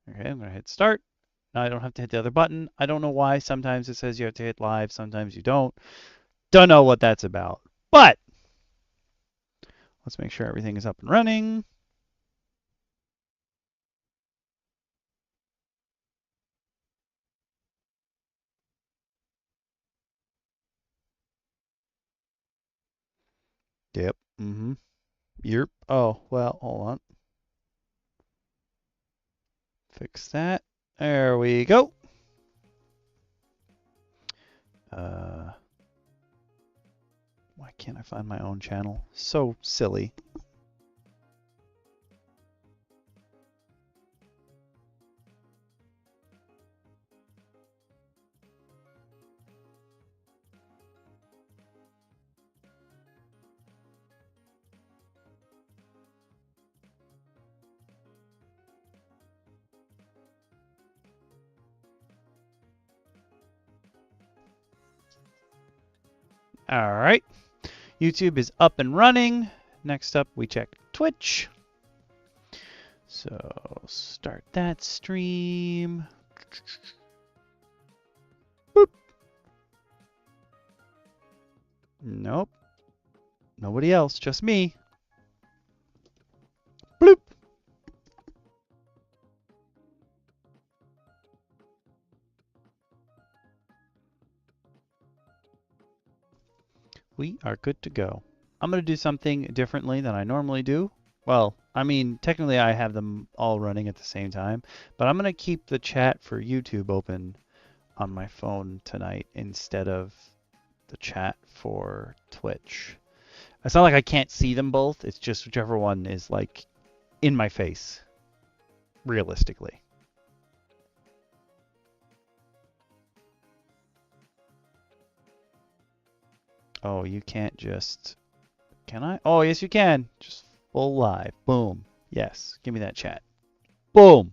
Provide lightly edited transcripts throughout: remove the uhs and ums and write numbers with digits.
Okay, I'm going to hit start. Now I don't have to hit the other button. I don't know why. Sometimes it says you have to hit live, sometimes you don't. Don't know what that's about. But let's make sure everything is up and running. Yep. Mm-hmm. Yep. Oh, well, hold on. Fix that. There we go. Why can't I find my own channel? So silly. All right. YouTube is up and running. Next up, we check Twitch. So start that stream. Boop. Nope. Nobody else, just me. Bloop. We are good to go. I'm going to do something differently than I normally do. Well, I mean, technically I have them all running at the same time, but I'm going to keep the chat for YouTube open on my phone tonight instead of the chat for Twitch. It's not like I can't see them both. It's just whichever one is like in my face, realistically. Oh, you can't just... Can I? Oh, yes, you can. Just full live. Boom. Yes. Give me that chat. Boom.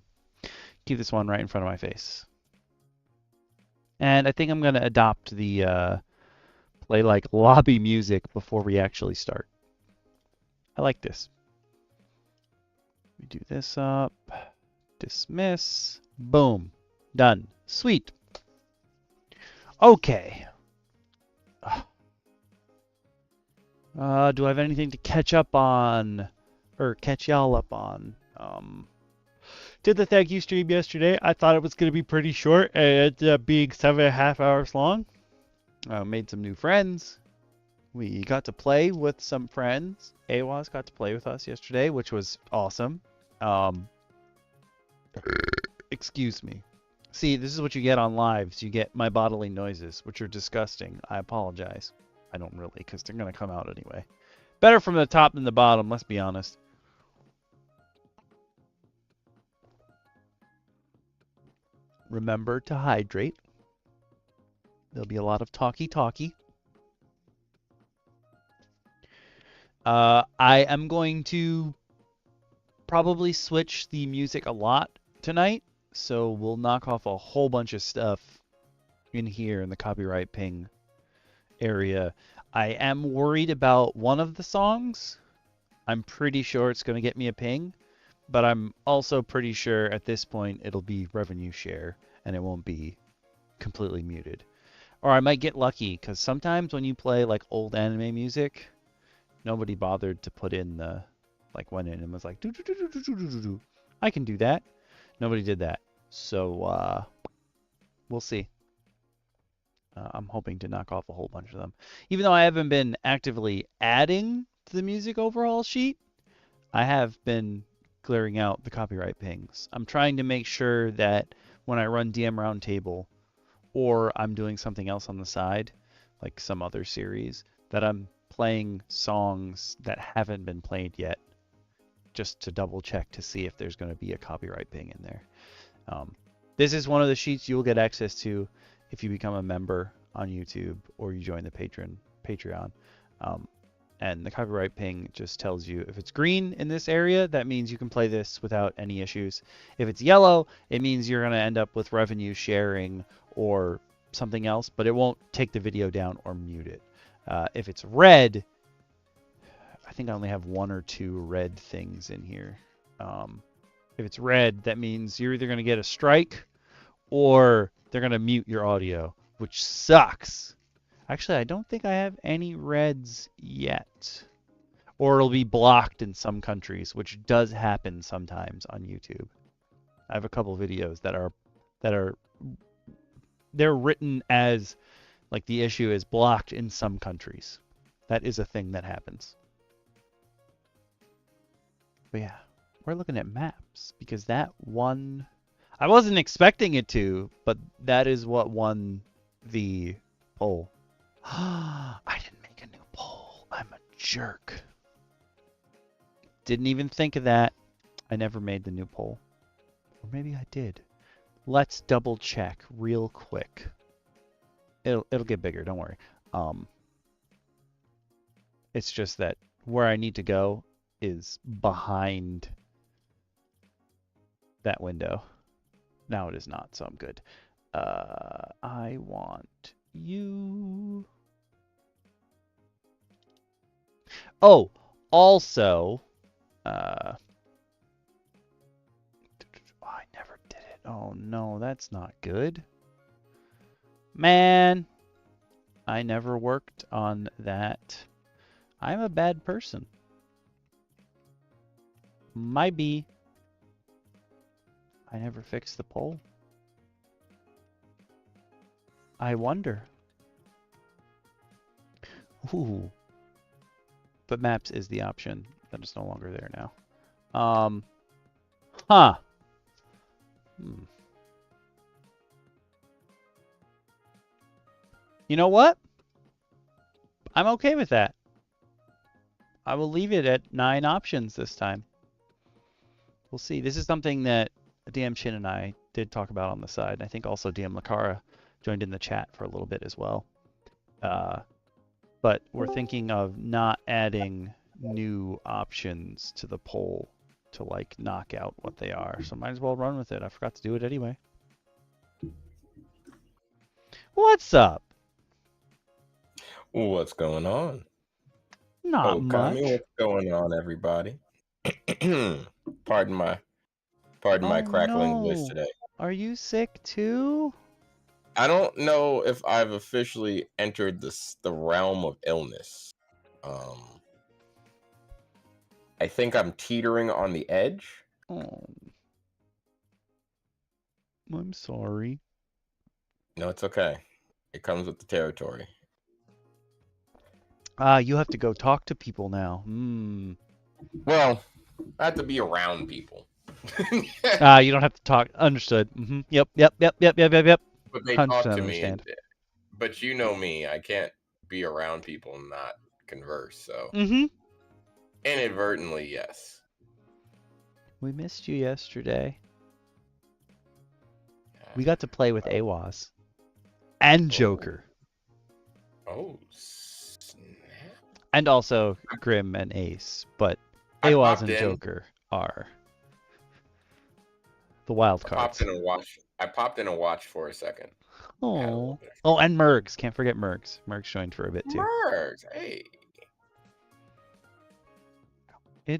Keep this one right in front of my face. And I think I'm going to adopt the play like lobby music before we actually start. I like this. We do this up. Dismiss. Boom. Done. Sweet. Okay. Do I have anything to catch up on? Or catch y'all up on? Did the thank you stream yesterday. I thought it was going to be pretty short. It ended up being 7.5 hours long. Made some new friends. We got to play with some friends. Awaz got to play with us yesterday, which was awesome. Excuse me. See, this is what you get on lives. You get my bodily noises, which are disgusting. I apologize. I don't really, because they're going to come out anyway. Better from the top than the bottom, let's be honest. Remember to hydrate. There'll be a lot of talky-talky. I am going to probably switch the music a lot tonight, so we'll knock off a whole bunch of stuff in here in the copyright ping area. I am worried about one of the songs. I'm pretty sure it's going to get me a ping, but I'm also pretty sure at this point it'll be revenue share and it won't be completely muted. Or I might get lucky, because sometimes when you play like old anime music, nobody bothered to put in the, like went in and was like, I can do that. Nobody did that. So we'll see. I'm hoping to knock off a whole bunch of them. Even though I haven't been actively adding to the music overall sheet, I have been clearing out the copyright pings. I'm trying to make sure that when I run DM Roundtable, or I'm doing something else on the side, like some other series, that I'm playing songs that haven't been played yet, just to double check to see if there's going to be a copyright ping in there. This is one of the sheets you'll get access to if you become a member on YouTube or you join the Patreon. And the copyright ping just tells you if it's green in this area, that means you can play this without any issues. If it's yellow, it means you're going to end up with revenue sharing or something else, but it won't take the video down or mute it. If it's red, I think I only have one or two red things in here. If it's red, that means you're either going to get a strike or they're going to mute your audio, which sucks. Actually, I don't think I have any reds yet. Or it'll be blocked in some countries, which does happen sometimes on YouTube. I have a couple videos that are they're written as like the issue is blocked in some countries. That is a thing that happens. But yeah, we're looking at maps because that won. I wasn't expecting it to, but that is what won the poll. I didn't make a new poll. I'm a jerk. Didn't even think of that. I never made the new poll. Or maybe I did. Let's double check real quick. It'll get bigger, don't worry. It's just that where I need to go is behind that window. Now it is not, so I'm good. I want you. Oh, also, I never did it. Oh no, that's not good. Man, I never worked on that. I'm a bad person. Might be. I never fixed the poll. I wonder. Ooh. But maps is the option. That is no longer there now. Huh. You know what? I'm okay with that. I will leave it at 9 options this time. We'll see. This is something that DM Shin and I did talk about on the side. I think also DM Lacara joined in the chat for a little bit as well. But we're thinking of not adding new options to the poll to like knock out what they are. So might as well run with it. I forgot to do it anyway. What's up? What's going on? Not much. What's going on, everybody? Pardon my crackling voice today. Are you sick too? I don't know if I've officially entered the realm of illness. I think I'm teetering on the edge. Oh. I'm sorry. No, it's okay. It comes with the territory. You have to go talk to people now. Well, I have to be around people. You don't have to talk. Understood. Yep. But they talk to me. But you know me, I can't be around people and not converse. So inadvertently, yes. We missed you yesterday. We got to play with Awaz and Joker. Oh, snap. And also Grim and Ace, but Awaz and Joker are the wild cards. I popped in and watched for a second. Oh, and Mergs. Can't forget Mergs. Mergs joined for a bit too. Mergs, hey. I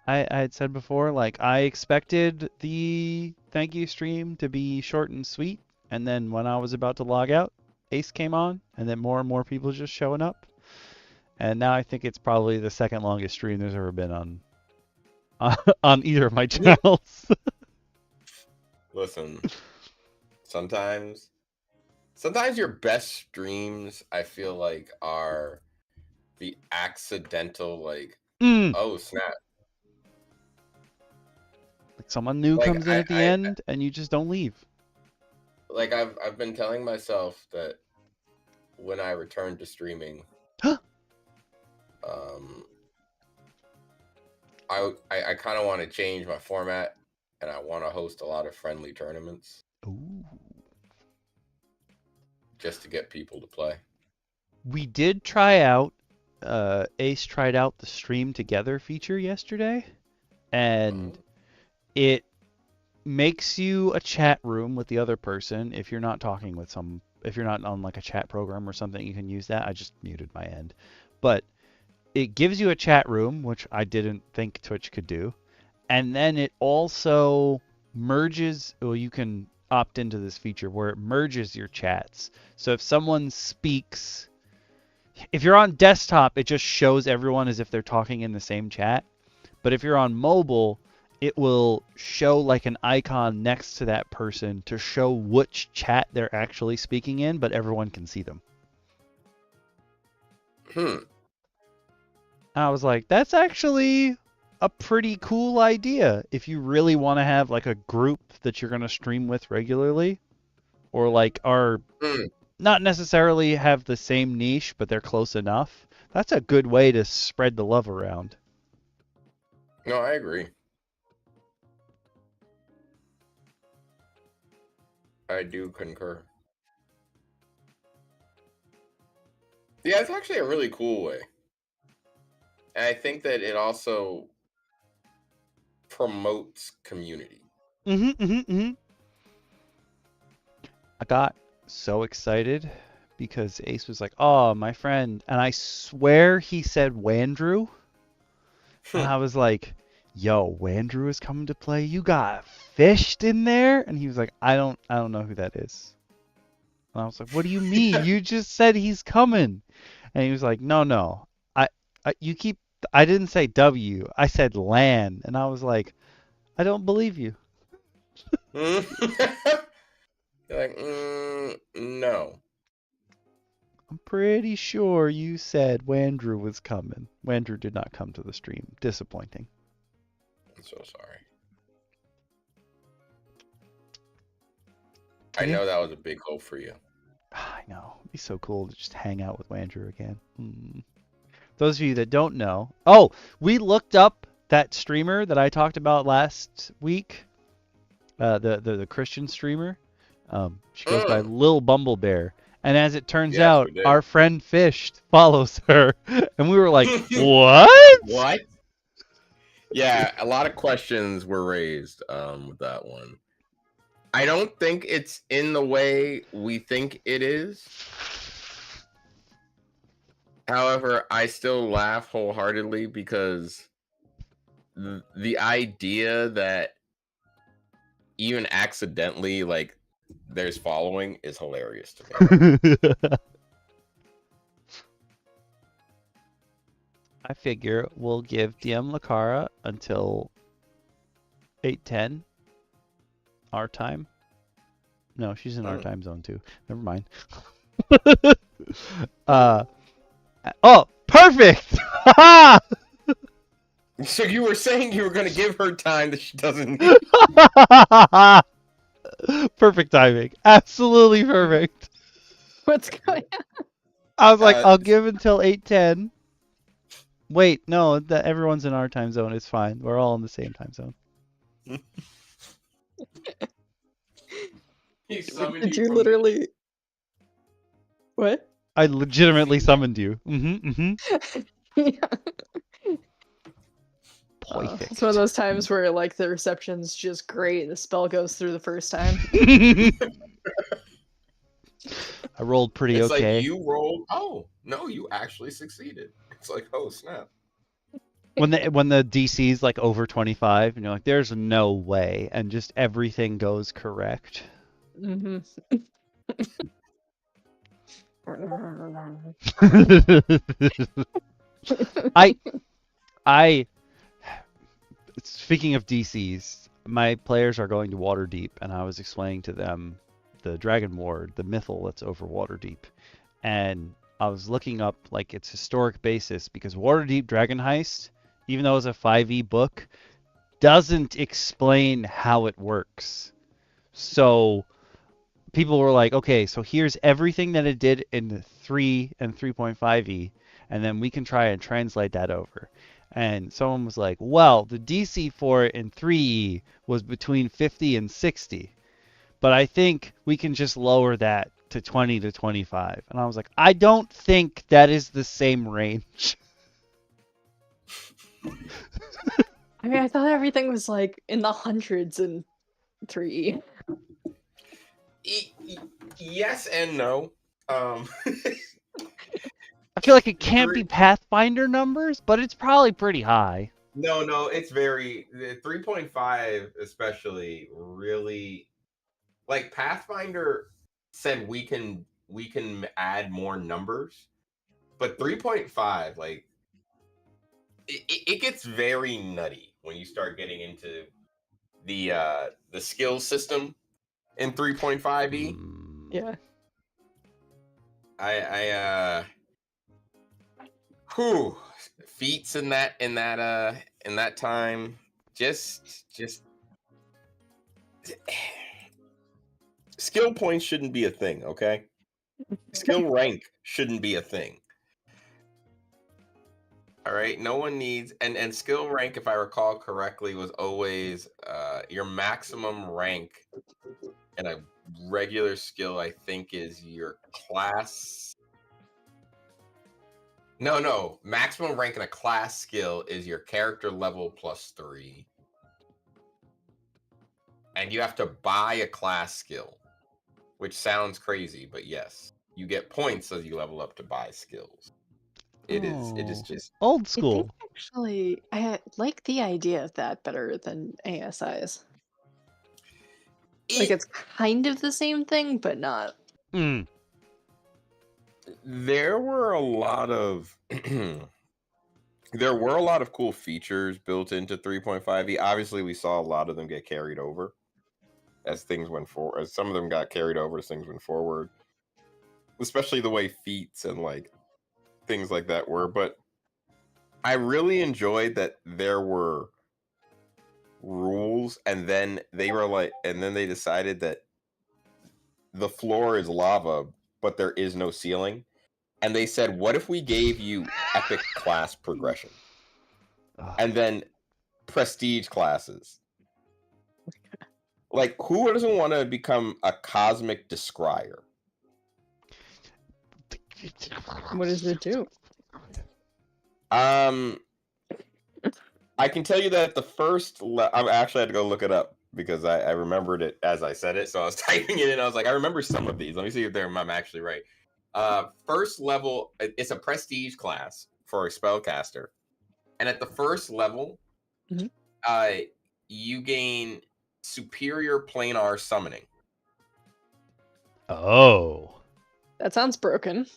had said before, like, I expected the thank you stream to be short and sweet, and then when I was about to log out, Ace came on, and then more and more people just showing up. And now I think it's probably the second longest stream there's ever been on either of my channels. Listen, sometimes your best streams, I feel like, are the accidental, like, oh snap. Like someone new comes in at the end and you just don't leave. Like I've been telling myself that when I return to streaming, I kind of want to change my format, and I want to host a lot of friendly tournaments. Ooh. Just to get people to play. We did try out, Ace tried out the stream together feature yesterday, and it makes you a chat room with the other person if you're not talking with if you're not on like a chat program or something, you can use that. I just muted my end. But it gives you a chat room, which I didn't think Twitch could do. And then it also merges, well, you can opt into this feature where it merges your chats. So if someone speaks, if you're on desktop, it just shows everyone as if they're talking in the same chat. But if you're on mobile, it will show like an icon next to that person to show which chat they're actually speaking in, but everyone can see them. I was like, that's actually a pretty cool idea if you really want to have like a group that you're going to stream with regularly, or like are not necessarily have the same niche, but they're close enough. That's a good way to spread the love around. No, I agree. I do concur. Yeah, it's actually a really cool way. And I think that it also promotes community. I got so excited because Ace was like, "Oh, my friend," and I swear he said Wandrew, and I was like, "Yo, Wandrew is coming to play. You got fished in there?" And he was like, "I don't know who that is." And I was like, "What do you mean? You just said he's coming." And he was like, "No, you keep. I didn't say W. I said LAN." And I was like, "I don't believe you." You're like, no. I'm pretty sure you said Wandrew was coming. Wandrew did not come to the stream. Disappointing. I'm so sorry. I know that was a big hope for you. I know. It'd be so cool to just hang out with Wandrew again. Those of you that don't know. Oh, we looked up that streamer that I talked about last week. The Christian streamer. She goes by Lil Bumblebear. And as it turns out, our friend Fish follows her. And we were like, what? What? Yeah, a lot of questions were raised with that one. I don't think it's in the way we think it is. However, I still laugh wholeheartedly because the idea that even accidentally, like, there's following is hilarious to me. I figure we'll give DM Lacara until 8:10 our time. No, she's in our time zone too. Never mind. Oh, perfect! So you were saying you were going to give her time that she doesn't need. Perfect timing. Absolutely perfect. What's going on? I was like, I'll give until 8:10. Wait, no, everyone's in our time zone. It's fine. We're all in the same time zone. Did you literally... What? I legitimately summoned you. Yeah. Perfect. It's one of those times where like the reception's just great. The spell goes through the first time. I rolled pretty okay. Like you rolled. Oh no, you actually succeeded. It's like, oh snap. When the DC's like over 25, and you're like, there's no way, and just everything goes correct. Speaking of DCs, my players are going to Waterdeep, and I was explaining to them the Dragon Ward, the mythal that's over Waterdeep, and I was looking up like its historic basis because Waterdeep Dragon Heist, even though it's a 5e book, doesn't explain how it works. So people were like, okay, so here's everything that it did in 3 and 3.5e, and then we can try and translate that over. And someone was like, well, the DC for it in 3e was between 50 and 60, but I think we can just lower that to 20 to 25. And I was like, I don't think that is the same range. I mean, I thought everything was like in the hundreds in 3E. Yes and no. I feel like it can't be Pathfinder numbers, but it's probably pretty high. No, it's very 3.5 especially really like Pathfinder said we can add more numbers, but 3.5 like it gets very nutty when you start getting into the skill system in 3.5e. Yeah. I whew, feats in that time just skill points shouldn't be a thing, okay? Skill rank shouldn't be a thing. All right, no one needs and skill rank, if I recall correctly, was always your maximum rank in a regular skill. I think is your class. No, maximum rank in a class skill is your character level +3, and you have to buy a class skill, which sounds crazy, but yes, you get points as you level up to buy skills. It is just old I think school. actually I like the idea of that better than ASIs. Like it's kind of the same thing, but not. Mm. There were a lot of there were a lot of cool features built into 3.5e. Obviously, we saw a lot of them get carried over as things went forward. As some of them got carried over as things went forward, especially the way feats and like things like that were. But I really enjoyed that there were rules, and then they decided that the floor is lava, but there is no ceiling. And they said, what if we gave you epic class progression? And then prestige classes. Like, who doesn't want to become a cosmic descrier? What does it do? I can tell you that the first... I actually had to go look it up because I remembered it as I said it. So I was typing it in. I was like, I remember some of these. Let me see if I'm actually right. First level, it's a prestige class for a spellcaster. And at the first level, you gain superior planar summoning. Oh. That sounds broken.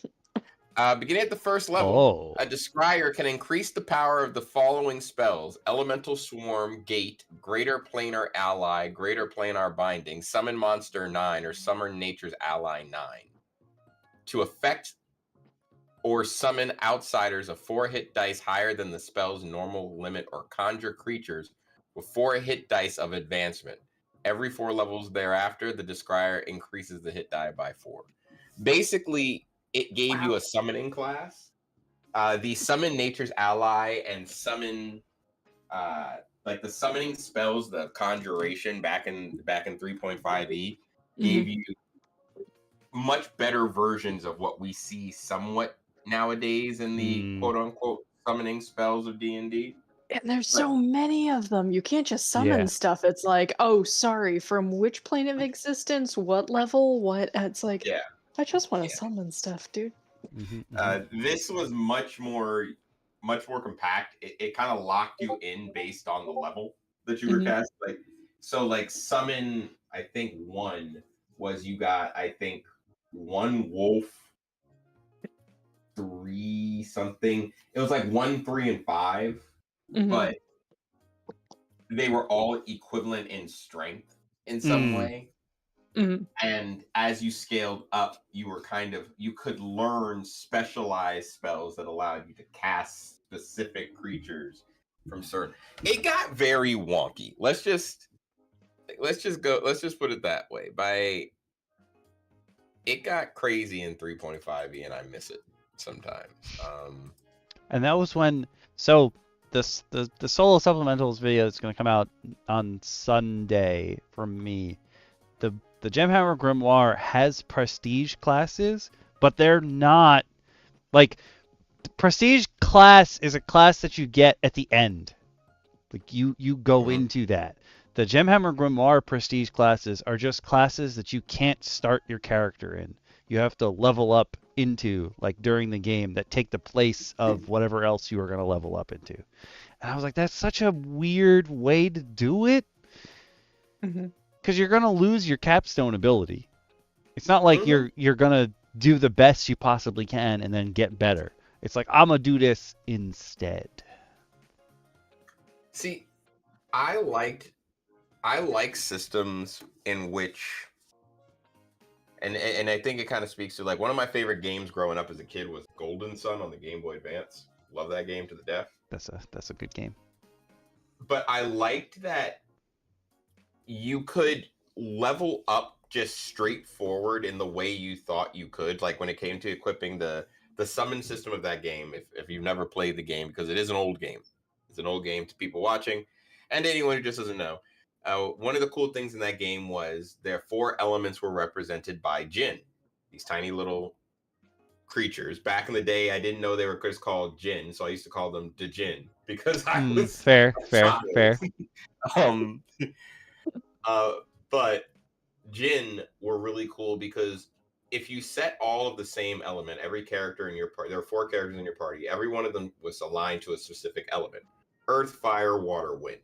Beginning at the first level, a descrier can increase the power of the following spells: Elemental Swarm, Gate, Greater Planar Ally, Greater Planar Binding, Summon Monster 9, or Summon Nature's Ally 9. To affect or summon outsiders of 4 hit dice higher than the spell's normal limit, or conjure creatures with 4 hit dice of advancement. Every 4 levels thereafter, the descrier increases the hit die by 4. Basically, it gave you a summoning class. The Summon Nature's Ally and Summon, like the summoning spells, the Conjuration back in 3.5e, gave you much better versions of what we see somewhat nowadays in the quote-unquote summoning spells of D&D. And there's so many of them. You can't just summon Yeah. stuff. It's like, oh, sorry, from which plane of existence, what level, what? It's like, Yeah. I just want to summon stuff, dude. This was much more compact. It kind of locked you in based on the level that you were cast. Like summon, I think 1 was you got, I think, 1 wolf, 3 something. It was like 1, 3, and 5, but they were all equivalent in strength in some way. And as you scaled up, you could learn specialized spells that allowed you to cast specific creatures from certain. It got very wonky. Let's just put it that way. It got crazy in 3.5e, and I miss it sometimes. And that was when, so the solo supplementals video is going to come out on Sunday from me. The Gemhammer Grimoire has prestige classes, but they're not, like, the prestige class is a class that you get at the end. Like, you go into that. The Gemhammer Grimoire prestige classes are just classes that you can't start your character in. You have to level up into like during the game that take the place of whatever else you were going to level up into. And I was like, that's such a weird way to do it. Because you're going to lose your capstone ability. It's not like you're going to do the best you possibly can and then get better. It's like, I'm going to do this instead. See, I like systems in which, and I think it kind of speaks to, like, one of my favorite games growing up as a kid was Golden Sun on the Game Boy Advance. Love that game to the death. That's a good game. But I liked that you could level up just straightforward in the way you thought you could. Like when it came to equipping the summon system of that game, if you've never played the game, because it is an old game. It's an old game to people watching and anyone who just doesn't know. One of the cool things in that game was their 4 elements were represented by Jin, these tiny little creatures. Back in the day, I didn't know they were just called Jin, so I used to call them Djinn because I was fair. But Jin were really cool because if you set all of the same element, every character in your party, there are 4 characters in your party, every one of them was aligned to a specific element: earth, fire, water, wind.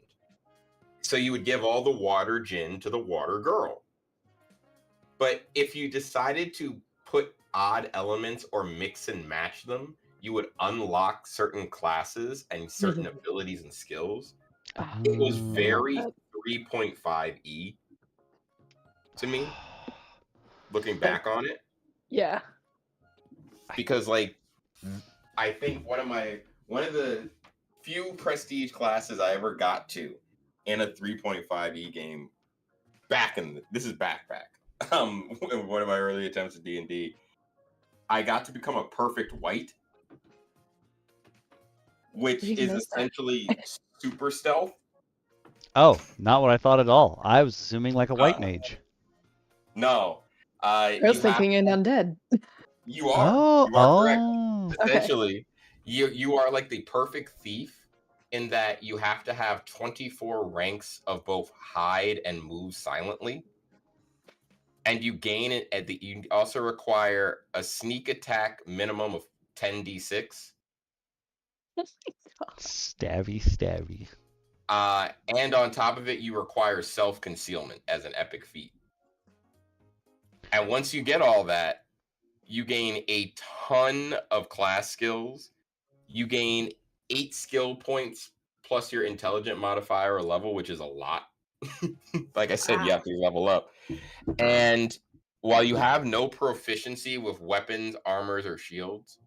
So you would give all the water Jin to the water girl. But if you decided to put odd elements or mix and match them, you would unlock certain classes and certain abilities and skills. It was very 3.5E to me, looking back on it. Yeah. Because, like, I think one of the few prestige classes I ever got to in a 3.5E game this is back. One of my early attempts at D&D, I got to become a perfect white, which is essentially super stealth. Oh, not what I thought at all. I was assuming like a white mage. No. I was thinking an undead. You are. You are correct. Okay. Essentially, you are like the perfect thief in that you have to have 24 ranks of both hide and move silently. And you gain it you also require a sneak attack minimum of 10d6. Oh my God. Stabby. And on top of it, you require self-concealment as an epic feat. And once you get all that, you gain a ton of class skills. You gain 8 skill points plus your intelligent modifier or level, which is a lot. Like I said, you have to level up. And while you have no proficiency with weapons, armors, or shields,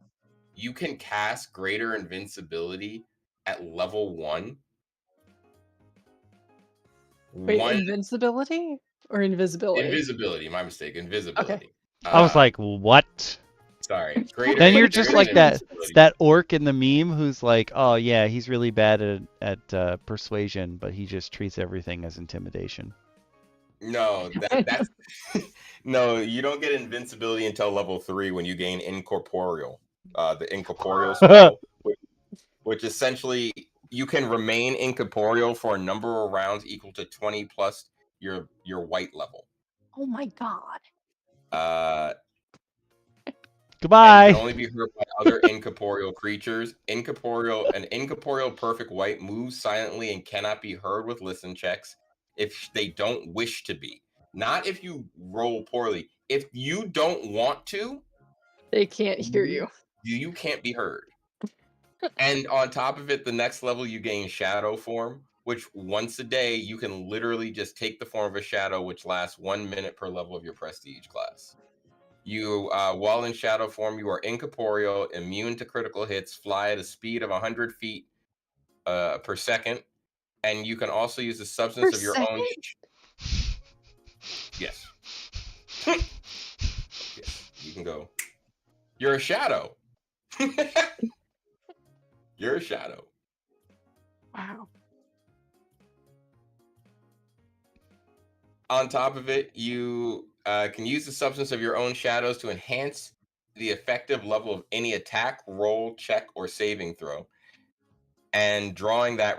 you can cast greater invincibility at level 1. Wait, invincibility or invisibility? Invisibility, my mistake. Invisibility. Okay. I was like, what? Sorry. Then you're just like that orc in the meme who's like, oh yeah, he's really bad at persuasion, but he just treats everything as intimidation. No, that's no. You don't get invincibility until level 3 when you gain incorporeal. The incorporeal spell, which essentially you can remain incorporeal for a number of rounds equal to 20 plus your white level. Oh my God. Goodbye. And you can only be hurt by other incorporeal creatures. An incorporeal perfect white moves silently and cannot be heard with listen checks if they don't wish to be. Not if you roll poorly. If you don't want to, they can't hear you. You can't be heard. And on top of it, the next level you gain shadow form, which once a day you can literally just take the form of a shadow, which lasts 1 minute per level of your prestige class. You, while in shadow form, you are incorporeal, immune to critical hits, fly at a speed of 100 feet per second, and you can also use the substance of your own. Yes. Yes, you can go. You're a shadow. You're a shadow. Wow. On top of it, you can use the substance of your own shadows to enhance the effective level of any attack, roll, check, or saving throw. And drawing that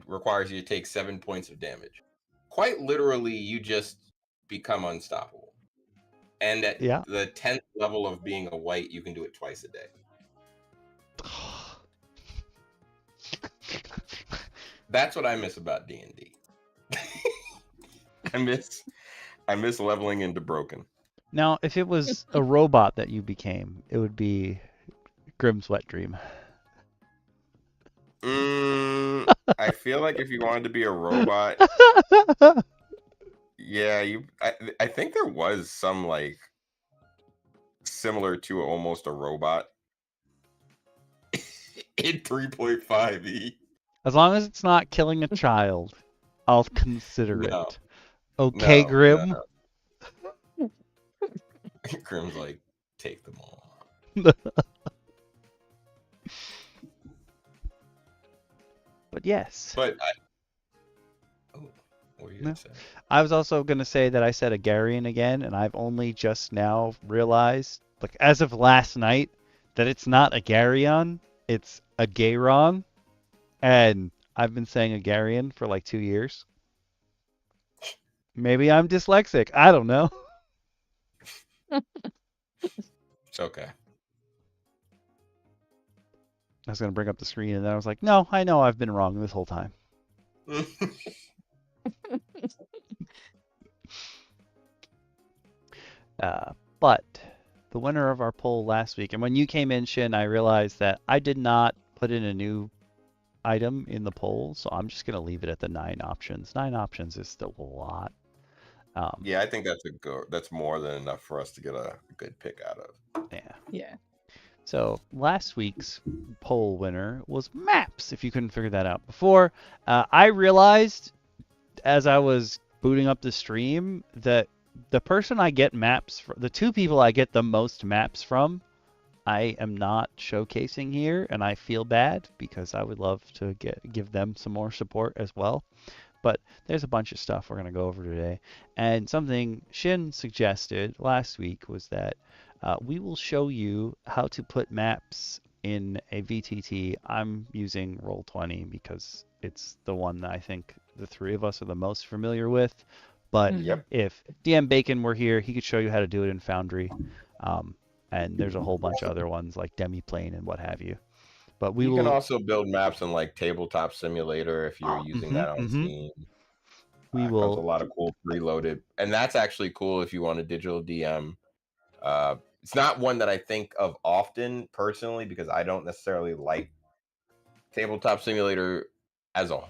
requires you to take 7 points of damage. Quite literally, you just become unstoppable. And at the 10th level of being a white, you can do it twice a day. That's what I miss about D&D. I miss leveling into broken. Now, if it was a robot that you became, it would be Grimm's Wet Dream. I feel like if you wanted to be a robot, yeah, I think there was some like similar to almost a robot in 3.5e. As long as it's not killing a child, I'll consider it. Okay, no, Grimm. No. Grimm's like, take them all. But yes. But what were you gonna say? I was also gonna say that I said Agarian again, and I've only just now realized, like as of last night, that it's not Agarion, it's Agaron, and I've been saying Agarian for like 2 years. Maybe I'm dyslexic. I don't know. It's okay. I was gonna bring up the screen, and then I was like, no, I know I've been wrong this whole time. But the winner of our poll last week, and when you came in, Shin, I realized that I did not put in a new item in the poll, so I'm just gonna leave it at the 9 options. 9 options is still a lot. Yeah, I think that's more than enough for us to get a good pick out of. Yeah. So last week's poll winner was maps, if you couldn't figure that out before. I realized as I was booting up the stream that the person I get maps from, the 2 people I get the most maps from, I am not showcasing here, and I feel bad because I would love to give them some more support as well. But there's a bunch of stuff we're going to go over today. And something Shin suggested last week was that we will show you how to put maps in a VTT. I'm using Roll20 because it's the one that I think the 3 of us are the most familiar with. But if DM Bacon were here, he could show you how to do it in Foundry. And there's a whole bunch of other ones like Demiplane and what have you. But you can also build maps in like Tabletop Simulator if you're using that on Steam. We will. A lot of cool preloaded, and that's actually cool if you want a digital DM. It's not one that I think of often personally because I don't necessarily like Tabletop Simulator as a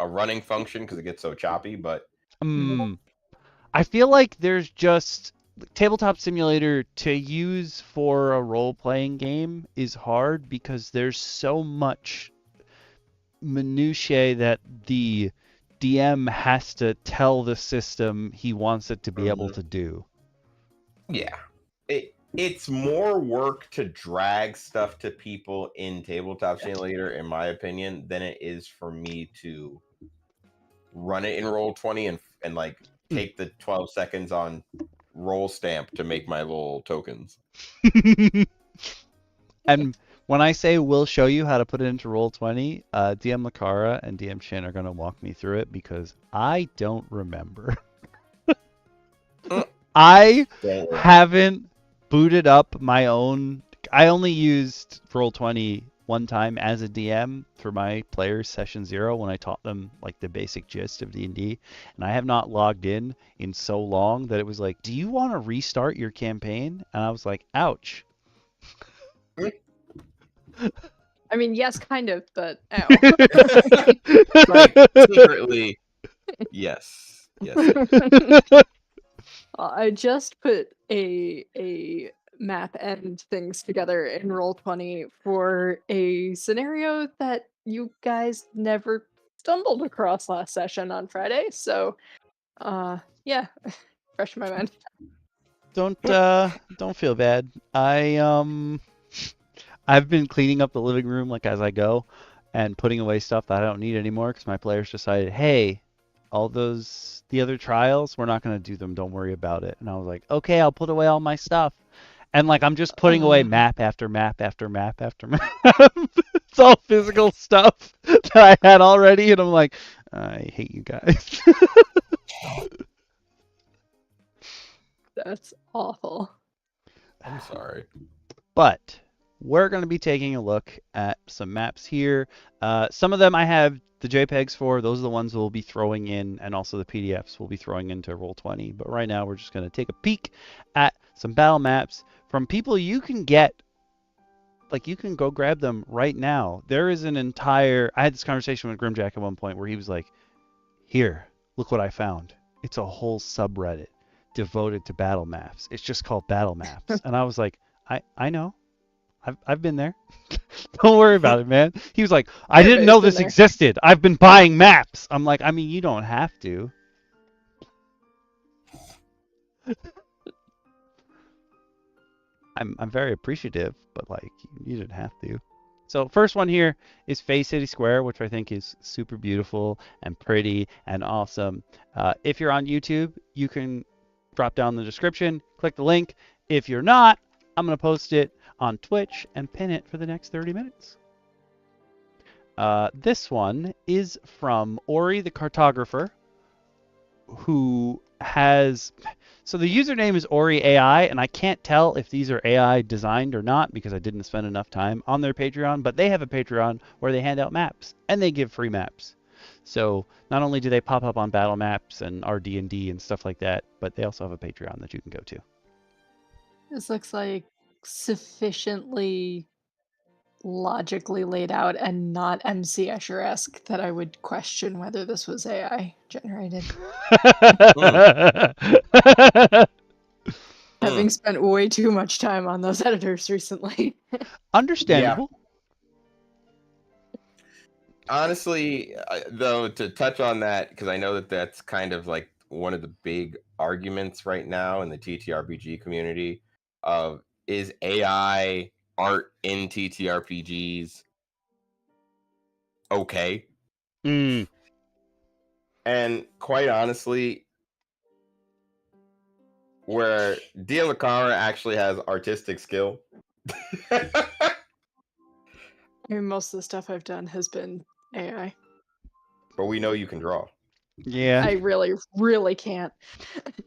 running function because it gets so choppy. But I feel like there's just Tabletop Simulator to use for a role-playing game is hard because there's so much minutiae that the DM has to tell the system he wants it to be able to do. Yeah. It's more work to drag stuff to people in Tabletop Simulator, in my opinion, than it is for me to run it in Roll20 and like take the 12 seconds on roll stamp to make my little tokens. And when I say we'll show you how to put it into Roll20, DM Lacara and DM Shin are going to walk me through it because I don't remember. I haven't booted up my own. I only used Roll20 one time as a DM for my players session 0 when I taught them like the basic gist of D&D, and I have not logged in so long that it was like, do you want to restart your campaign? And I was like, ouch. I mean, yes, kind of, but ow. Like, secretly, yes. I just put a map and things together in Roll20 for a scenario that you guys never stumbled across last session on Friday. So, yeah, fresh in my mind. Don't feel bad. I've been cleaning up the living room like as I go, and putting away stuff that I don't need anymore because my players decided, hey, all the other trials, we're not gonna do them. Don't worry about it. And I was like, okay, I'll put away all my stuff. And like I'm just putting away map after map after map after map. It's all physical stuff that I had already, and I'm like, I hate you guys. That's awful. I'm sorry. But we're going to be taking a look at some maps here. Some of them I have the JPEGs for. Those are the ones we'll be throwing in, and also the PDFs we'll be throwing into Roll20. But right now we're just going to take a peek at some battle maps from people you can get. Like, you can go grab them right now. There is an entire... I had this conversation with Grimjack at one point where he was like, here, look what I found. It's a whole subreddit devoted to battle maps. It's just called Battle Maps. And I was like, I know. I've been there. Don't worry about it, man. He was like, I didn't know this existed. I've been buying maps. I'm like, I mean, you don't have to. I'm very appreciative, but like, you didn't have to. So first one here is Face City Square, which I think is super beautiful and pretty and awesome. If you're on YouTube, you can drop down the description, click the link. If you're not, I'm going to post it on Twitch and pin it for the next 30 minutes. This one is from Ori the Cartographer, who has... So the username is Ori AI, and I can't tell if these are AI designed or not because I didn't spend enough time on their Patreon, but they have a Patreon where they hand out maps, and they give free maps. So not only do they pop up on battle maps and RD&D and stuff like that, but they also have a Patreon that you can go to. This looks like sufficiently logically laid out and not MC Escher-esque that I would question whether this was AI generated. Having spent way too much time on those editors recently. Understandable. Yeah. Honestly, though, to touch on that, because I know that that's kind of like one of the big arguments right now in the TTRPG community of, is AI art in TTRPGs okay? Mm. And quite honestly, where DM Lacara actually has artistic skill. I mean, most of the stuff I've done has been AI. But we know you can draw. Yeah. I really, really can't.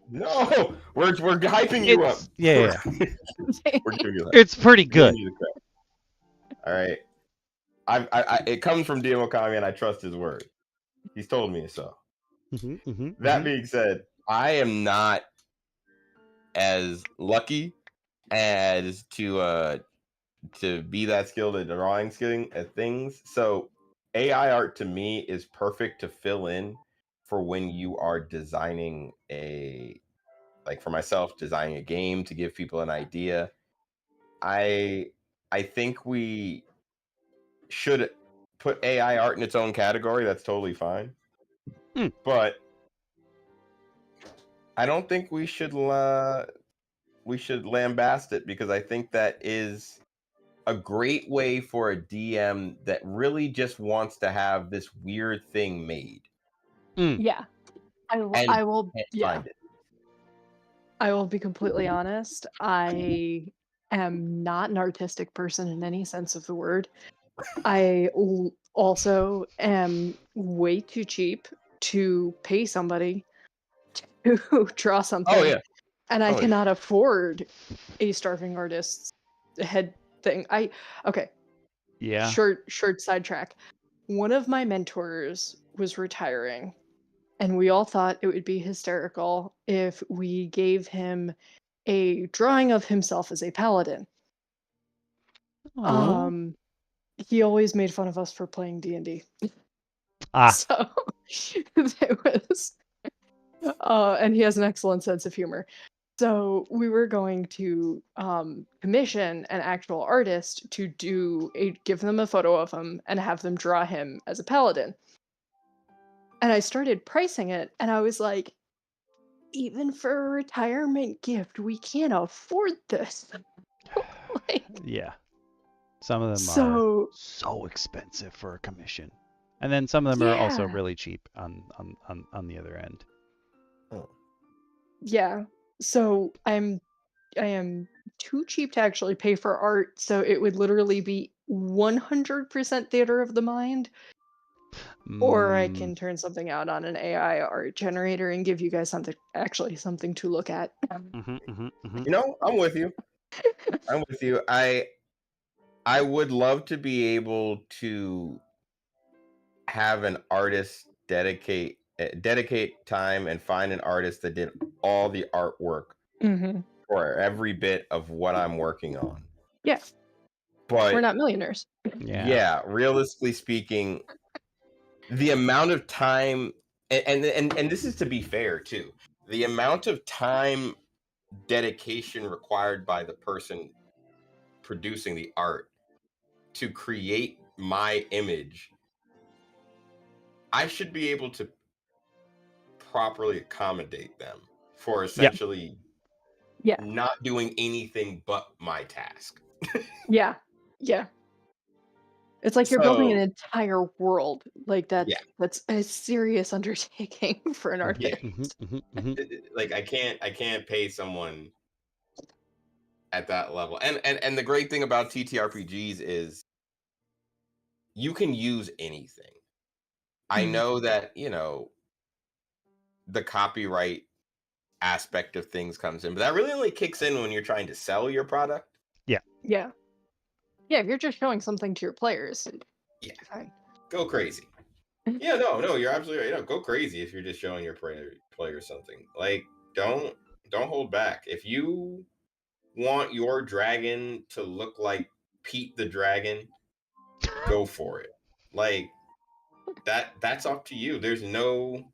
No, we're hyping you up. Yeah. We're giving you that. It's pretty good. All right. It comes from DM Okami, and I trust his word. He's told me so. That being said, I am not as lucky as to be that skilled at drawing things. So AI art to me is perfect to fill in for when you are designing for myself, designing a game to give people an idea. I think we should put AI art in its own category. That's totally fine. But I don't think we should lambast it, because I think that is a great way for a DM that really just wants to have this weird thing made. Yeah. I will find it. I will be completely honest. I am not an artistic person in any sense of the word. I also am way too cheap to pay somebody to draw something. Oh, yeah. And I cannot afford a starving artist's head thing. Yeah. Short sidetrack. One of my mentors was retiring, and we all thought it would be hysterical if we gave him a drawing of himself as a paladin. Aww. He always made fun of us for playing D&D. So it was and he has an excellent sense of humor. So we were going to commission an actual artist to give them a photo of him and have them draw him as a paladin. And I started pricing it, and I was like, even for a retirement gift, we can't afford this. Yeah. Some of them are so expensive for a commission. And then some of them are also really cheap on the other end. Yeah. So I am too cheap to actually pay for art, so it would literally be 100% theater of the mind Or I can turn something out on an AI art generator and give you guys something to look at. You know, I'm with you. I'm with you. I would love to be able to have an artist dedicate time and find an artist that did all the artwork for every bit of what I'm working on. Yeah. But we're not millionaires. Yeah, realistically speaking, the amount of time and this is to be fair too. The amount of time dedication required by the person producing the art to create my image, I should be able to properly accommodate them for essentially not doing anything but my task. Yeah. It's like you're building an entire world. Like that's a serious undertaking for an artist. Like I can't pay someone at that level. And the great thing about TTRPGs is you can use anything. I know that, you know, the copyright aspect of things comes in, but that really only kicks in when you're trying to sell your product. Yeah, if you're just showing something to your players. Fine. Go crazy. Yeah, no, you're absolutely right. No, go crazy if you're just showing your players something. Like, don't hold back. If you want your dragon to look like Pete the Dragon, go for it. Like, that's up to you. There's no,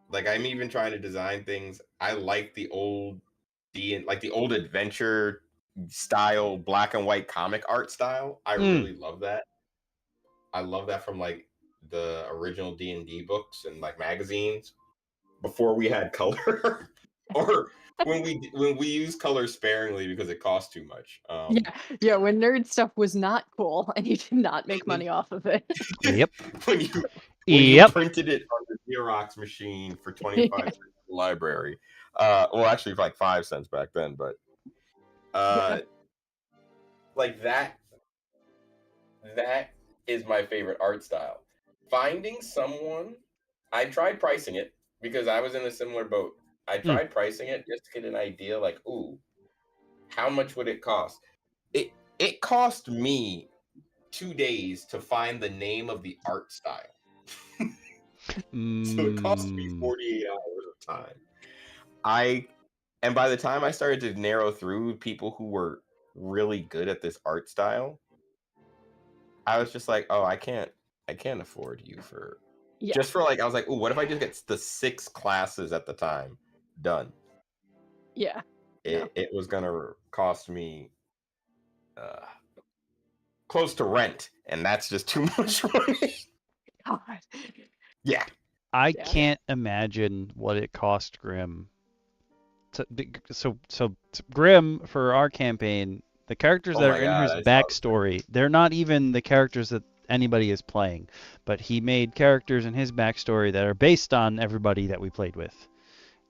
like, I'm even trying to design things. I like the old the old adventure style, black and white comic art style. I really love that. I love that from like the original D&D books and like magazines before we had color or when we used color sparingly because it cost too much. When nerd stuff was not cool and you did not make money off of it. when you printed it on the Xerox machine for 25 cents in the library. Well, actually for like 5 cents back then, but like that is my favorite art style. Finding someone, I tried pricing it because I was in a similar boat. I tried pricing it just to get an idea, like, ooh, how much would it cost? It cost me 2 days to find the name of the art style. So it cost me 48 hours of time. And by the time I started to narrow through people who were really good at this art style, I was just like, oh, I can't afford you for just for like, I was like, oh, what if I just get the 6 classes at the time done? It was gonna cost me close to rent, and that's just too much money. God. Yeah. I can't imagine what it cost Grim. So Grim, for our campaign, the characters that are in his backstory, they're not even the characters that anybody is playing, but he made characters in his backstory that are based on everybody that we played with,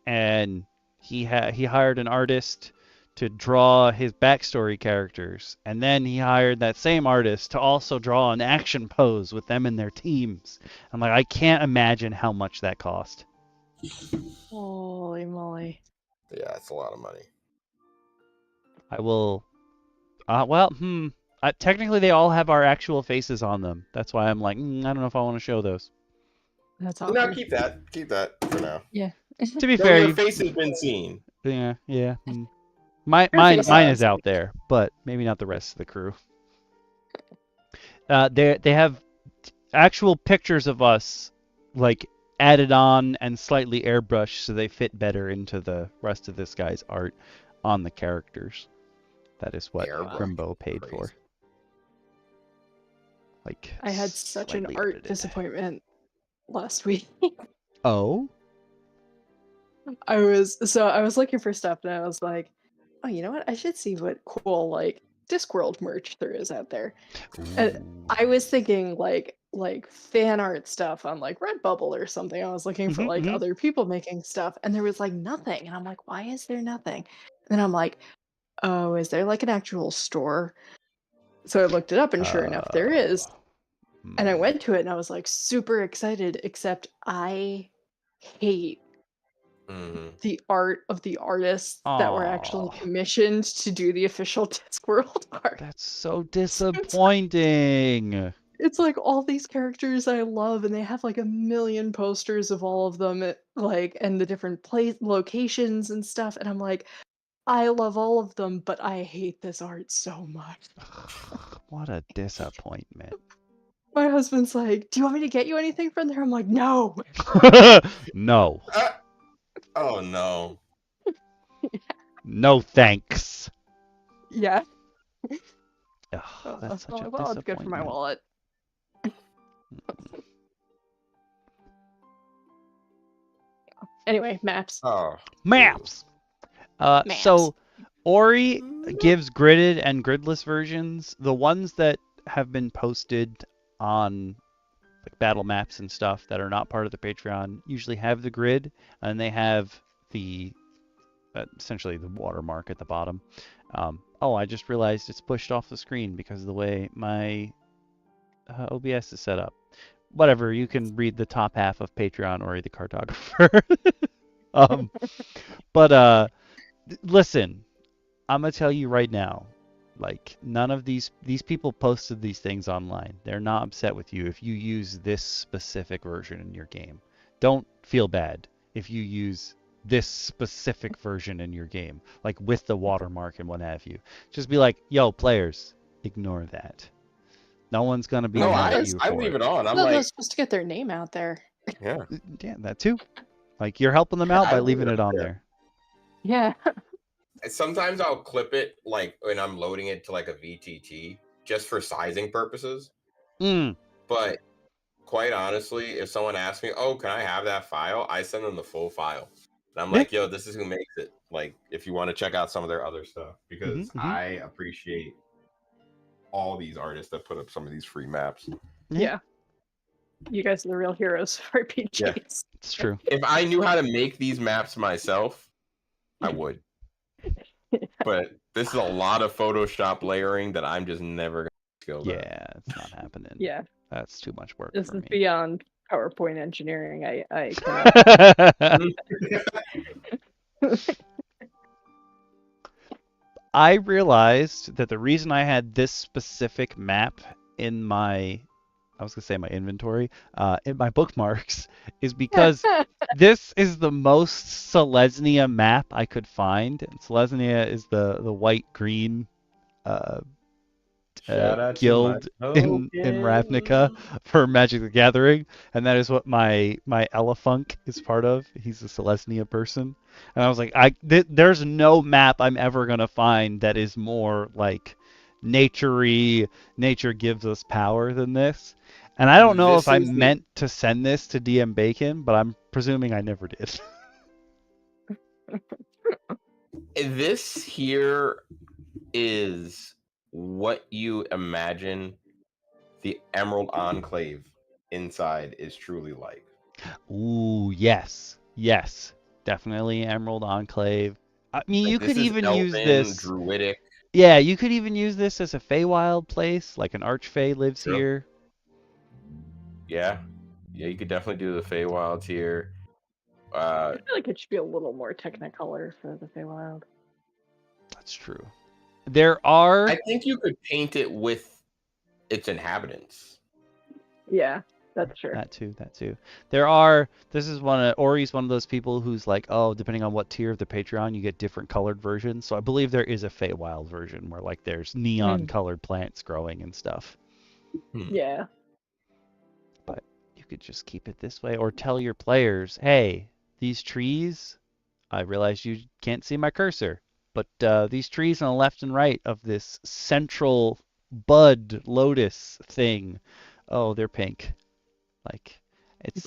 and he hired an artist to draw his backstory characters, and then he hired that same artist to also draw an action pose with them and their teams. I'm like, I can't imagine how much that cost. Holy moly. Yeah, it's a lot of money. I will. Technically, they all have our actual faces on them. That's why I'm like, I don't know if I want to show those. That's awesome. No, keep that for now. Yeah. To be fair, your face has been seen. Yeah. Mine is out there, but maybe not the rest of the crew. They have actual pictures of us, like, added on and slightly airbrushed so they fit better into the rest of this guy's art on the characters. That is what Grimbo paid for. Like, I had such an art disappointment last week. Oh? I was looking for stuff and I was like, oh, you know what? I should see what cool like Discworld merch there is out there. And I was thinking like fan art stuff on like Redbubble or something. I was looking for like other people making stuff and there was like nothing. And I'm like, why is there nothing? And then I'm like, oh, is there like an actual store? So I looked it up and sure enough there is. And I went to it and I was like super excited, except I hate the art of the artists that were actually commissioned to do the official Discworld art. That's so disappointing. It's like all these characters I love, and they have like a million posters of all of them, like, and the different locations and stuff. And I'm like, I love all of them, but I hate this art so much. What a disappointment. My husband's like, "Do you want me to get you anything from there?" I'm like, "No." No. Oh no. No thanks. Yeah. That's such a well, disappointment. it's good for my wallet. Anyway, maps. Maps. Maps. So Ori gives gridded and gridless versions. The ones that have been posted on like battle maps and stuff that are not part of the Patreon usually have the grid, and they have the essentially the watermark at the bottom. Oh, I just realized it's pushed off the screen because of the way my OBS is set up. Whatever, you can read the top half of Patreon or the Cartographer. But listen, I'm gonna tell you right now, like none of these people posted these things online. They're not upset with you if you use this specific version in your game. Don't feel bad if you use this specific version in your game, like with the watermark and what have you. Just be like, yo, players, ignore that. No one's gonna be mad at you for I leave it on. I'm no, like, they're supposed to get their name out there. Yeah, that too. Like you're helping them out by leaving it on there. Yeah. Sometimes I'll clip it like when I'm loading it to like a VTT just for sizing purposes. But quite honestly, if someone asks me, "Oh, can I have that file?" I send them the full file. And I'm like, "Yo, this is who makes it." Like, if you want to check out some of their other stuff, because I appreciate all these artists that put up some of these free maps. Yeah. You guys are the real heroes for RPGs. Yeah, it's true. If I knew how to make these maps myself, I would. But this is a lot of Photoshop layering that I'm just never gonna skill at. Yeah, it's not happening. Yeah. That's too much work This for is me. beyond PowerPoint engineering. I cannot. I realized that the reason I had this specific map in my, I was gonna say my inventory, in my bookmarks, is because this is the most Selesnya map I could find. And Selesnya is the white-green guild in Ravnica for Magic the Gathering, and that is what my Elefunk is part of. He's a Selesnya person, and I was like, there's no map I'm ever gonna find that is more like nature-y, nature gives us power than this. And I don't know if I meant to send this to DM Bacon, but I'm presuming I never did. This here is what you imagine the Emerald Enclave inside is truly like. Ooh, yes. Yes. Definitely Emerald Enclave. I mean, you could even use this. Druidic. Yeah, you could even use this as a Feywild place, like an Archfey lives here. Yeah. Yeah, you could definitely do the Feywilds here. I feel like it should be a little more Technicolor for the Feywild. That's true. There are... I think you could paint it with its inhabitants. Yeah, that's true. That too. There are... This is Ori's one of those people who's like, oh, depending on what tier of the Patreon, you get different colored versions. So I believe there is a Feywild version where like there's neon colored plants growing and stuff. Yeah. But you could just keep it this way, or tell your players, hey, these trees, I realize you can't see my cursor, but these trees on the left and right of this central bud lotus thing, oh, they're pink. Like, it's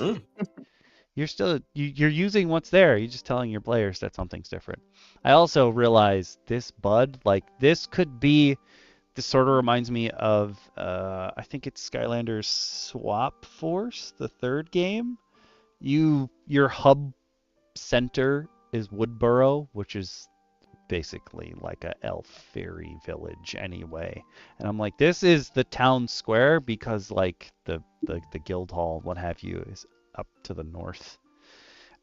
you're using what's there. You're just telling your players that something's different. I also realize this bud, like this could be. This sort of reminds me of, I think it's Skylanders Swap Force, the third game. Your hub center is Woodburrow, which is basically like a elf fairy village anyway. And I'm like, this is the town square because like the guild hall, what have you, is up to the north.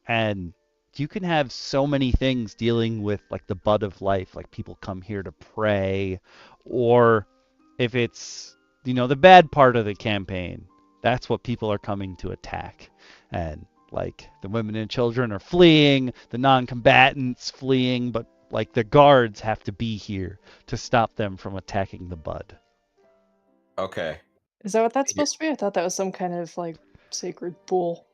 And you can have so many things dealing with like the bud of life, like people come here to pray, or if it's, you know, the bad part of the campaign, that's what people are coming to attack. And like the women and children are fleeing, the non-combatants fleeing, but like the guards have to be here to stop them from attacking the bud. Okay. Is that what that's supposed to be? I thought that was some kind of like sacred pool.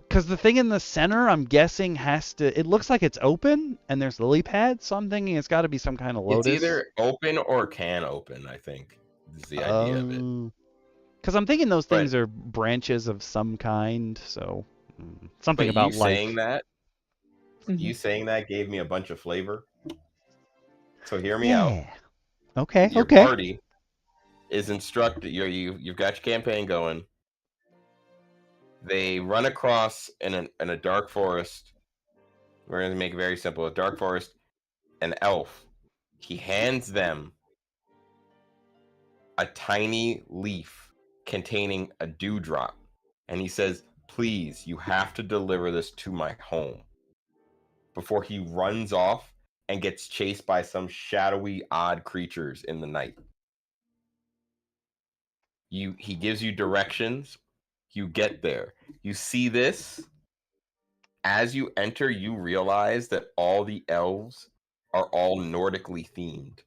Because the thing in the center, I'm guessing, has to... It looks like it's open, and there's lily pads, so I'm thinking it's got to be some kind of lotus. It's either open or can open, I think, is the idea of it. Because I'm thinking those things are branches of some kind, so... Something about you life. Saying that, you saying that gave me a bunch of flavor. So hear me out. Okay, Your party is instructed. You've got your campaign going. They run across in a dark forest. We're going to make it very simple. A dark forest, an elf. He hands them a tiny leaf containing a dewdrop. And he says, please, you have to deliver this to my home. Before he runs off and gets chased by some shadowy, odd creatures in the night. He gives you directions. You get there. You see this. As you enter, you realize that all the elves are all Nordically themed.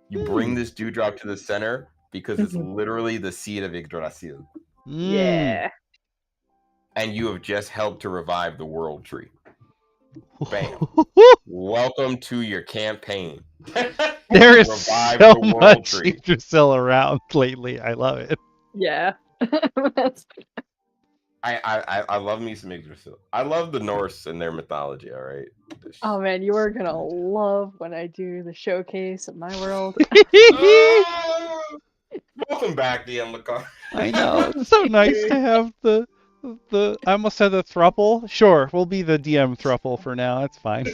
You bring this dewdrop to the center because it's literally the seed of Yggdrasil. Yeah. And you have just helped to revive the world tree. Bam. Welcome to your campaign. There is so much Yggdrasil around lately. I love it. Yeah. I love me some Yggdrasil. I love the Norse and their mythology, all right? Oh man, you are gonna love when I do the showcase of my world. Welcome back, DM Lacara. I know. It's so nice to have the I almost said the thruple. Sure, we'll be the DM thruple for now. It's fine.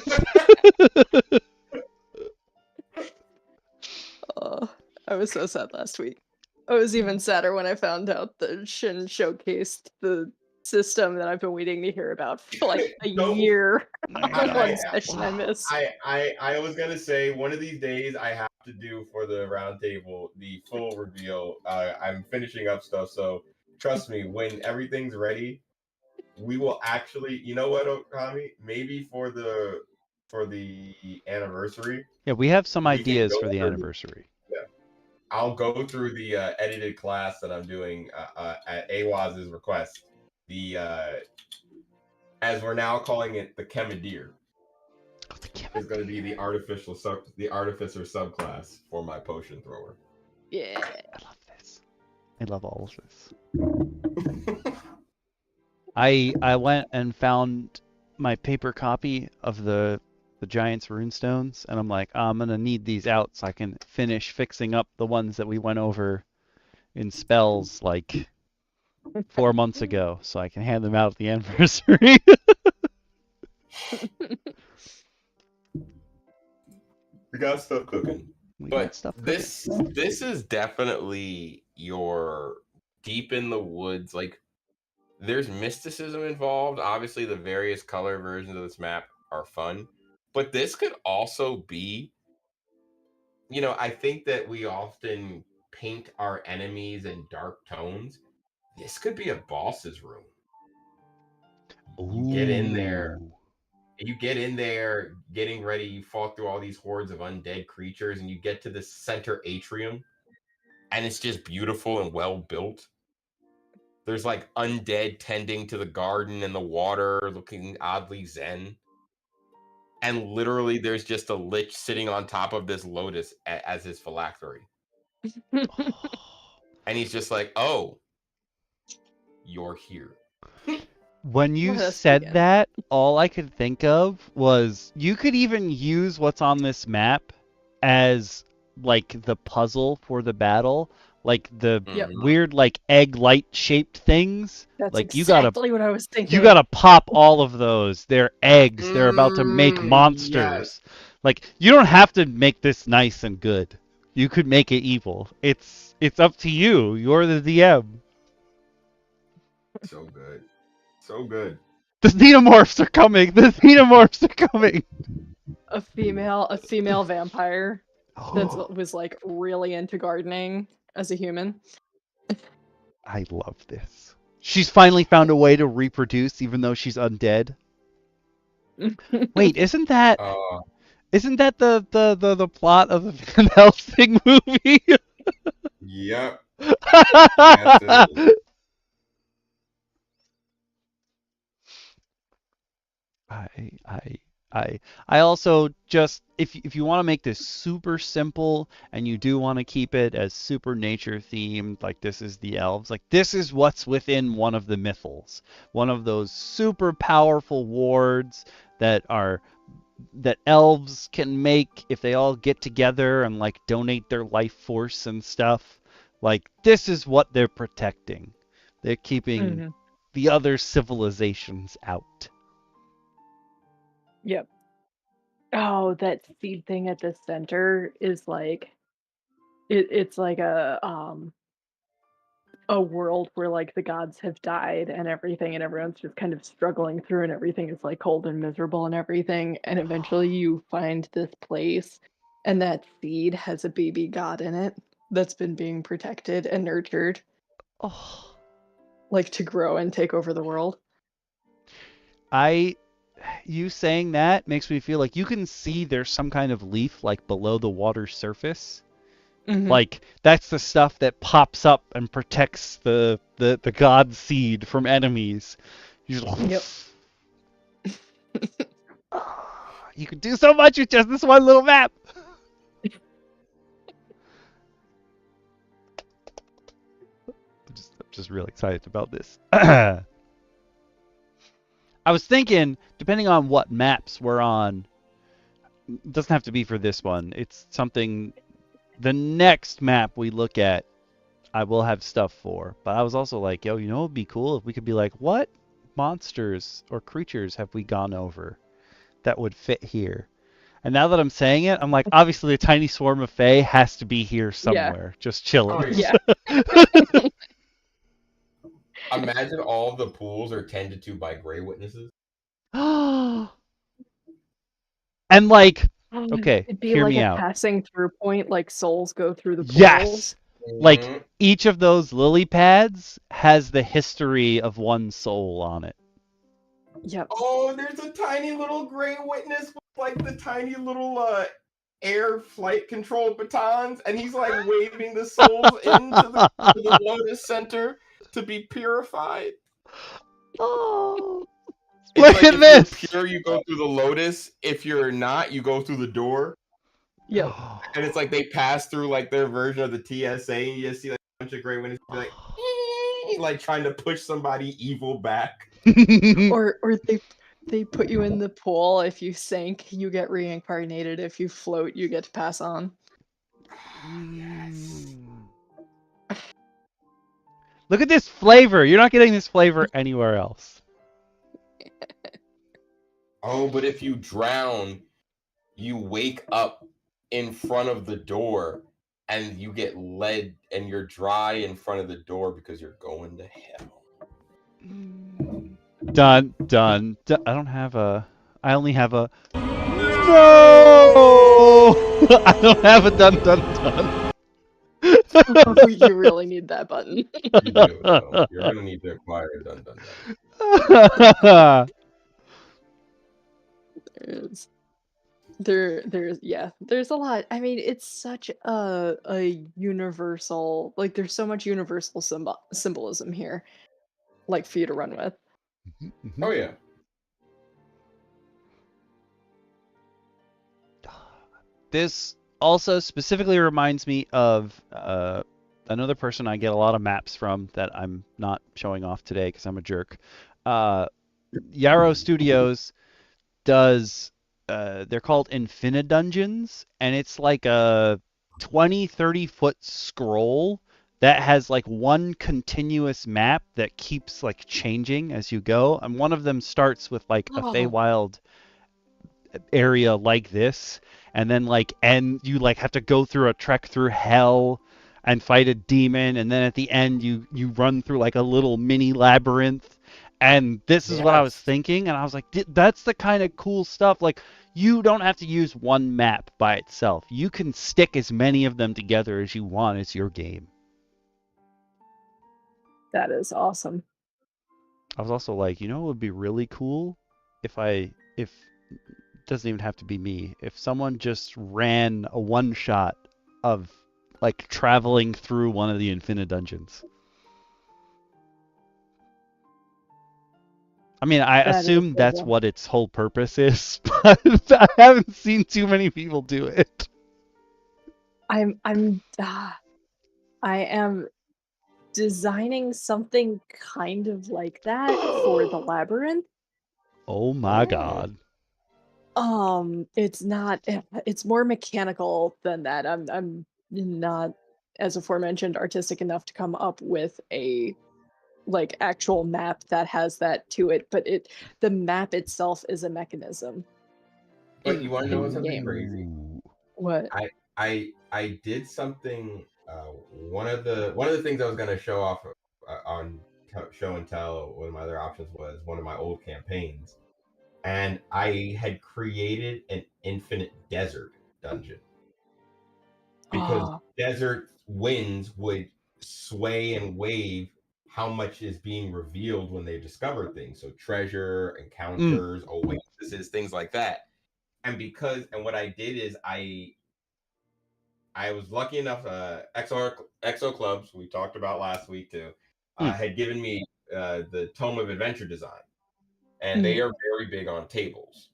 Oh, I was so sad last week. I was even sadder when I found out that Shin showcased the system that I've been waiting to hear about for like a year. One session I missed. I was gonna say one of these days I have to do for the roundtable the full reveal. I'm finishing up stuff, so trust me, when everything's ready, we will actually. You know what, Okami? Maybe for the anniversary. Yeah, we have some ideas for the anniversary. I'll go through the edited class that I'm doing at Awaz's request. The as we're now calling it, the Chemideer. Is going to be the artificer subclass for my potion thrower. Yeah, I love this. I love all of this. I went and found my paper copy of the Giants runestones, and I'm like, oh, I'm gonna need these out so I can finish fixing up the ones that we went over in spells like 4 months ago, so I can hand them out at the anniversary. We got stuff cooking. This is definitely your deep in the woods. Like, there's mysticism involved. Obviously, the various color versions of this map are fun. But this could also be, you know, I think that we often paint our enemies in dark tones. This could be a boss's room. You get in there. You get in there, getting ready. You fought through all these hordes of undead creatures, and you get to this center atrium, and it's just beautiful and well built. There's like undead tending to the garden and the water, looking oddly zen. And literally, there's just a lich sitting on top of this lotus as his phylactery. And he's just like, oh, you're here. When you said that, all I could think of was you could even use what's on this map as like the puzzle for the battle, like the weird like egg light shaped things. That's like exactly what I was thinking. You gotta pop all of those. They're eggs. They're about to make monsters. Yes. Like, you don't have to make this nice and good. You could make it evil. It's up to you. You're the DM. So good. So good. The xenomorphs are coming. The xenomorphs are coming. A female vampire that was like really into gardening as a human. I love this. She's finally found a way to reproduce, even though she's undead. Wait, isn't that the plot of the Van Helsing movie? Yep. Yes, it is. I also just, if you want to make this super simple and you do want to keep it as super nature themed, like this is the elves, like this is what's within one of the mythals, one of those super powerful wards that elves can make if they all get together and like donate their life force and stuff. Like this is what they're protecting. They're keeping the other civilizations out. Yep. Oh, that seed thing at the center is like it's like a world where like the gods have died and everything, and everyone's just kind of struggling through, and everything is like cold and miserable and everything, and eventually you find this place, and that seed has a baby god in it that's been being protected and nurtured, like to grow and take over the world. You saying that makes me feel like you can see there's some kind of leaf like below the water surface. Like that's the stuff that pops up and protects the god seed from enemies. Yep. You can do so much with just this one little map. I'm just really excited about this. I was thinking, depending on what maps we're on, it doesn't have to be for this one. It's something, the next map we look at, I will have stuff for. But I was also like, yo, you know what would be cool if we could be like, what monsters or creatures have we gone over that would fit here? And now that I'm saying it, I'm like, obviously a tiny swarm of fae has to be here somewhere, just chilling. Oh, yeah. Imagine all the pools are tended to by gray witnesses. And like, okay, it'd be hear like me a out. passing through point, like souls go through the pools. Yes. Like each of those lily pads has the history of one soul on it. Yep. Oh, there's a tiny little gray witness with like the tiny little air flight control batons, and he's like waving the souls into the Lotus Center to be purified. Oh, look at this! If you're pure, you go through the Lotus. If you're not, you go through the door. Yep. And it's like they pass through like their version of the TSA, and you just see like a bunch of gray witnesses like trying to push somebody evil back. or they put you in the pool. If you sink, you get reincarnated. If you float, you get to pass on. Yes. Look at this flavor. You're not getting this flavor anywhere else. Oh, but if you drown, you wake up in front of the door and you get led and you're dry in front of the door because you're going to hell. Dun. I don't have a... I only have a... No! I don't have a dun. Oh, you really need that button. You do, though. You're going to need to acquire a dun. There's a lot. I mean, it's such a universal, like there's so much universal symbolism here, like for you to run with. Oh yeah. This also specifically reminds me of another person I get a lot of maps from that I'm not showing off today because I'm a jerk. Yarrow Studios does, they're called Infinite Dungeons, and it's like a 20-30 foot scroll that has like one continuous map that keeps like changing as you go, and one of them starts with like a Feywild area like this, and then like you like have to go through a trek through hell and fight a demon, and then at the end you run through like a little mini labyrinth. And this is what I was thinking, and I was like, that's the kind of cool stuff. Like, you don't have to use one map by itself. You can stick as many of them together as you want. It's your game. That is awesome. I was also like, you know what would be really cool? If it doesn't even have to be me. If someone just ran a one-shot of like traveling through one of the Infinite Dungeons. I mean, I assume that's what its whole purpose is, but I haven't seen too many people do it. I am designing something kind of like that for the labyrinth. Oh my god. It's more mechanical than that. I'm not, as aforementioned, artistic enough to come up with a like actual map that has that to it, but the map itself is a mechanism. But you want to know something crazy? What? I did something. One of the things I was going to show off on show and tell, one of my other options was one of my old campaigns, and I had created an infinite desert dungeon because desert winds would sway and wave how much is being revealed when they discover things. So treasure, encounters, oases, things like that. And what I did is I was lucky enough, Exo Clubs, we talked about last week too, had given me the Tome of Adventure Design. And they are very big on tables.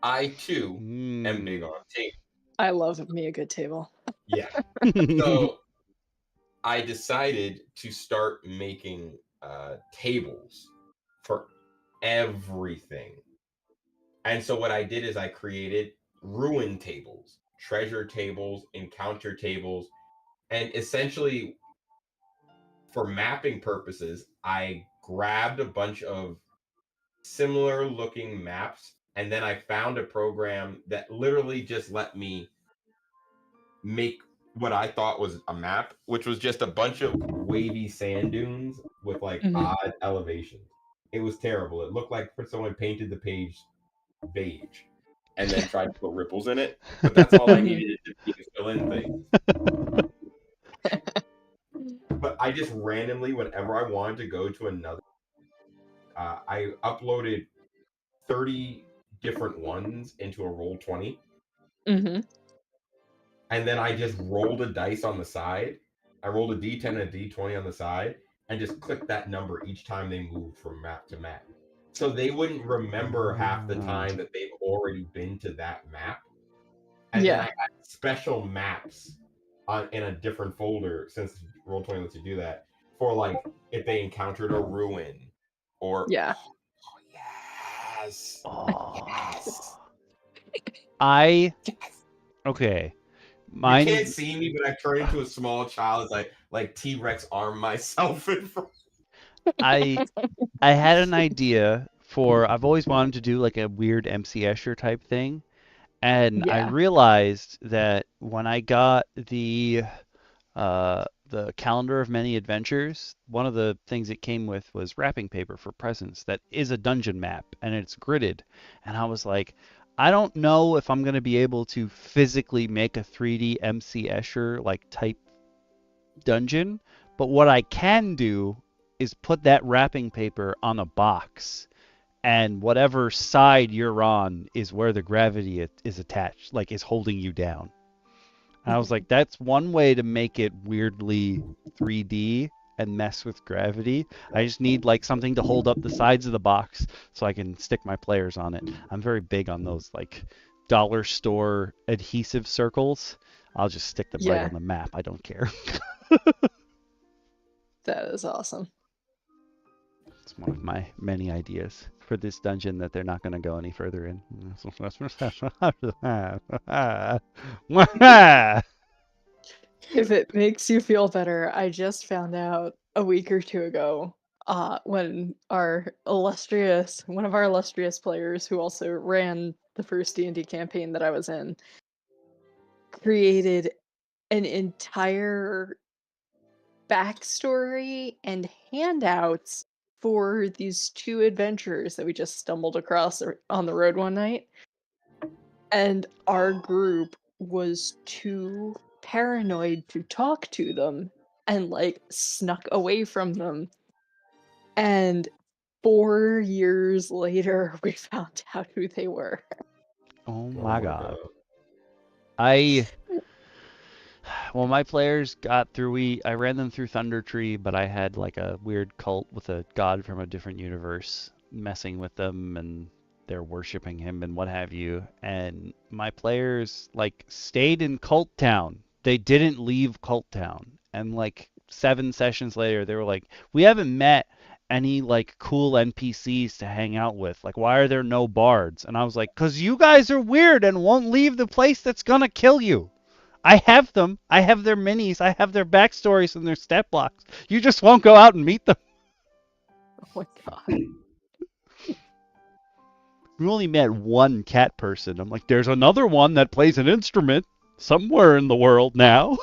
I too am big on tables. I love me a good table. Yeah. So I decided to start making tables for everything. And so what I did is I created ruin tables, treasure tables, encounter tables, and essentially for mapping purposes, I grabbed a bunch of similar looking maps, and then I found a program that literally just let me make what I thought was a map, which was just a bunch of wavy sand dunes with like odd elevations. It was terrible. It looked like someone painted the page beige and then tried to put ripples in it, but that's all I needed to fill in things. But I just randomly, whenever I wanted to go to another, I uploaded 30 different ones into a Roll20. And then I just rolled a dice on the side. I rolled a D10 and a D20 on the side and just clicked that number each time they moved from map to map. So they wouldn't remember half the time that they've already been to that map. And then I had special maps in a different folder, since Roll20 lets you do that, for like if they encountered a ruin or... Yeah. Yes. Okay. You can't see me, but I turn into a small child as I like T-Rex arm myself in front. I had an idea for, I've always wanted to do like a weird MC Escher type thing, and I realized that when I got the Calendar of Many Adventures, one of the things it came with was wrapping paper for presents that is a dungeon map, and it's gridded. And I was like, I don't know if I'm going to be able to physically make a 3D MC Escher like type dungeon, but what I can do is put that wrapping paper on a box, and whatever side you're on is where the gravity is attached, like is holding you down. And I was like, that's one way to make it weirdly 3D and mess with gravity. I just need like something to hold up the sides of the box so I can stick my players on it. I'm very big on those like dollar store adhesive circles. I'll just stick them right on the map. I don't care. That is awesome. It's one of my many ideas for this dungeon that they're not going to go any further in. If it makes you feel better, I just found out a week or two ago when one of our illustrious players, who also ran the first D&D campaign that I was in, created an entire backstory and handouts for these 2 adventurers that we just stumbled across on the road one night. And our group was too paranoid to talk to them and like snuck away from them. And 4 years later, we found out who they were. Oh my god. Well, my players got through. I ran them through Thunder Tree, but I had like a weird cult with a god from a different universe messing with them, and they're worshiping him and what have you. And my players like stayed in Cult Town. They didn't leave Cult Town. And like 7 sessions later, they were like, "We haven't met any like cool NPCs to hang out with. Like, why are there no bards?" And I was like, "'Cause you guys are weird and won't leave the place that's gonna kill you. I have them. I have their minis. I have their backstories and their stat blocks. You just won't go out and meet them." Oh my god. We only met one cat person. I'm like, there's another one that plays an instrument somewhere in the world now.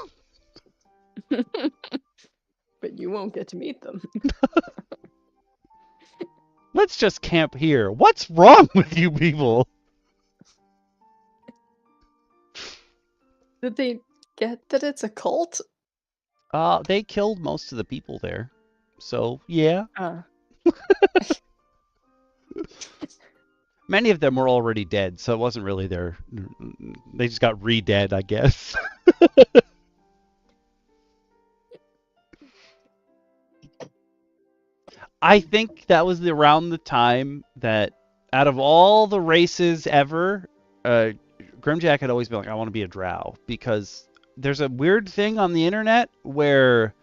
But you won't get to meet them. Let's just camp here. What's wrong with you people? Did they get that it's a cult? They killed most of the people there. So, yeah. Many of them were already dead, so it wasn't really their... They just got re-dead, I guess. I think that was around the time that, out of all the races ever, Grimjack had always been like, I want to be a drow, because there's a weird thing on the internet where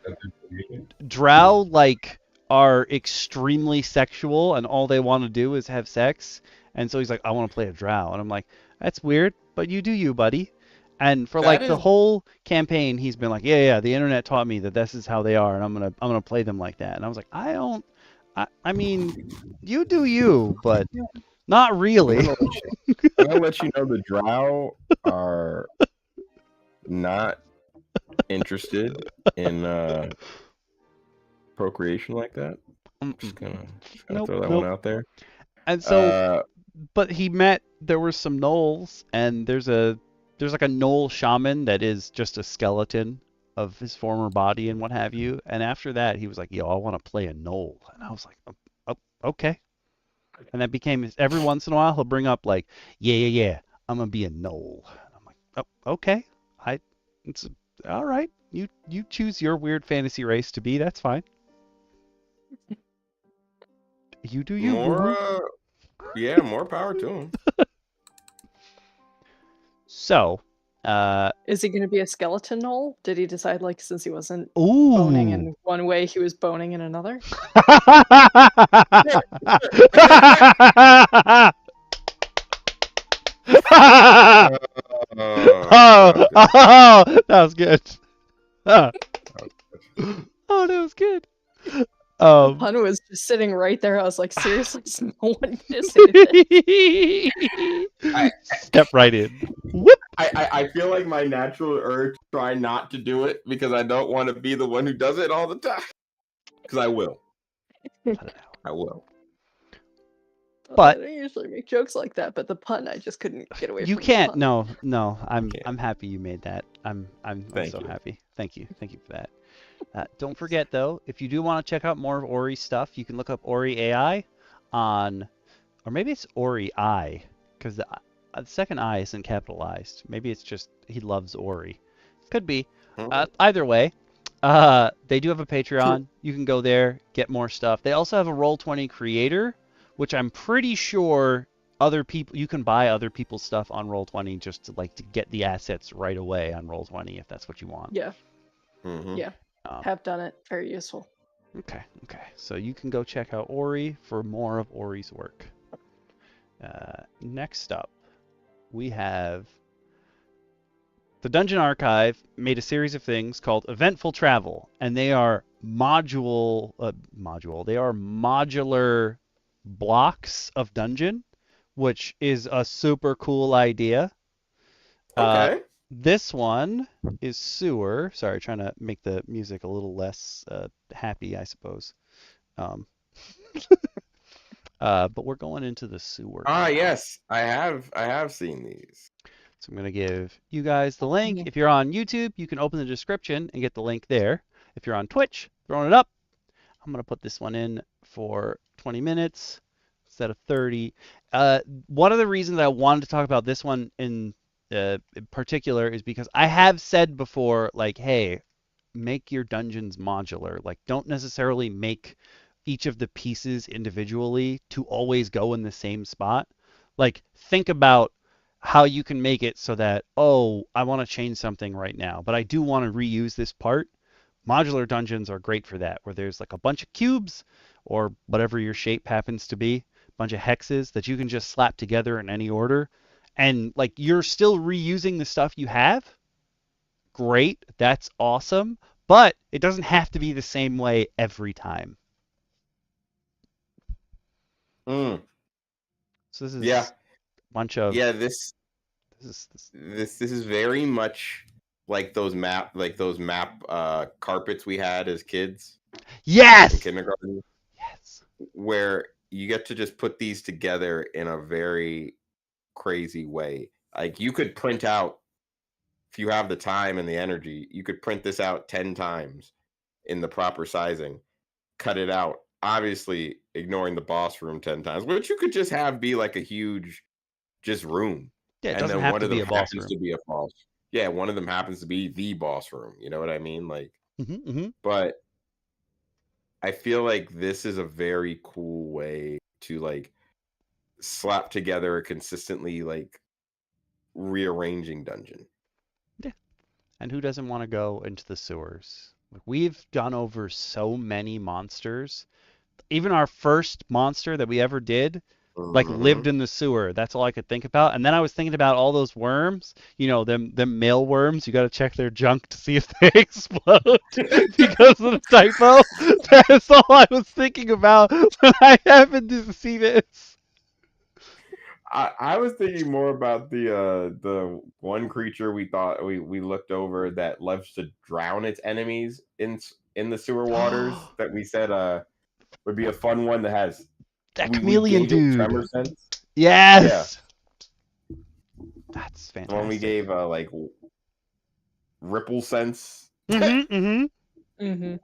drow, like, are extremely sexual, and all they want to do is have sex. And so he's like, I want to play a drow. And I'm like, that's weird, but you do you, buddy. And for the whole campaign, he's been like, yeah, the internet taught me that this is how they are, and I'm gonna play them like that. And I was like, I mean, you do you, but not really. I'm gonna let you know the drow are not interested in procreation like that. Just gonna throw that one out there. And so, but there were some gnolls, and there's like a gnoll shaman that is just a skeleton of his former body and what have you. And after that, he was like, yo, I want to play a gnoll. And I was like, oh, okay. And that became, every once in a while, he'll bring up like, yeah, I'm going to be a gnoll. And I'm like, oh, okay. It's all right. You choose your weird fantasy race to be. That's fine. You do you. More power to him. So, is he going to be a skeleton gnoll? Did he decide, like, since he wasn't ooh. boning in one way, he was boning in another? That was good. Oh, that was good. The pun was just sitting right there. I was like, seriously, is no one missing this? Step right in. Whoop. I feel like my natural urge to try not to do it because I don't want to be the one who does it all the time. Because I will. I will. But I don't usually make jokes like that, but the pun, I just couldn't get away from. You can't. No. I'm happy you made that. I'm so happy. Thank you for that. Don't forget, though, if you do want to check out more of Ori's stuff, you can look up Ori AI on, or maybe it's Ori I, because the second I isn't capitalized. Maybe it's just he loves Ori. Could be. Either way, they do have a Patreon. You can go there, get more stuff. They also have a Roll20 creator, which I'm pretty sure you can buy other people's stuff on Roll20 just to get the assets right away on Roll20 if that's what you want. Yeah. Yeah. Have done it. Very useful. Okay. So you can go check out Ori for more of Ori's work. Next up, we have the Dungeon Archive made a series of things called Eventful Travel, and they are module. They are modular blocks of dungeon, which is a super cool idea. Okay. This one is sewer. Sorry, trying to make the music a little less happy, I suppose. But we're going into the sewer. Ah, yes, I have seen these. So I'm going to give you guys the link. If you're on YouTube, you can open the description and get the link there. If you're on Twitch, throwing it up. I'm going to put this one in for 20 minutes instead of 30. One of the reasons I wanted to talk about this one in particular is because I have said before, like, hey, make your dungeons modular. Like, don't necessarily make each of the pieces individually to always go in the same spot. Like, think about how you can make it so that, oh, I want to change something right now, but I do want to reuse this part. Modular dungeons are great for that, where there's like a bunch of cubes or whatever your shape happens to be, a bunch of hexes that you can just slap together in any order. And like you're still reusing the stuff you have. Great, that's awesome, but it doesn't have to be the same way every time. Mm. So this is a bunch of this is very much like those map carpets we had as kids. Yes. In kindergarten. Yes. Where you get to just put these together in a very crazy way. Like you could print out, if you have the time and the energy, you could print this out 10 times in the proper sizing, cut it out, obviously ignoring the boss room 10 times, which you could just have be like a huge just room. Yeah, it and doesn't then have one to of be them a boss happens room. to be a boss. Yeah, one of them happens to be the boss room. You know what I mean? Like, but I feel like this is a very cool way to like slap together a consistently like rearranging dungeon. Yeah. And who doesn't want to go into the sewers? Like, we've done over so many monsters. Even our first monster that we ever did, like, lived in the sewer. That's all I could think about. And then I was thinking about all those worms, you know, them male worms. You got to check their junk to see if they explode because of the typo. That's all I was thinking about when I happened to see this. I was thinking more about the one creature we thought we looked over that loves to drown its enemies in the sewer waters that we said would be a fun one that has that we chameleon gave dude. It tremor sense. Yes. Yeah. That's fantastic. The one we gave like ripple sense. Mm-hmm.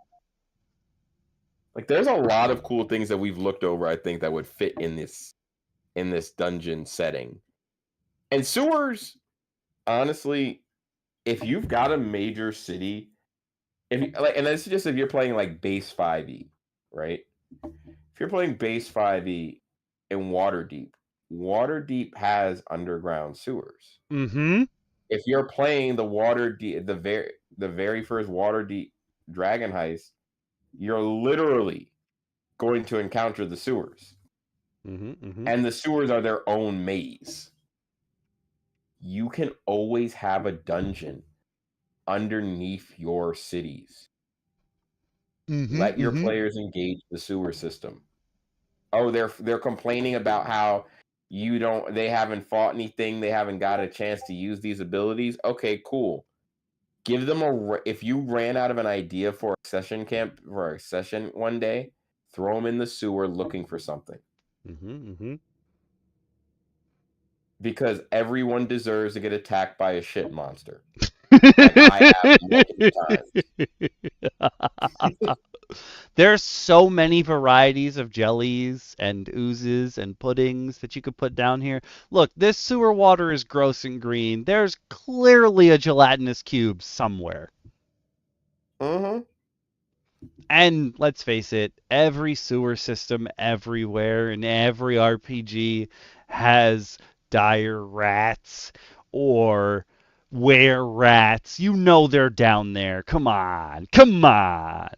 Like there's a lot of cool things that we've looked over, I think, that would fit in this dungeon setting. And sewers, honestly, if you've got a major city, and that's just if you're playing like base 5e, right? If you're playing base 5e in Waterdeep has underground sewers. If you're playing the Waterdeep, the very first Waterdeep Dragon Heist, you're literally going to encounter the sewers. And the sewers are their own maze. You can always have a dungeon underneath your cities. Let your players engage the sewer system. Oh, they're complaining about how they haven't fought anything, they haven't got a chance to use these abilities. Okay, cool. Give them if you ran out of an idea for a session one day, throw them in the sewer looking for something. Because everyone deserves to get attacked by a shit monster. Like I have multiple times. There's so many varieties of jellies and oozes and puddings that you could put down here. Look, this sewer water is gross and green. There's clearly a gelatinous cube somewhere. And let's face it, every sewer system everywhere in every RPG has dire rats or were rats. You know they're down there. Come on. Come on.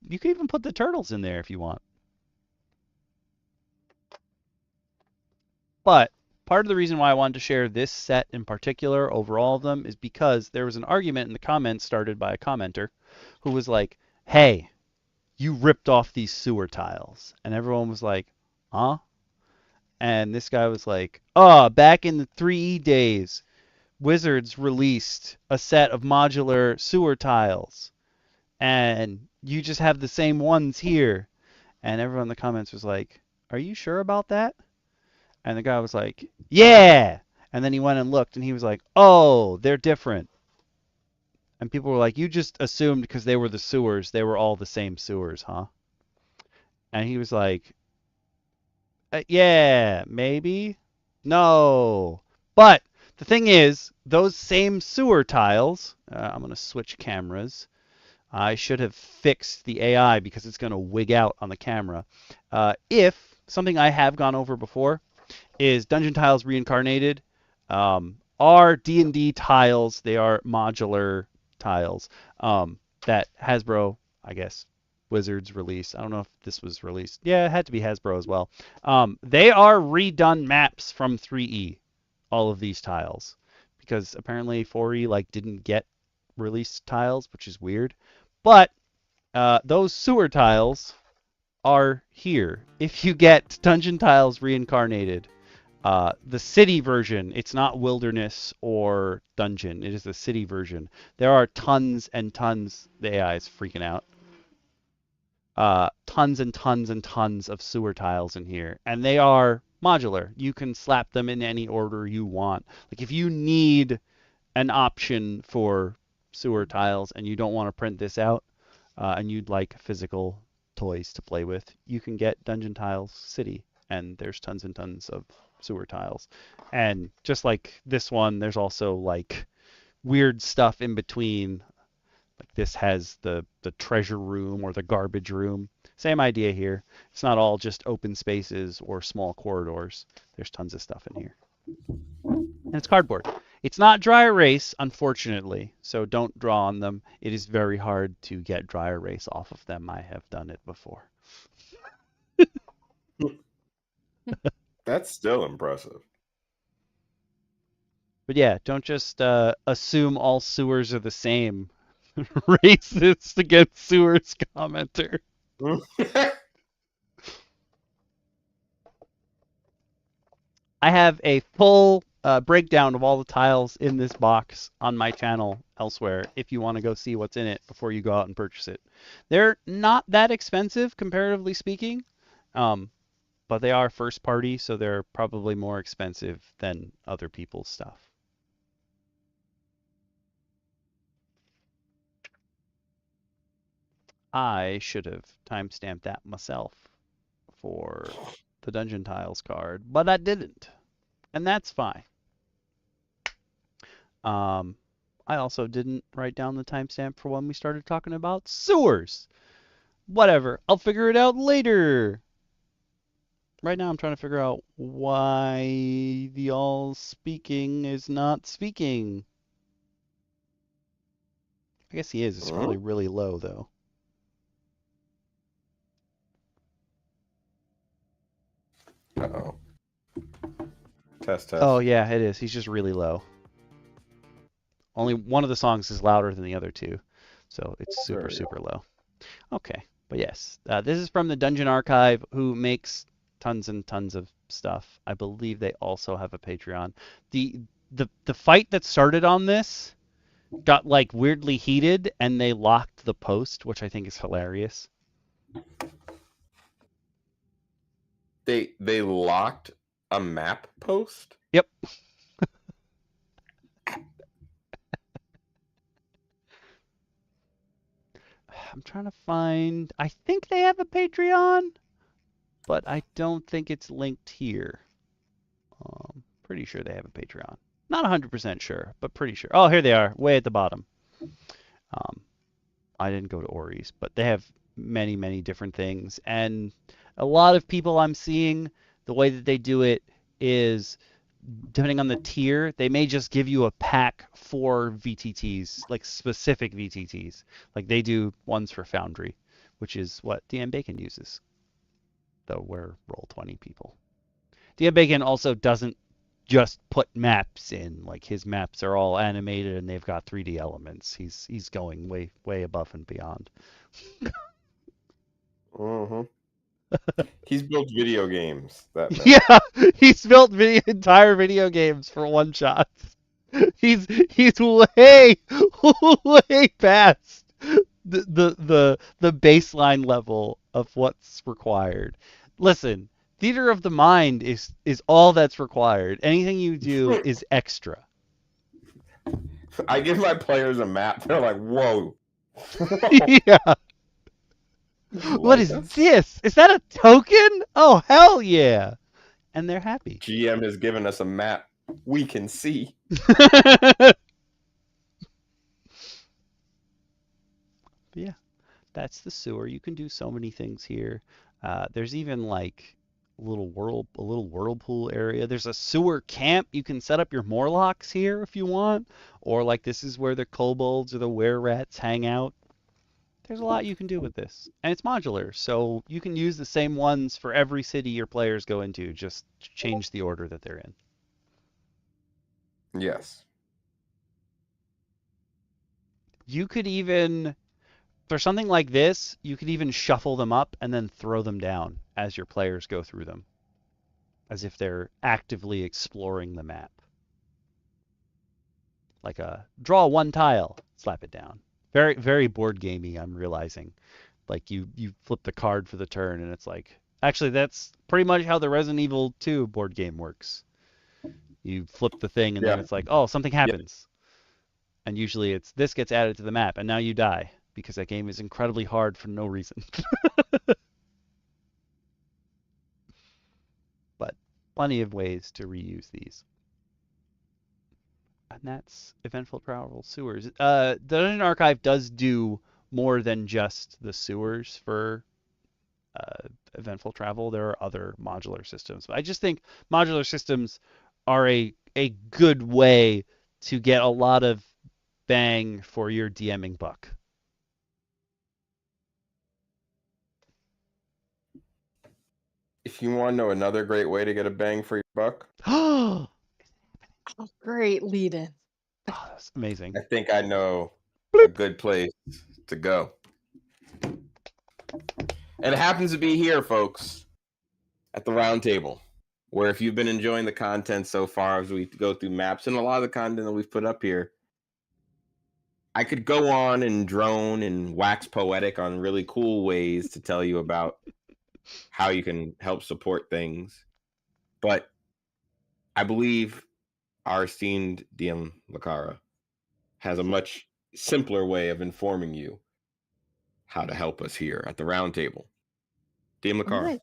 You can even put the turtles in there if you want. But part of the reason why I wanted to share this set in particular over all of them is because there was an argument in the comments started by a commenter who was like, hey, you ripped off these sewer tiles. And everyone was like, huh? And this guy was like, oh, back in the 3E days, Wizards released a set of modular sewer tiles. And you just have the same ones here. And everyone in the comments was like, are you sure about that? And the guy was like, yeah. And then he went and looked and he was like, oh, they're different. And people were like, you just assumed because they were the sewers, they were all the same sewers, huh? And he was like, yeah, maybe. No. But the thing is, those same sewer tiles, I'm going to switch cameras. I should have fixed the AI because it's going to wig out on the camera. If something I have gone over before is Dungeon Tiles Reincarnated are D&D tiles. They are modular tiles that Hasbro, I guess, Wizards released. I don't know if this was released. Yeah, it had to be Hasbro as well. They are redone maps from 3E, all of these tiles, because apparently 4E like didn't get released tiles, which is weird. But those sewer tiles are here. If you get Dungeon Tiles Reincarnated, the city version, it's not wilderness or dungeon. It is the city version. There are tons and tons. The AI is freaking out. Tons and tons and tons of sewer tiles in here, and they are modular. You can slap them in any order you want. Like if you need an option for sewer tiles and you don't want to print this out, and you'd like physical toys to play with, you can get Dungeon Tiles City, and there's tons and tons of sewer tiles. And just like this one, there's also like weird stuff in between. Like this has the treasure room or the garbage room. Same idea here. It's not all just open spaces or small corridors. There's tons of stuff in here. And it's cardboard. It's not dry erase, unfortunately, so don't draw on them. It is very hard to get dry erase off of them. I have done it before. That's still impressive. But yeah, don't just assume all sewers are the same. Racist against sewers commenter. I have a full breakdown of all the tiles in this box on my channel elsewhere if you want to go see what's in it before you go out and purchase it. They're not that expensive, comparatively speaking, but they are first party, so they're probably more expensive than other people's stuff. I should have timestamped that myself for the Dungeon Tiles card, but I didn't, and that's fine. I also didn't write down the timestamp for when we started talking about sewers. Whatever, I'll figure it out later. Right now I'm trying to figure out why the all speaking is not speaking. I guess he is. It's probably really low though. Uh-oh. Test. Oh yeah, it is. He's just really low. Only one of the songs is louder than the other two, so it's super low. Okay, but yes, this is from the Dungeon Archive, who makes tons and tons of stuff. I believe they also have a Patreon. The fight that started on this got like weirdly heated, and they locked the post, which I think is hilarious. They locked a map post? Yep. I'm trying to find. I think they have a Patreon, but I don't think it's linked here. Pretty sure they have a Patreon. Not 100% sure, but pretty sure. Oh, here they are, way at the bottom. I didn't go to Ori's, but they have many, many different things. And a lot of people I'm seeing, the way that they do it is, depending on the tier, they may just give you a pack for VTTs, like specific VTTs. Like they do ones for Foundry, which is what DM Bacon uses. Though we're Roll20 people. DM Bacon also doesn't just put maps in. Like his maps are all animated and they've got 3D elements. He's going way above and beyond. Mm-hmm. He's built video games. That man. Yeah, he's built entire video games for one shots. He's way way past the baseline level of what's required. Listen, theater of the mind is all that's required. Anything you do is extra. I give my players a map. They're like, whoa. Yeah. What is this? Is that a token? Oh, hell yeah. And they're happy. GM has given us a map we can see. Yeah, that's the sewer. You can do so many things here. There's even like a little whirlpool area. There's a sewer camp. You can set up your Morlocks here if you want. Or like this is where the kobolds or the were-rats hang out. There's a lot you can do with this. And it's modular, so you can use the same ones for every city your players go into, just change the order that they're in. Yes. You could even, for something like this, you could even shuffle them up and then throw them down as your players go through them, as if they're actively exploring the map. Like a draw one tile, slap it down. Very, very board gamey, I'm realizing. Like you flip the card for the turn and it's like, actually that's pretty much how the Resident Evil 2 board game works. You flip the thing and then it's like, oh, something happens. And usually it's this gets added to the map and now you die because that game is incredibly hard for no reason. But plenty of ways to reuse these. And that's Eventful Travel Sewers. The Dungeon Archive does do more than just the sewers for Eventful Travel. There are other modular systems. But I just think modular systems are a good way to get a lot of bang for your DMing buck. If you want to know another great way to get a bang for your buck, Oh, great lead-in. Oh, that's amazing. I think I know a good place to go. And it happens to be here, folks, at the Roundtable, where if you've been enjoying the content so far as we go through maps and a lot of the content that we've put up here, I could go on and drone and wax poetic on really cool ways to tell you about how you can help support things. But I believe our esteemed DM Lacara has a much simpler way of informing you how to help us here at the Roundtable. DM Lacara.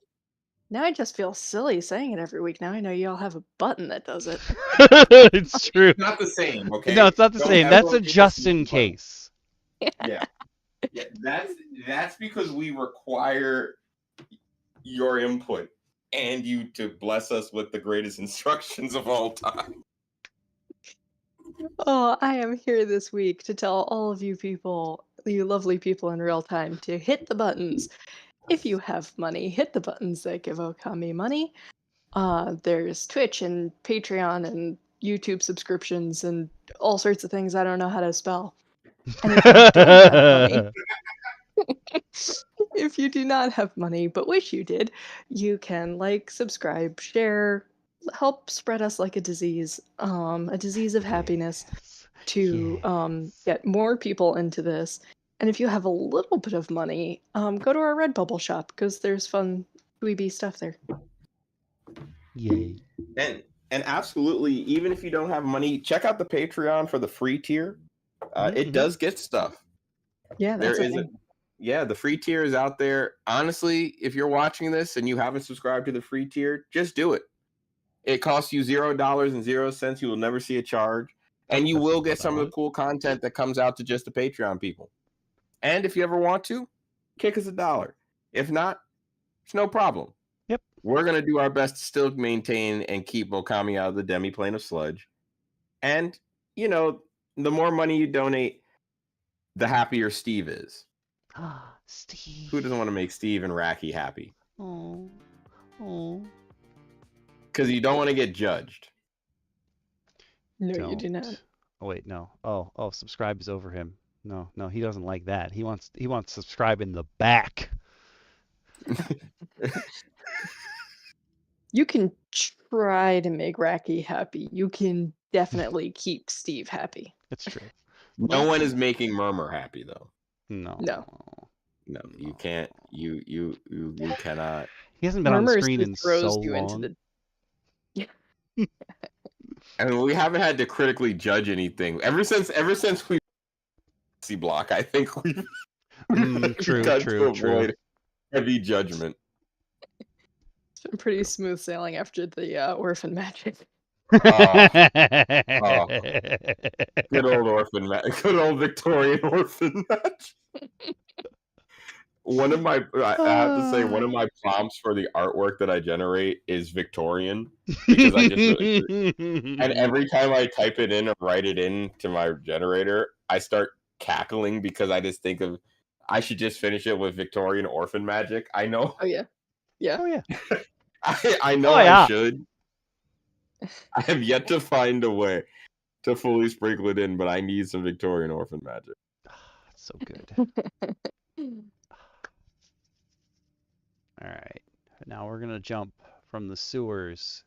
Now I just feel silly saying it every week. Now I know you all have a button that does it. It's true. It's not the same, okay? No, it's not the same. That's a just in case. Yeah. That's because we require your input and you to bless us with the greatest instructions of all time. Oh, I am here this week to tell all of you people, you lovely people in real time, to hit the buttons. If you have money, hit the buttons that give Okami money. There's Twitch and Patreon and YouTube subscriptions and all sorts of things I don't know how to spell. And if you don't have money, if you do not have money but wish you did, you can like, subscribe, share, help spread us like a disease of happiness to get more people into this. And if you have a little bit of money, go to our Redbubble shop because there's fun dweeby stuff there. Yay. And absolutely, even if you don't have money, check out the Patreon for the free tier. It does get stuff. Yeah, that's a thing. Yeah, the free tier is out there. Honestly, if you're watching this and you haven't subscribed to the free tier, just do it. It costs you $0.00. You will never see a charge. And you will get some of the cool content that comes out to just the Patreon people. And if you ever want to, kick us $1. If not, it's no problem. Yep. We're going to do our best to still maintain and keep Okami out of the demi-plane of sludge. And, you know, the more money you donate, the happier Steve is. Steve. Who doesn't want to make Steve and Racky happy? Oh. Because you don't want to get judged. No, you do not. Oh wait, no. Oh, subscribe is over him. No, he doesn't like that. He wants subscribe in the back. You can try to make Racky happy. You can definitely keep Steve happy. It's true. No one is making Murmur happy though. No. No, you can't. You cannot. He hasn't been on the screen in so long. Into the... I mean, we haven't had to critically judge anything ever since we block. I think we've true. to avoid heavy judgment. It's been pretty smooth sailing after the orphan magic. Oh. Good old orphan match. Good old Victorian orphan match. I have to say, one of my prompts for the artwork that I generate is Victorian, because I just and every time I type it in or write it into my generator, I start cackling because I just think of I should just finish it with Victorian orphan magic. I know. Oh yeah. I know I should. I have yet to find a way to fully sprinkle it in, but I need some Victorian orphan magic. So good. All right, now we're gonna jump from the sewers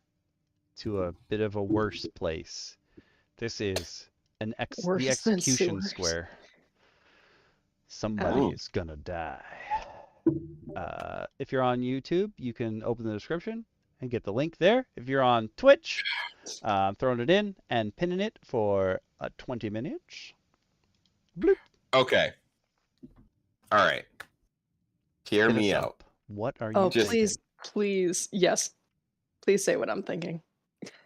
to a bit of a worse place. This is the execution square. Somebody is gonna die. If you're on YouTube, you can open the description and get the link there. If you're on Twitch, I'm throwing it in and pinning it for 20 minutes. Bloop. Okay. All right. Hear me out. What are you thinking? Please, yes. Please say what I'm thinking.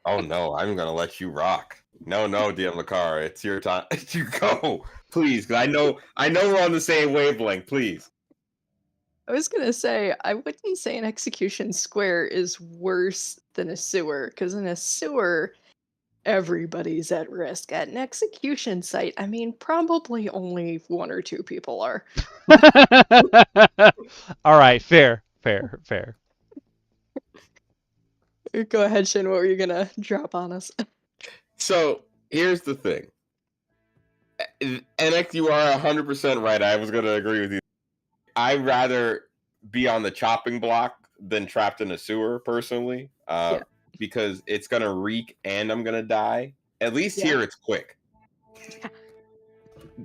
Oh no, I'm gonna let you rock. No, DM Lacara, it's your time. You go, please. I know we're on the same wavelength. Please. I was gonna say I wouldn't say an execution square is worse than a sewer, because in a sewer, everybody's at risk. At an execution site, I mean, probably only 1 or 2 people are. All right, fair. Go ahead, Shin. What were you gonna drop on us? So here's the thing. NX, you are 100% right. I was gonna agree with you. I'd rather be on the chopping block than trapped in a sewer, personally, because it's gonna reek and I'm gonna die. At least here it's quick.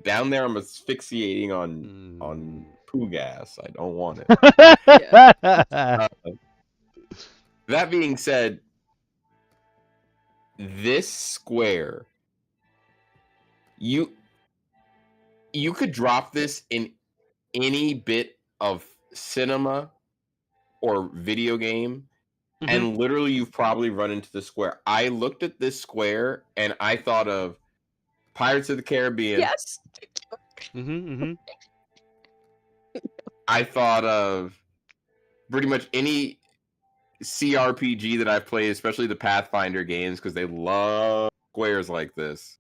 Down there, I'm asphyxiating on poo gas. I don't want it. That being said, this square, you could drop this in any bit of cinema or video game, and literally you've probably run into the square. I looked at this square and I thought of Pirates of the Caribbean. Yes. I thought of pretty much any CRPG that I've played, especially the Pathfinder games, because they love squares like this.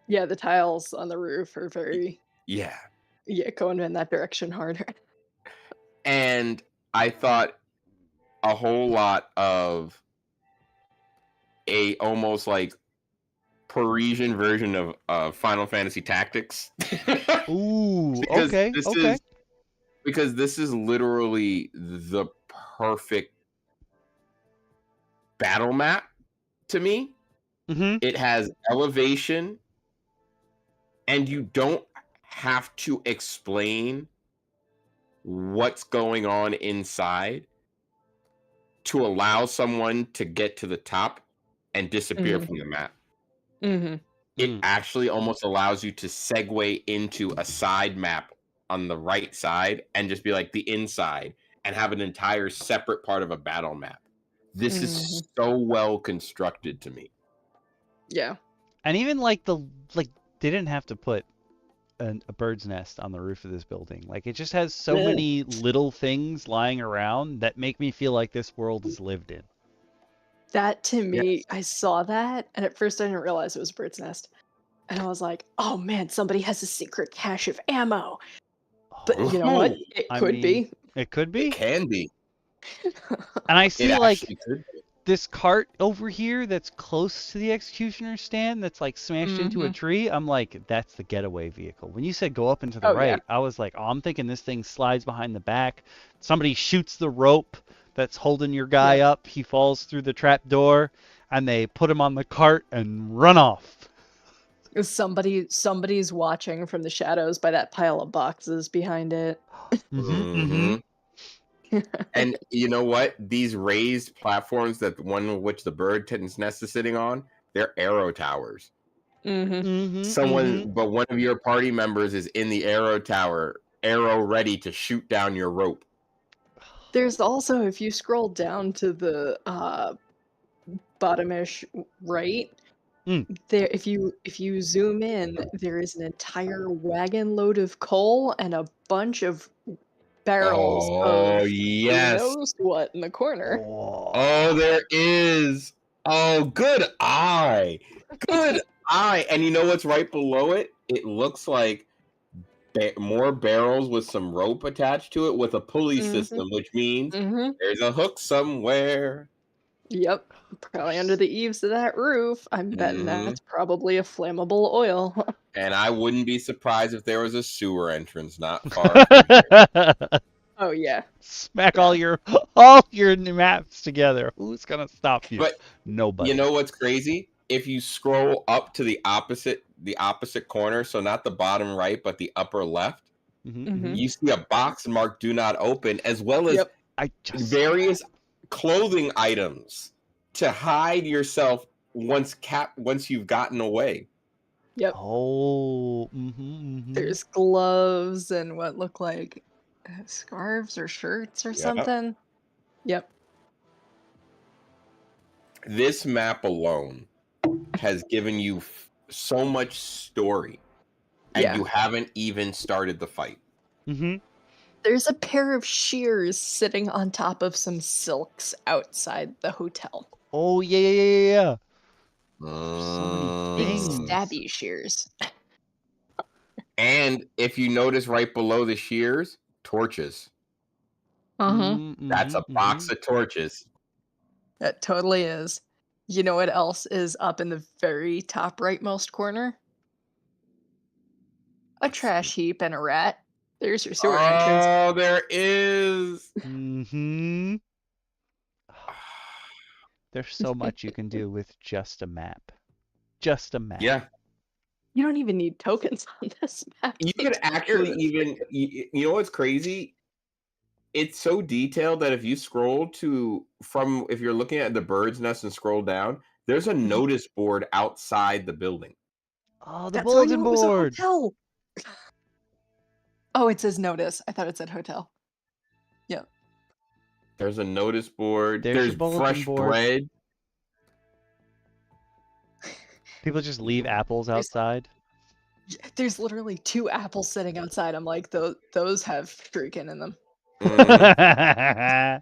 Yeah, the tiles on the roof are very... Yeah, going in that direction harder. And I thought a whole lot of a almost like Parisian version of Final Fantasy Tactics. Ooh, because this is literally the perfect battle map to me. It has elevation, and you don't have to explain what's going on inside to allow someone to get to the top and disappear from the map. It actually almost allows you to segue into a side map on the right side and just be like the inside and have an entire separate part of a battle map. This is so well constructed to me. Yeah. And even they didn't have to put a bird's nest on the roof of this building. Like, it just has so many little things lying around that make me feel like this world is lived in. That, to me, I saw that, and at first I didn't realize it was a bird's nest. And I was like, oh man, somebody has a secret cache of ammo. But you know what? It could be. It could be. It can be. And I see, like, this cart over here that's close to the executioner's stand that's like smashed into a tree, I'm like, that's the getaway vehicle. When you said go up and to the right, I was like, oh, I'm thinking this thing slides behind the back. Somebody shoots the rope that's holding your guy up. He falls through the trap door, and they put him on the cart and run off. Somebody's watching from the shadows by that pile of boxes behind it. And you know what? These raised platforms, that one of which the bird's nest is sitting on, they're Aero towers. But one of your party members is in the Aero tower, arrow ready to shoot down your rope. There's also, if you scroll down to the bottomish right, there, if you zoom in, there is an entire wagon load of coal and a bunch of barrels of who knows what in the corner. Oh, there is. Oh, good eye. Good eye. And you know what's right below it? It looks like more barrels with some rope attached to it with a pulley system, which means there's a hook somewhere. Yep, probably under the eaves of that roof. I'm betting that's probably a flammable oil. And I wouldn't be surprised if there was a sewer entrance not far from here. Oh yeah. Smack all your maps together. Who's gonna stop you? But nobody. You know what's crazy? If you scroll up to the opposite corner, so not the bottom right, but the upper left, you see a box marked "Do Not Open," as well as various clothing items to hide yourself once you've gotten away. Yep. Oh. There's gloves and what look like scarves or shirts or something. Yep. This map alone has given you so much story, and you haven't even started the fight. There's a pair of shears sitting on top of some silks outside the hotel. Oh yeah. So many big stabby shears. And if you notice right below the shears, torches. That's a box of torches. That totally is. You know what else is up in the very top rightmost corner? A trash heap and a rat. There's your sewer entrance. Oh, there is. There's so much you can do with just a map. Just a map. Yeah. You don't even need tokens on this map. You could actually even, you know what's crazy? It's so detailed that if you scroll if you're looking at the bird's nest and scroll down, there's a notice board outside the building. Oh, the bulletin board. It was a hotel. Oh, it says notice. I thought it said hotel. Yep. There's a notice board. There's fresh bread. People just leave apples outside. There's literally 2 apples sitting outside. I'm like, those have shuriken in them. I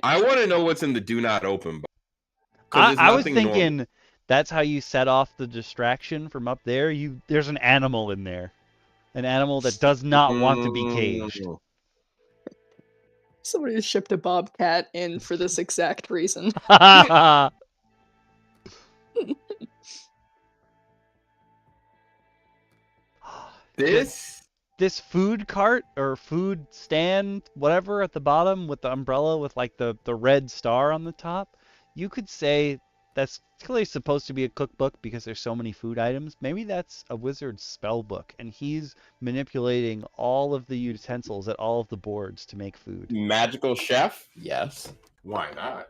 want to know what's in the "Do Not Open" box. I was thinking that's how you set off the distraction from up there. There's an animal in there. An animal that does not want to be caged. Somebody shipped a bobcat in for this exact reason. This food cart or food stand, whatever, at the bottom with the umbrella with like the red star on the top, you could say that's clearly supposed to be a cookbook because there's so many food items. Maybe that's a wizard's spell book, and he's manipulating all of the utensils at all of the boards to make food. Magical chef? Yes. Why not?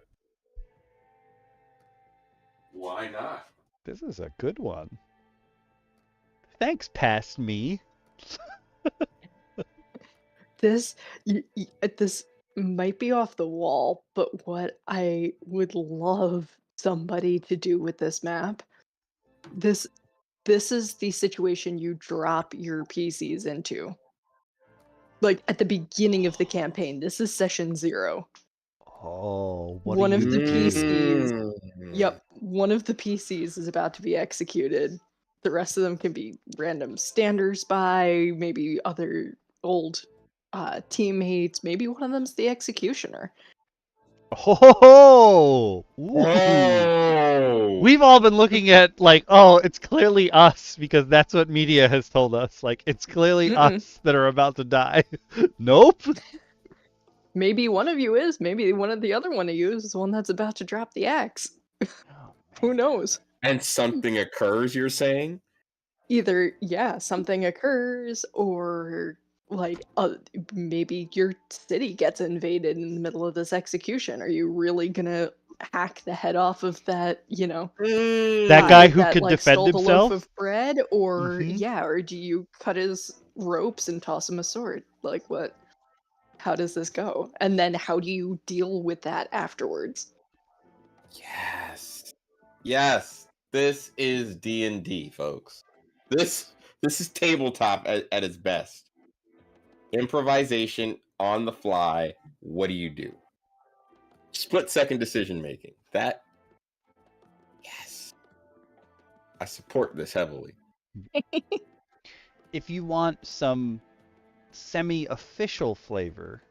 Why not? This is a good one. Thanks, past me. This might be off the wall, but what I would love somebody to do with this map, this is the situation you drop your PCs into. Like at the beginning of the campaign, this is session 0. Oh, one of the PCs. Yep, one of the PCs is about to be executed. The rest of them can be random standers by, maybe other old teammates. Maybe one of them's the executioner. Oh, ooh. Oh, We've all been looking at like, oh, it's clearly us because that's what media has told us. Like, it's clearly us that are about to die. Nope. Maybe one of you is. Maybe one of the other one of you is the one that's about to drop the axe. Oh, Who knows? and something occurs, you're saying? Either, yeah, something occurs, or like maybe your city gets invaded in the middle of this execution. Are you really gonna hack the head off of that, That guy guy who that could like defend stole the loaf himself? of bread? Or Mm-hmm. yeah, or do you cut his ropes and toss him a sword? Like, what? How does this go? And then how do you deal with that afterwards? Yes. This is D&D, folks. This is tabletop at its best. Improvisation on the fly. What do you do? Split-second decision making. That, yes. I support this heavily. If you want some semi-official flavor,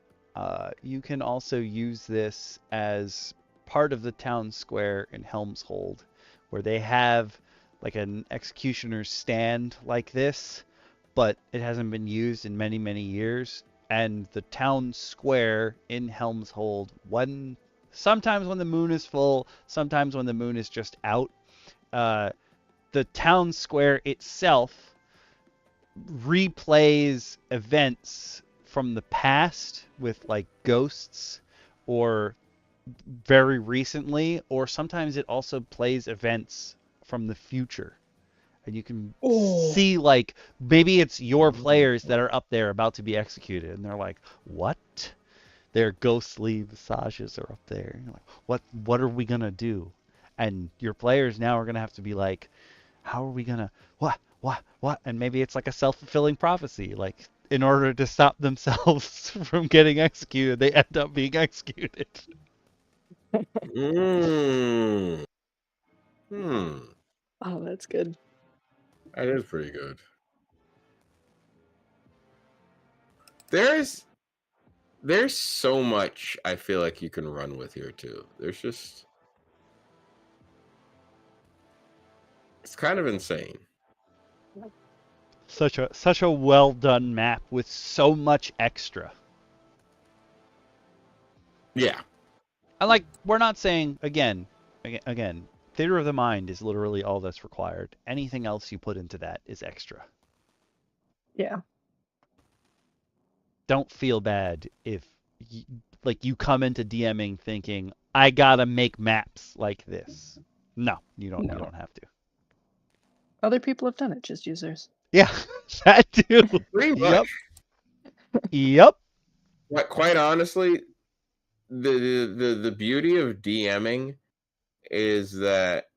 you can also use this as part of the town square in Helmshold, where they have like an executioner's stand like this, but it hasn't been used in many, many years. And the town square in Helmshold, sometimes when the moon is full, sometimes when the moon is just out, the town square itself replays events from the past with like ghosts, or very recently, or sometimes it also plays events from the future. And you can see like maybe it's your players that are up there about to be executed, and they're like, "What?" Their ghostly visages are up there. And you're like, what are we gonna do? And your players now are gonna have to be like, how are we gonna what? And maybe it's like a self-fulfilling prophecy. Like, in order to stop themselves from getting executed, they end up being executed. Mm. Oh, that's good. That is pretty good. There's so much I feel like you can run with here too. There's just, it's kind of insane. Such a well done map with so much extra. Yeah. And like, we're not saying again, theater of the mind is literally all that's required. Anything else you put into that is extra. Yeah. Don't feel bad if you come into DMing thinking, I gotta make maps like this. No, you don't. No. You don't have to. Other people have done it. Just use theirs. Yeah, that too. Pretty Yep. much. Yep. Quite honestly, the beauty of DMing is that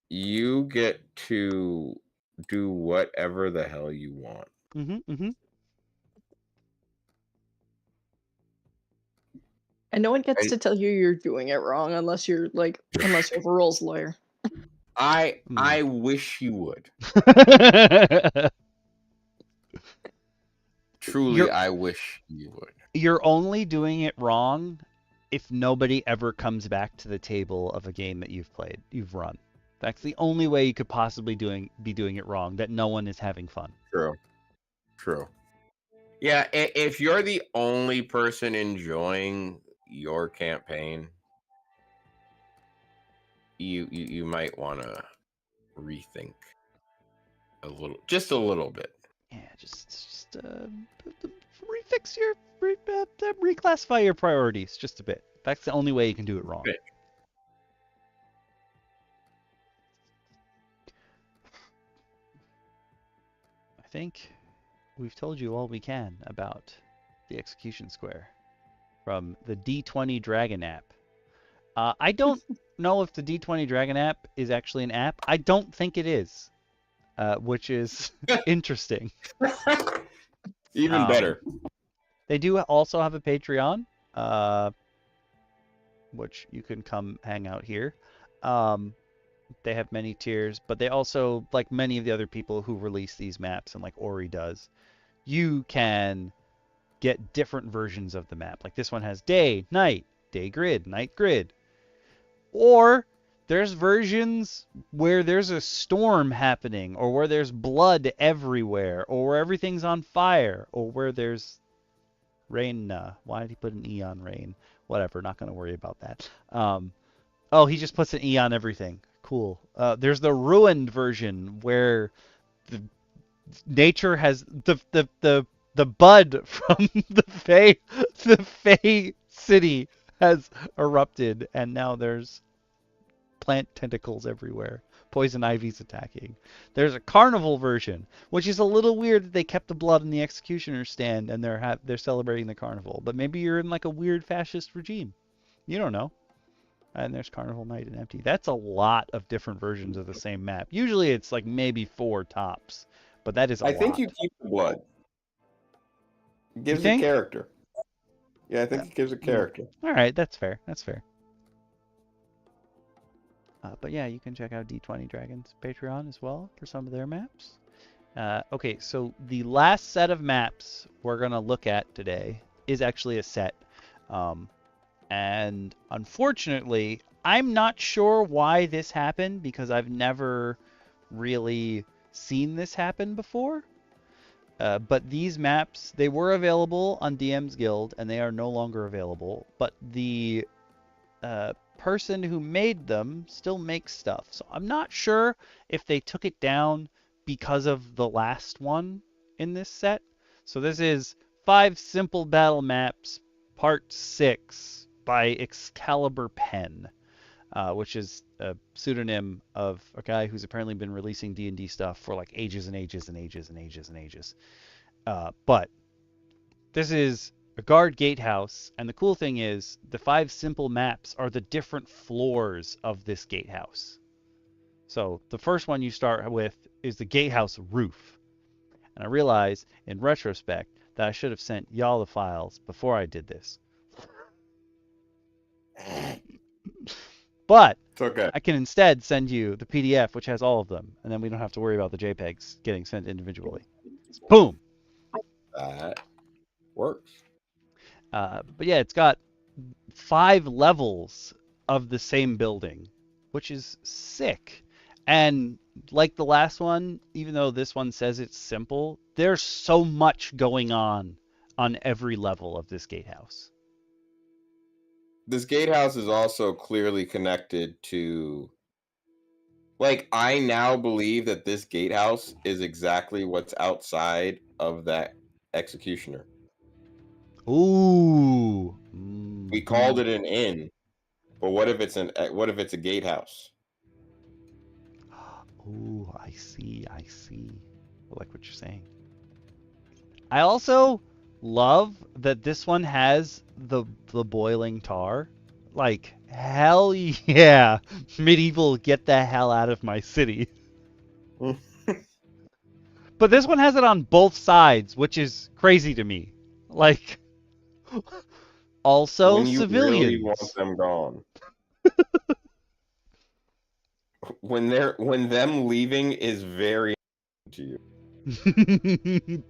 you get to do whatever the hell you want. And no one gets to tell you you're doing it wrong unless you're a rules lawyer. I wish you would. Truly, I wish you would. You're only doing it wrong if nobody ever comes back to the table of a game that you've run. That's the only way you could possibly be doing it wrong, that no one is having fun. True. Yeah, if you're the only person enjoying your campaign, you might want to rethink just a little bit. Yeah, just reclassify your priorities just a bit. That's the only way you can do it wrong. Okay. I think we've told you all we can about the execution square from the D20 Dragon app. I don't know if the D20 Dragon app is actually an app. I don't think it is, which is interesting. Even better. They do also have a Patreon, which you can come hang out here. They have many tiers, but they also, like many of the other people who release these maps, and like Ori does, you can get different versions of the map. Like this one has day, night, day grid, night grid. Or there's versions where there's a storm happening, or where there's blood everywhere, or where everything's on fire, or where there's rain. Why did he put an E on rain? Whatever, not going to worry about that. Oh, he just puts an E on everything. Cool. There's the ruined version where the nature has the bud from the Fey city has erupted, and now there's plant tentacles everywhere. Poison ivy's attacking. There's a carnival version, which is a little weird that they kept the blood in the executioner's stand and they're celebrating the carnival. But maybe you're in like a weird fascist regime. You don't know. And there's Carnival Night and Empty. That's a lot of different versions of the same map. Usually it's like maybe 4 tops, but that is a lot. I think you keep the blood. It gives a character. Yeah, I think it gives a character. All right, that's fair. That's fair. But yeah, you can check out D20 Dragons Patreon as well for some of their maps. Okay, so the last set of maps we're going to look at today is actually a set. And unfortunately, I'm not sure why this happened because I've never really seen this happen before. But these maps, they were available on DM's Guild and they are no longer available. But the person who made them still makes stuff. So I'm not sure if they took it down because of the last one in this set. So this is 5 Simple Battle Maps, Part 6. By Excalibur Penn, which is a pseudonym of a guy who's apparently been releasing D&D stuff for like ages and ages and ages and ages and ages. But this is a guard gatehouse, and the cool thing is the 5 simple maps are the different floors of this gatehouse. So the first one you start with is the gatehouse roof. And I realize in retrospect that I should have sent y'all the files before I did this. But it's okay. I can instead send you the PDF, which has all of them, and then we don't have to worry about the JPEGs getting sent individually. Boom. That works. But yeah, it's got 5 levels of the same building, which is sick. And like the last one, even though this one says it's simple, there's so much going on every level of this gatehouse. This gatehouse is also clearly connected to... Like, I now believe that this gatehouse is exactly what's outside of that executioner. Ooh. We called it an inn, but what if it's a gatehouse? Ooh, I see. I like what you're saying. I also love that this one has the boiling tar. Like, hell yeah. Medieval, get the hell out of my city. But this one has it on both sides, which is crazy to me. Like, also when you civilians. Really want them gone. when them leaving is very to you.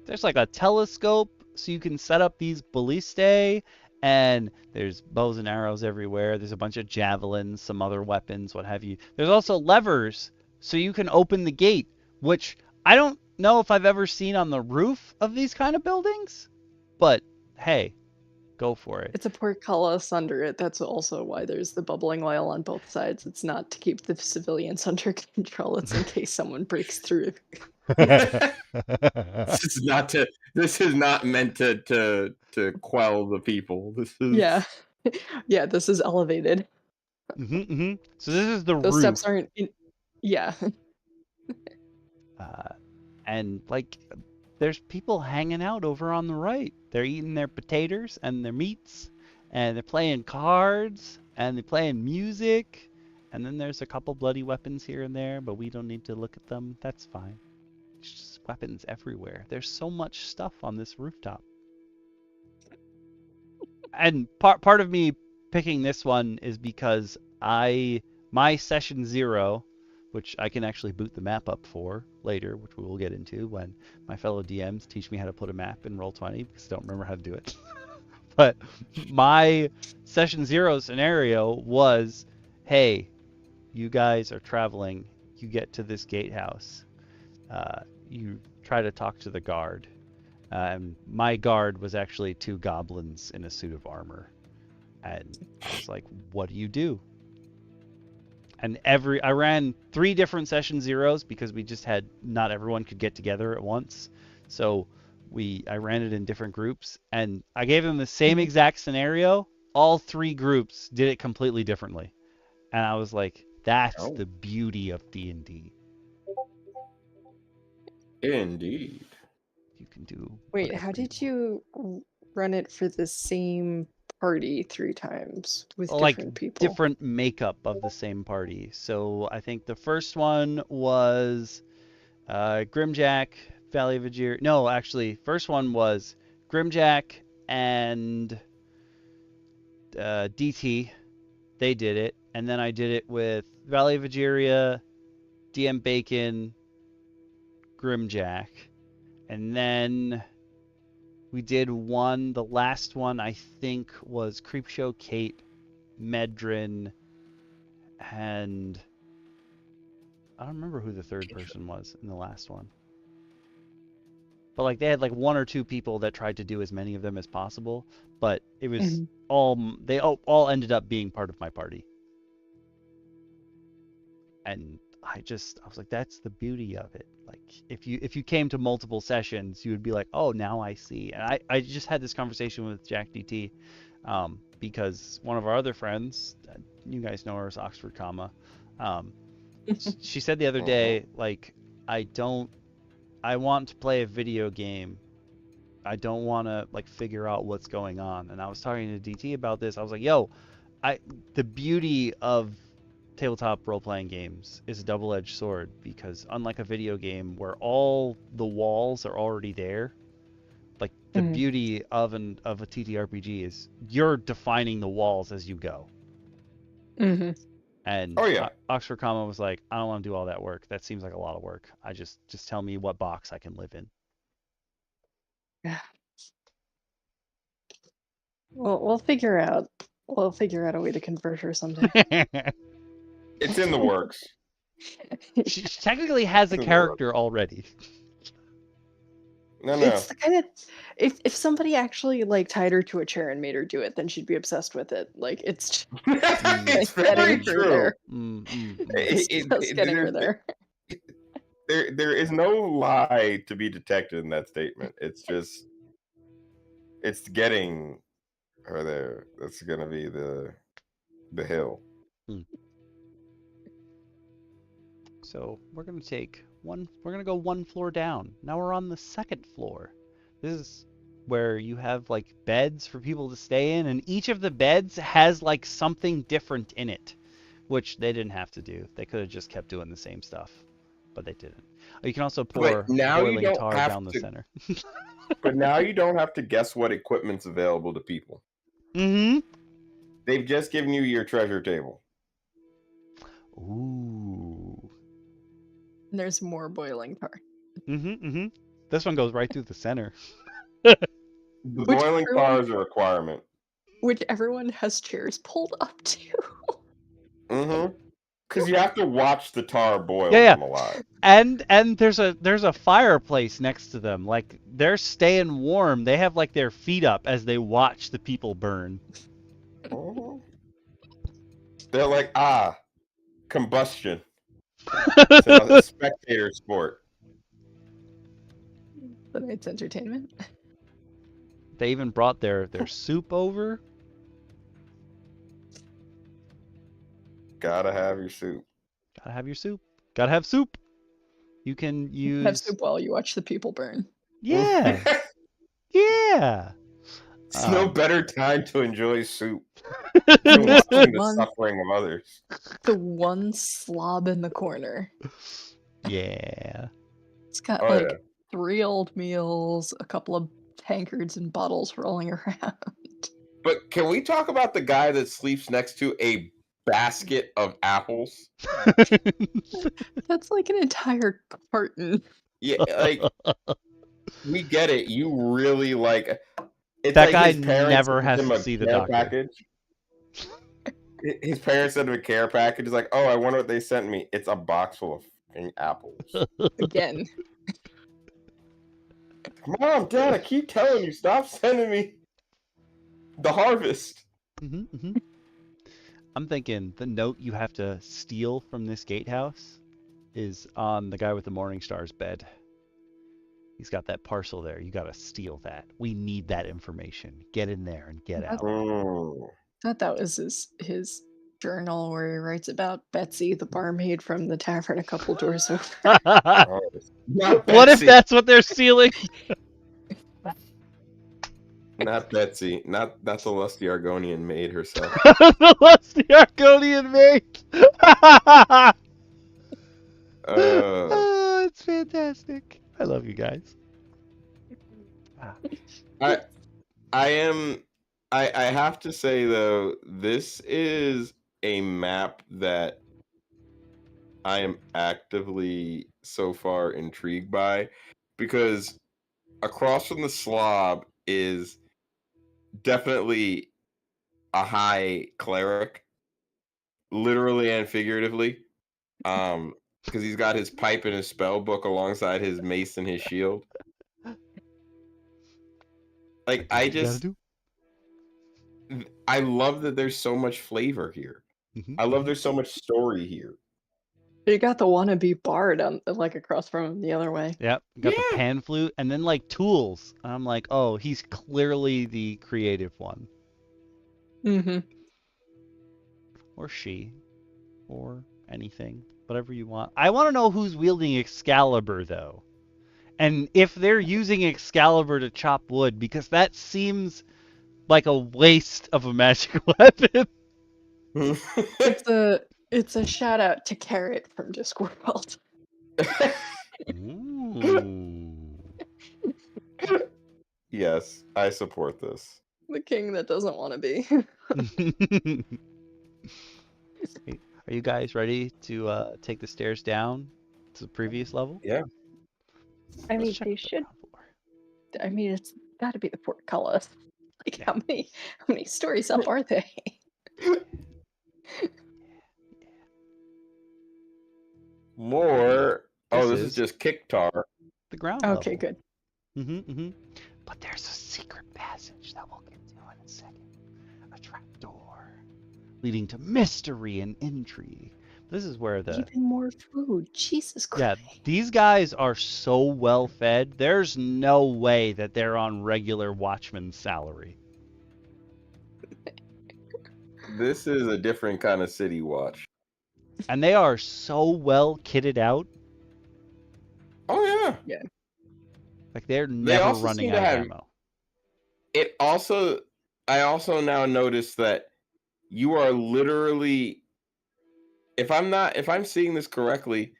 There's like a telescope so you can set up these ballistae, and there's bows and arrows everywhere. There's a bunch of javelins, some other weapons, what have you. There's also levers so you can open the gate, which I don't know if I've ever seen on the roof of these kind of buildings, but hey, go for it. It's a portcullis under it. That's also why there's the bubbling oil on both sides. It's not to keep the civilians under control. It's in case someone breaks through. This is not meant to quell the people. This is yeah. This is elevated. So this is the Those roof. steps aren't. Yeah. And like, there's people hanging out over on the right. They're eating their potatoes and their meats, and they're playing cards, and they're playing music, and then there's a couple bloody weapons here and there, but we don't need to look at them. That's fine. There's just weapons everywhere. There's so much stuff on this rooftop. And part of me picking this one is because my session 0, which I can actually boot the map up for later, which we will get into when my fellow DMs teach me how to put a map in Roll20, because I don't remember how to do it. But my session 0 scenario was, hey, you guys are traveling. You get to this gatehouse. You try to talk to the guard. My guard was actually 2 goblins in a suit of armor. And I was like, what do you do? And I ran 3 different session 0s because we just had, not everyone could get together at once. So I ran it in different groups, and I gave them the same exact scenario. All 3 groups did it completely differently. And I was like, that's the beauty of D&D. Indeed. You can do. Wait, how did you run it for the same party 3 times with different people? Different makeup of the same party. So I think the first one was Grimjack, Valley of Ajir. No, actually, first one was Grimjack and DT. They did it, and then I did it with Valley of Ajiria, DM Bacon, Grimjack, and then we did one. The last one I think was Creepshow Kate, Medrin, and I don't remember who the third person was in the last one. But like they had like 1 or 2 people that tried to do as many of them as possible, but it was they all ended up being part of my party. And I was like, that's the beauty of it. Like if you came to multiple sessions, you would be like, oh, now I see. And I just had this conversation with Jack DT, because one of our other friends, you guys know her as Oxford Comma, she said the other day, like, I want to play a video game. I don't want to like figure out what's going on. And I was talking to DT about this. I was like, yo, the beauty of tabletop role-playing games is a double-edged sword, because unlike a video game where all the walls are already there, like the beauty of a TTRPG is you're defining the walls as you go. And Oxford Comma was like, I don't want to do all that work. That seems like a lot of work. I just tell me what box I can live in. Yeah. Well, we'll figure out a way to convert her someday. It's in the works. She technically has a character already. No. It's the kind of if somebody actually like tied her to a chair and made her do it, then she'd be obsessed with it. Like it's it's very true. It's getting her there. There is no lie to be detected in that statement. It's getting her there. That's gonna be the hill. So we're gonna go 1 floor down. Now we're on the 2nd floor. This is where you have like beds for people to stay in, and each of the beds has like something different in it, which they didn't have to do. They could have just kept doing the same stuff, but they didn't. You can also pour boiling tar down the center. But now you don't have to guess what equipment's available to people. They've just given you your treasure table. Ooh. And there's more boiling tar. This one goes right through the center. The boiling tar is a requirement. Which everyone has chairs pulled up to. Because you have to watch the tar boil them alive. And there's a fireplace next to them. Like they're staying warm. They have like their feet up as they watch the people burn. They're like, combustion. It's a spectator sport. The night's entertainment. They even brought their soup over. Gotta have your soup. Gotta have your soup. Gotta have soup. You can use... Have soup while you watch the people burn. Yeah. Yeah. It's no better time to enjoy soup than watching the suffering of others. The one slob in the corner. Yeah. It's got 3 old meals, a couple of tankards and bottles rolling around. But can we talk about the guy that sleeps next to a basket of apples? That's like an entire carton. Yeah, like we get it. You really like It's That like guy his parents never sent has him to a see the care doctor. package. His parents sent him a care package. He's like, oh, I wonder what they sent me. It's a box full of fucking apples. Again. Mom, Dad, I keep telling you, stop sending me the harvest. I'm thinking the note you have to steal from this gatehouse is on the guy with the Morning Star's bed. He's got that parcel there. You gotta steal that. We need that information. Get in there and get out. Mm. I thought that was his journal where he writes about Betsy, the barmaid from the tavern a couple doors over. Oh, not What if Betsy. that's what they're stealing? Not Betsy. Not the lusty Argonian maid herself. The lusty Argonian mate. Oh, it's fantastic. I love you guys. I have to say though, this is a map that I am actively so far intrigued by, because across from the slob is definitely a high cleric, literally and figuratively. Because he's got his pipe and his spell book alongside his mace and his shield. Like, I love that there's so much flavor here. I love there's so much story here. You got the wannabe bard like across from him the other way. Yep, got the pan flute and then like tools. I'm like, oh, he's clearly the creative one. Or she, or anything, whatever you want. I want to know who's wielding Excalibur though, and if they're using Excalibur to chop wood, because that seems like a waste of a magic weapon. It's a shout out to Carrot from Discworld. Yes, I support this. The king that doesn't want to be. Are you guys ready to take the stairs down to the previous level? Yeah. I mean, they should. I mean, it's got to be the portcullis. Like, how many stories up are they? More. Oh, this is just Kicktar. The ground Okay, level. good. But there's a secret passage that we'll get to in a second. A trapdoor leading to mystery and intrigue. This is where the even more food. Jesus Christ. Yeah, these guys are so well fed. There's no way that they're on regular watchman's salary. This is a different kind of city watch. And they are so well kitted out. Oh yeah. Yeah. Like they're never running out of ammo. I also now notice that you are literally, if I'm seeing this correctly,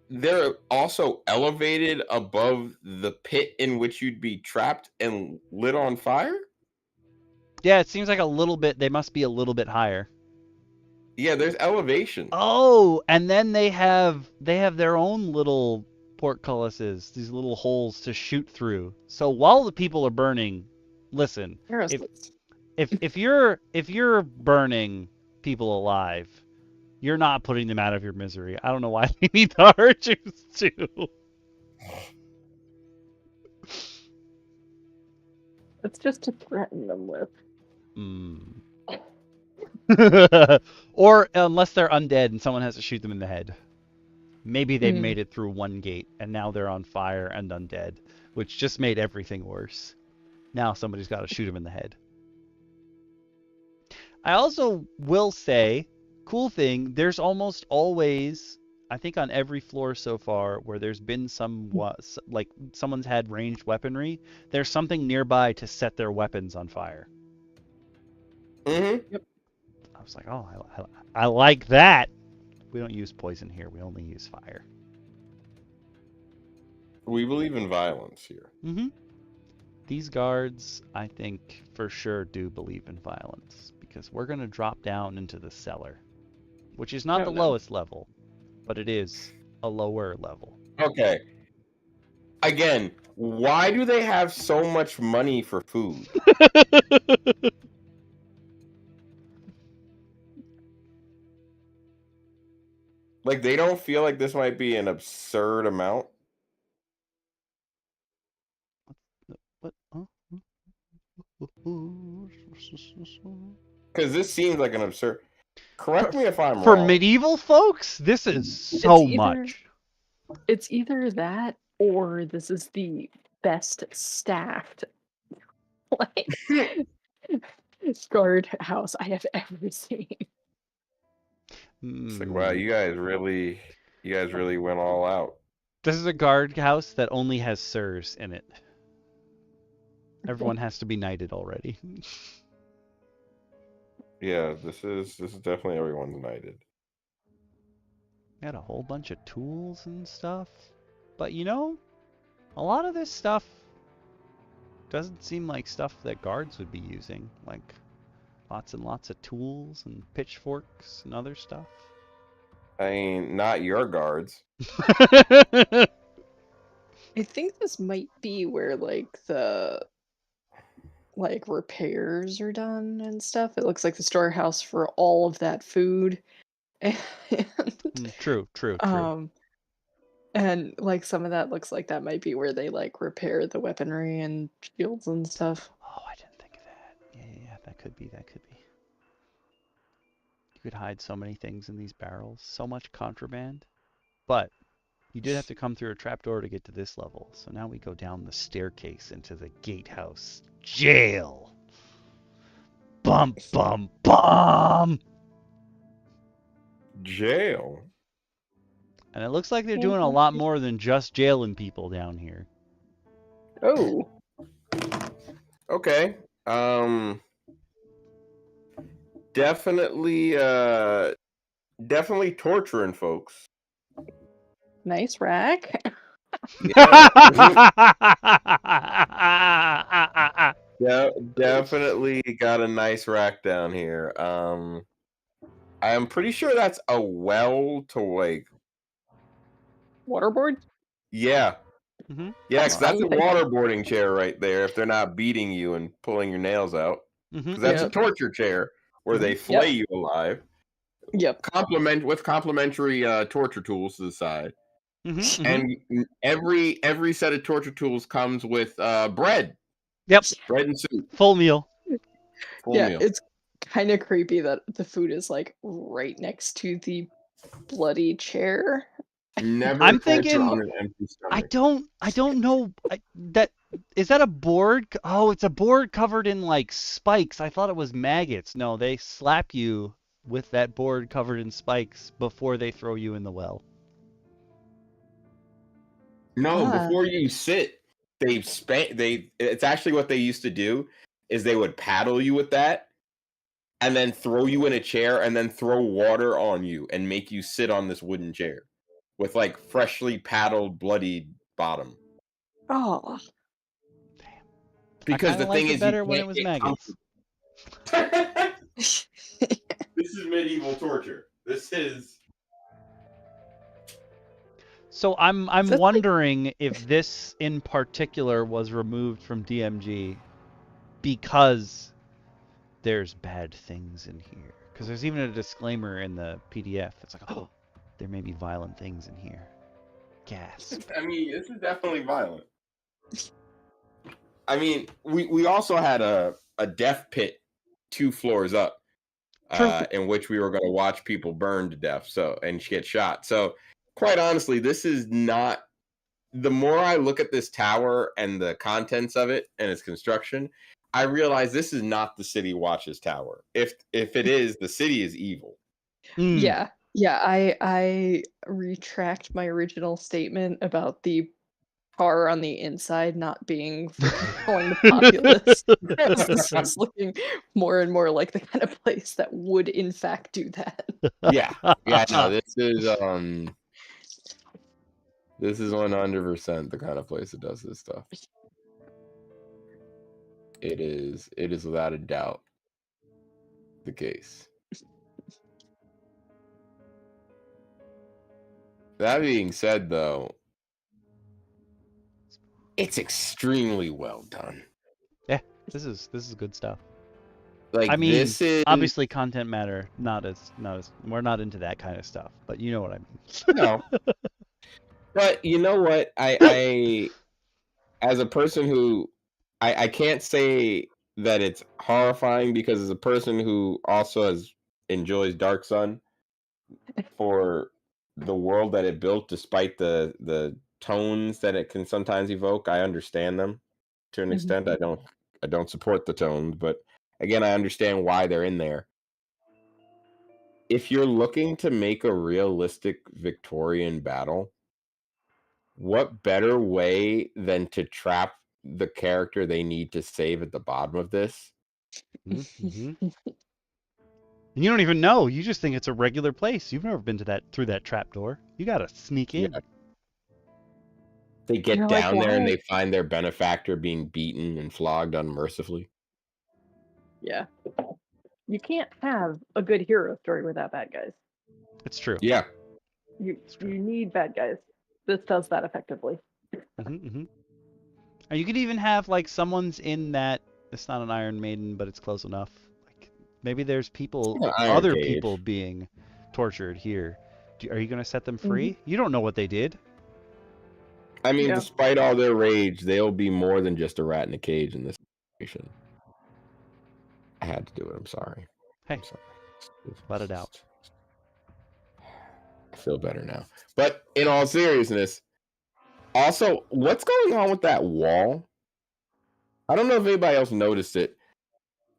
they're also elevated above the pit in which you'd be trapped and lit on fire? Yeah, it seems like a little bit, they must be a little bit higher. Yeah, there's elevation. Oh, and then they have their own little portcullises, these little holes to shoot through. So while the people are burning, listen, if you're burning people alive, you're not putting them out of your misery. I don't know why they need the archers too. It's just to threaten them with. Or unless they're undead and someone has to shoot them in the head. Maybe they've made it through one gate and now they're on fire and undead, which just made everything worse. Now somebody's got to shoot them in the head. I also will say, cool thing, there's almost always, I think on every floor so far where there's been like someone's had ranged weaponry, there's something nearby to set their weapons on fire. Yep. I was like, oh, I like that. We don't use poison here. We only use fire. We believe in violence here. These guards, I think, for sure do believe in violence, because we're going to drop down into the cellar, which is not the lowest level, but it is a lower level. Okay. Again, Why do they have so much money for food? Like, they don't feel like this might be an absurd amount? What? Because this seems like an absurd... Correct me if I'm For wrong. medieval folks, this is so much. It's either that or this is the best staffed like guard house I have ever seen. It's like, wow, you guys really went all out. This is a guard house that only has sirs in it. Everyone has to be knighted already. Yeah, this is definitely everyone's knighted. Got a whole bunch of tools and stuff. But you know, a lot of this stuff doesn't seem like stuff that guards would be using. Like lots and lots of tools and pitchforks and other stuff. I mean, not your guards. I think this might be where like the repairs are done and stuff. It looks like the storehouse for all of that food. And True. And like some of that looks like that might be where they like repair the weaponry and shields and stuff. Oh, I didn't think of that. Yeah, that could be. You could hide so many things in these barrels. So much contraband. But you did have to come through a trapdoor to get to this level. So now we go down the staircase into the gatehouse jail. Bum, bum, bum! Jail? And it looks like they're doing a lot more than just jailing people down here. Oh. Okay. Definitely torturing folks. Nice rack. Yeah, definitely got a nice rack down here. I am pretty sure that's a well to like Waterboard? Yeah. Mm-hmm. Yeah, because that's a waterboarding chair right there if they're not beating you and pulling your nails out. Because that's a torture chair where they flay you alive. Yep. With complimentary torture tools to the side. Mm-hmm. And every set of torture tools comes with bread. Yep. Bread and soup. Full meal. Full meal. It's kind of creepy that the food is like right next to the bloody chair. Never I'm thinking on an empty stomach. I don't know is that a board? Oh, it's a board covered in like spikes. I thought it was maggots. No, they slap you with that board covered in spikes before they throw you in the well. No, before you sit, it's actually what they used to do is they would paddle you with that and then throw you in a chair and then throw water on you and make you sit on this wooden chair with like freshly paddled bloodied bottom. Oh. Damn. Because the thing is better when it was maggots. This is medieval torture. This is So I'm wondering if this in particular was removed from DMG because there's bad things in here. Because there's even a disclaimer in the PDF. It's like, oh, there may be violent things in here. Gasp. I mean, this is definitely violent. I mean, we also had a death pit 2 floors up, in which we were going to watch people burn to death, and get shot. So, quite honestly, this is not. The more I look at this tower and the contents of it and its construction, I realize this is not the City Watch's tower. If it is, the city is evil. Yeah. I retract my original statement about the car on the inside not being calling the populace. This is looking more and more like the kind of place that would in fact do that. Yeah. No, this is 100% the kind of place that does this stuff. It is without a doubt the case. That being said, though, it's extremely well done. Yeah, this is good stuff. Like, I mean, this is obviously content matter, not as we're not into that kind of stuff, but you know what I mean. no. But you know what? I as a person who I can't say that it's horrifying, because as a person who also enjoys Dark Sun for the world that it built, despite the tones that it can sometimes evoke, I understand them to an extent. I don't support the tones, but again, I understand why they're in there. If you're looking to make a realistic Victorian battle, what better way than to trap the character they need to save at the bottom of this? Mm-hmm. And you don't even know. You just think it's a regular place. You've never been to through that trap door. You gotta sneak in. Yeah. They get You're down like, there and why? they find their benefactor being beaten and flogged unmercifully. Yeah. You can't have a good hero story without bad guys. It's true. Yeah. You true. need bad guys. This does that effectively. And you could even have like someone's in that. It's not an Iron Maiden, but it's close enough. Like maybe there's people, other people being tortured here. Are you gonna set them free? You don't know what they did. I mean, despite all their rage, they'll be more than just a rat in a cage in this situation. I had to do it. I'm sorry. Hey, I'm sorry. Let it out. I feel better now. But in all seriousness, also, what's going on with that wall? I don't know if anybody else noticed it.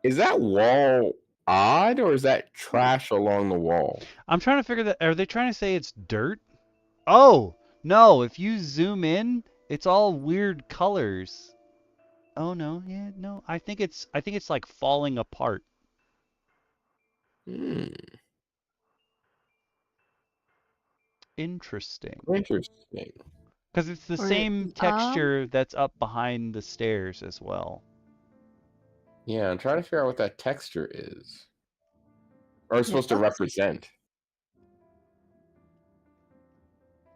Is that wall odd, or is that trash along the wall? I'm trying to figure that. Are they trying to say it's dirt? Oh no! If you zoom in, it's all weird colors. Oh no, yeah, no. I think it's like falling apart. Interesting. Interesting. Because it's the same texture that's up behind the stairs as well. Yeah, I'm trying to figure out what that texture is. Or it's supposed to represent.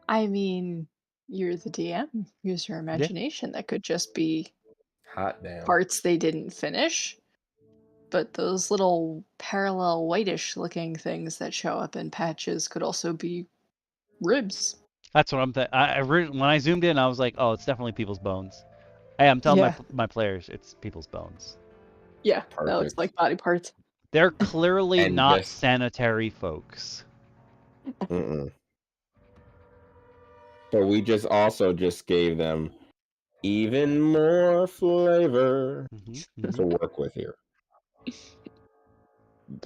I mean, you're the DM. Use your imagination. That could just be hot damn parts they didn't finish. But those little parallel whitish looking things that show up in patches could also be ribs. That's what I'm thinking. When I zoomed in, I was like, oh, it's definitely people's bones. Hey, I'm telling my players, it's people's bones. Yeah, perfect. That looks like body parts. They're clearly not sanitary folks. But we just gave them even more flavor to work with here.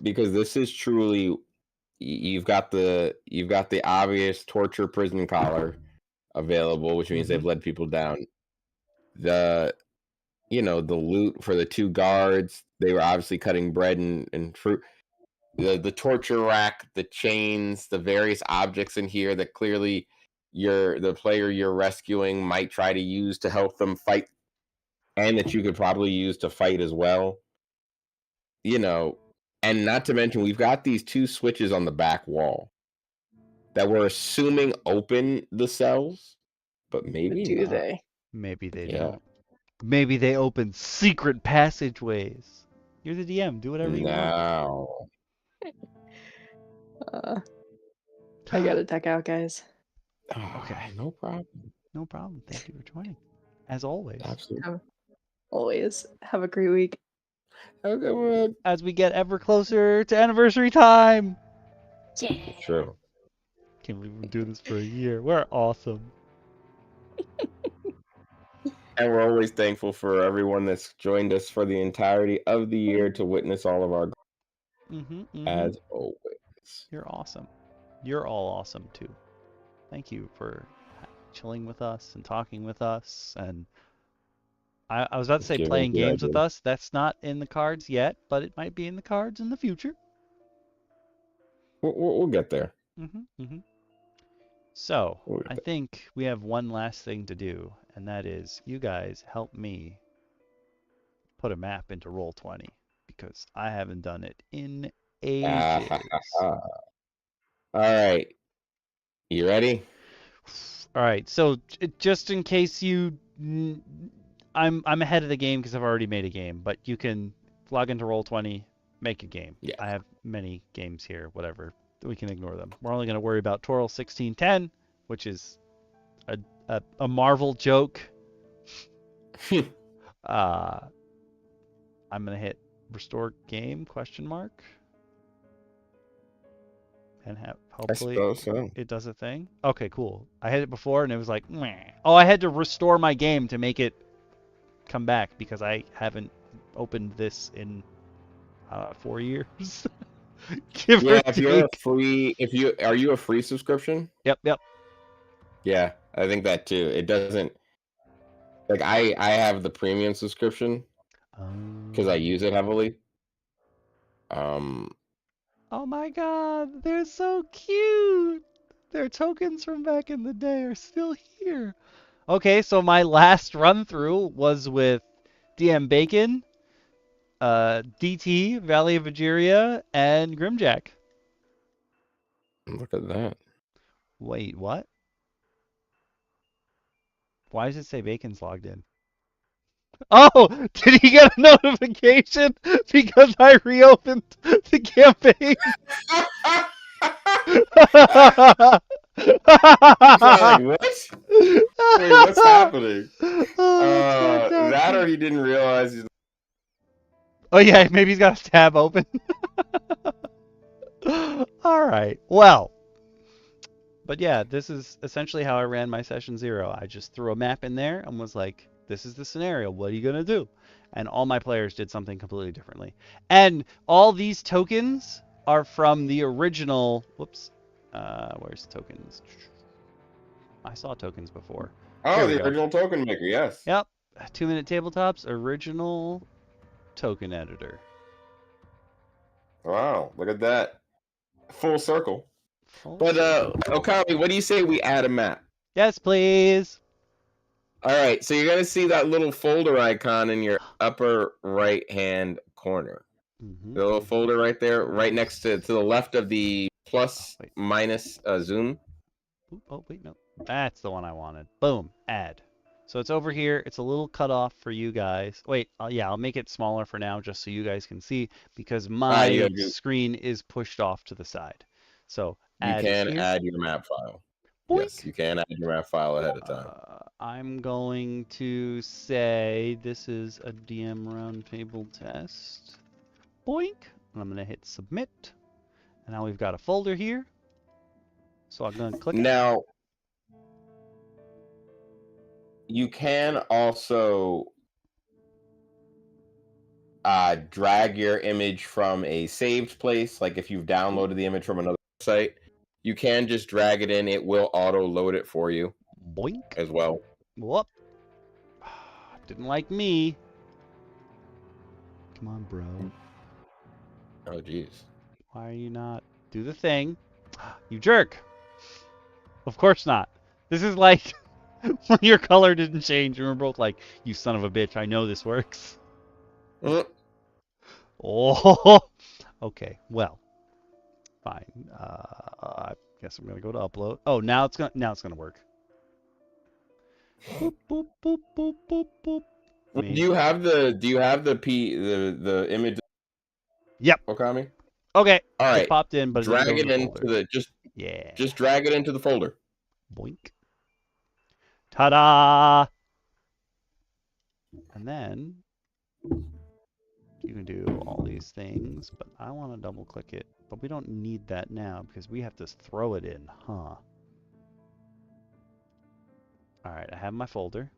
Because this is truly, you've got the obvious torture prison collar available, which means they've led people down. The loot for the two guards, they were obviously cutting bread and fruit. The torture rack, the chains, the various objects in here that clearly the player you're rescuing might try to use to help them fight, and that you could probably use to fight as well. And not to mention, we've got these two switches on the back wall that we're assuming open the cells, but maybe do not. they? Maybe they don't. Maybe they open secret passageways. You're the DM. Do whatever you want. I gotta duck out, guys. Okay. No problem. No problem. Thank you for joining. As always. Absolutely. Always. Have a great week. Have a good one. As we get ever closer to anniversary time. Yeah. True. Can't believe we're doing this for a year. We're awesome. And we're always thankful for everyone that's joined us for the entirety of the year to witness all of our as always. You're awesome. You're all awesome too. Thank you for chilling with us and talking with us. And I was about to say playing games with us. That's not in the cards yet, but it might be in the cards in the future. We'll get there. So, I think we have one last thing to do, and that is you guys help me put a map into Roll20, because I haven't done it in ages. All right. You ready? All right. So, just in case you I'm ahead of the game because I've already made a game, but you can log into Roll20, make a game. Yeah. I have many games here, whatever. We can ignore them. We're only going to worry about Toral 1610, which is a Marvel joke. I'm going to hit restore game ? And hopefully it does a thing. Okay, cool. I hit it before and it was like, meh. Oh, I had to restore my game to make it come back because I haven't opened this in 4 years. Yeah, if you're a free, are you a free subscription? Yep. Yeah, I think that too. It doesn't like I have the premium subscription because I use it heavily. Oh my god, they're so cute. Their tokens from back in the day are still here. Okay, so my last run through was with DM Bacon, DT, Valley of Vageria, and Grimjack. Look at that. Wait, what? Why does it say Bacon's logged in? Oh, did he get a notification because I reopened the campaign? Like, what? Wait, what's happening? Oh, that or he didn't realize he's... Oh yeah, maybe he's got a tab open. All right. Well, but yeah, this is essentially how I ran my session 0. I just threw a map in there and was like, this is the scenario. What are you going to do? And all my players did something completely differently. And all these tokens are from the original... Whoops. Where's tokens? I saw tokens before. Oh, the original token maker, yes. Yep. 2-Minute Tabletops, original token editor. Wow, look at that. Full circle. But Okami, what do you say we add a map? Yes, please. All right, so you're going to see that little folder icon in your upper right-hand corner. The little folder right there, right next to the left of the plus minus zoom. Oh, wait, no. That's the one I wanted. Boom, add. So it's over here. It's a little cut off for you guys. Wait, yeah, I'll make it smaller for now just so you guys can see because my screen is pushed off to the side. So add you can here. add your map file. Boink. Yes, you can add your map file ahead of time. I'm going to say this is a DM Roundtable test. Boink. And I'm going to hit submit. And now we've got a folder here. So I'm going to click it. Now, you can also drag your image from a saved place. Like if you've downloaded the image from another site, you can just drag it in. It will auto-load it for you. Boink. As well. Whoop. Didn't like me. Come on, bro. Oh, jeez. Why are you not? Do the thing. You jerk. Of course not. This is like when your color didn't change and we're both like, you son of a bitch, I know this works. Oh. Okay, well. Fine. I guess I'm going to go to upload. Oh, now it's going to work. Boop, boop, boop, boop, boop, boop. Do you have the image? Yep. Okami? Okay. All right. It popped in, but drag it into the just drag it into the folder. Boink. Ta-da! And then you can do all these things, but I want to double click it. But we don't need that now because we have to throw it in, huh? All right, I have my folder.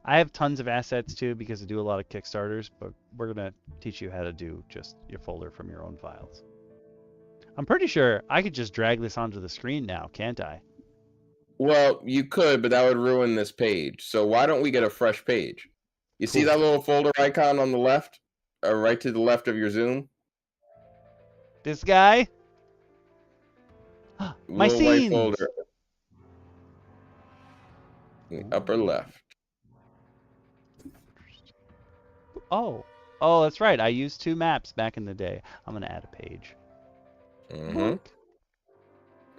I have tons of assets too because I do a lot of Kickstarters, but we're going to teach you how to do just your folder from your own files. I'm pretty sure I could just drag this onto the screen now, can't I? Well, you could, but that would ruin this page. So why don't we get a fresh page? You see that little folder icon on the left? Right to the left of your Zoom? This guy? My little scenes! White folder. In the upper left. Oh, that's right. I used 2 maps back in the day. I'm going to add a page.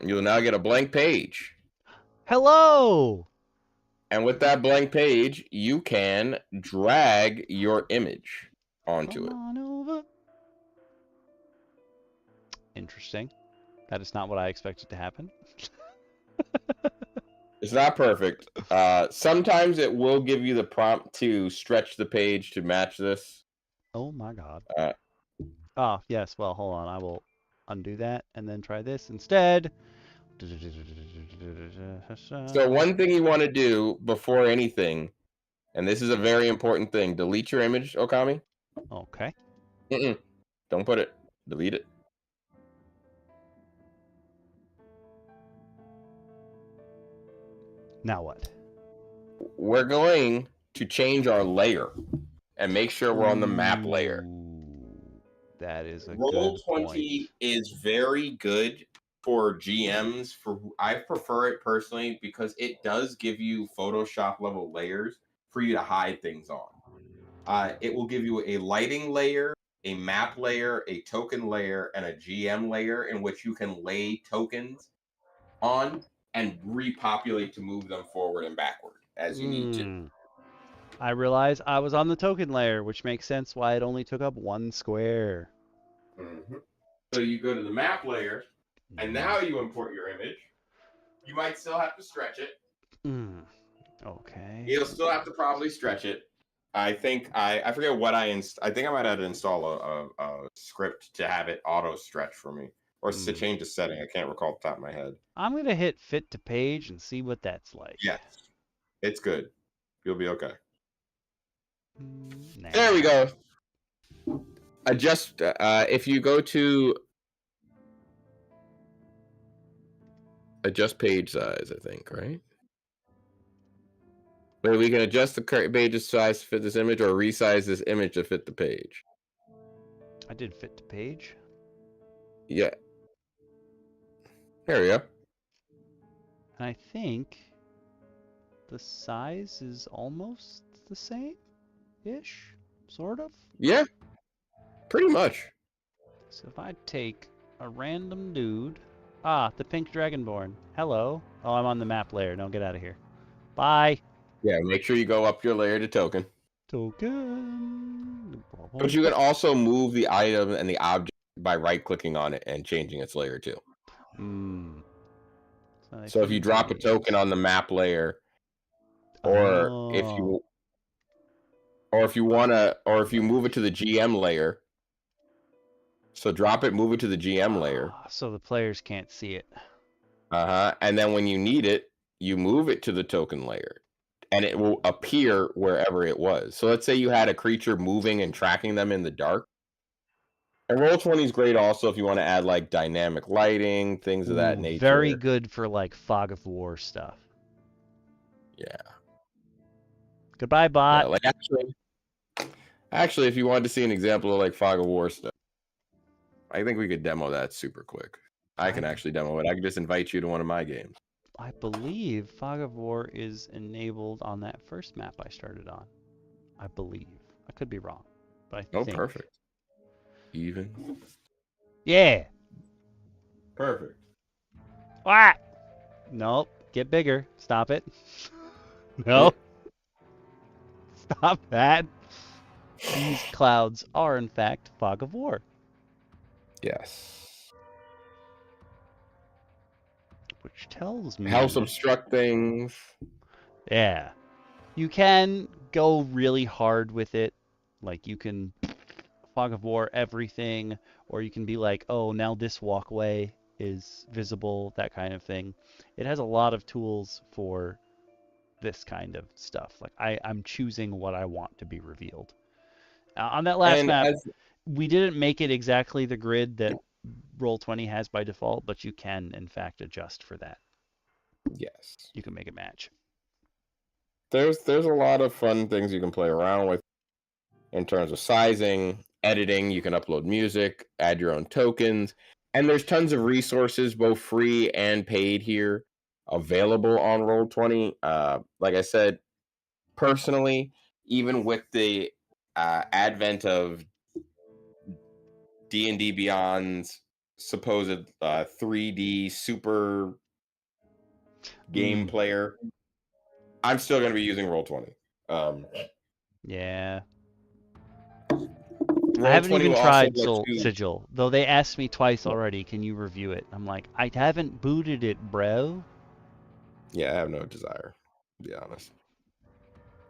You'll now get a blank page. Hello! And with that blank page, you can drag your image onto it. On over. Interesting. That is not what I expected to happen. It's not perfect. Sometimes it will give you the prompt to stretch the page to match this. Oh my god. Oh, yes. Well, hold on. I will undo that and then try this instead. So one thing you want to do before anything, and this is a very important thing, delete your image, Okami. Okay. Don't put it. Delete it. Now what? We're going to change our layer and make sure we're on the map layer. That is a Roll20 good point. is very good for GMs. I prefer it personally because it does give you Photoshop level layers for you to hide things on. It will give you a lighting layer, a map layer, a token layer, and a GM layer in which you can lay tokens on and repopulate to move them forward and backward as you need to. I realize I was on the token layer, which makes sense why it only took up 1 square. So you go to the map layer, and now you import your image. You might still have to stretch it. Okay. You'll still have to probably stretch it. I think I forget what I think I might have to install a script to have it auto stretch for me, or to change the setting. I can't recall off the top of my head. I'm gonna hit fit to page and see what that's like. Yes, it's good. You'll be okay. Nah. There we go. Adjust. If you go to adjust page size, I think, right? Wait, we can adjust the current page's size to fit this image, or resize this image to fit the page. I did fit to page. Yeah. There we go. And I think the size is almost the same-ish, sort of. Yeah. Pretty much. So if I take a random dude, the pink dragonborn. Hello. Oh, I'm on the map layer. No, get out of here. Bye. Yeah, make sure you go up your layer to token. Token. But you can also move the item and the object by right-clicking on it and changing its layer too. So if you drop a token on the map layer, or if you move it to the GM layer. So drop it, move it to the GM layer. So the players can't see it. And then when you need it, you move it to the token layer. And it will appear wherever it was. So let's say you had a creature moving and tracking them in the dark. And Roll20 is great also if you want to add like dynamic lighting, things of that nature. Very good for like Fog of War stuff. Yeah. Goodbye, bot. Yeah, like actually, if you wanted to see an example of like Fog of War stuff, I think we could demo that super quick. I can actually demo it. I can just invite you to one of my games. I believe Fog of War is enabled on that first map I started on. I believe. I could be wrong, but I think. Oh, perfect. Even. Yeah. Perfect. Ah! Nope. Get bigger. Stop it. No. Stop that. These clouds are, in fact, Fog of War. Yes. Which tells me... Helps obstruct things. Yeah. You can go really hard with it. Like, you can Fog of War everything, or you can be like, oh, now this walkway is visible, that kind of thing. It has a lot of tools for this kind of stuff. Like, I'm choosing what I want to be revealed. On that last map, we didn't make it exactly the grid that Roll20 has by default, but you can, in fact, adjust for that. Yes. You can make it match. There's a lot of fun things you can play around with in terms of sizing, editing. You can upload music, add your own tokens, and there's tons of resources, both free and paid here, available on Roll20. Like I said, personally, even with the advent of D&D Beyond's supposed 3D super game player, I'm still going to be using Roll20. Yeah. Roll20 I haven't even will also tried let you... Sigil, though they asked me twice already, can you review it? I'm like, I haven't booted it, bro. Yeah, I have no desire, to be honest.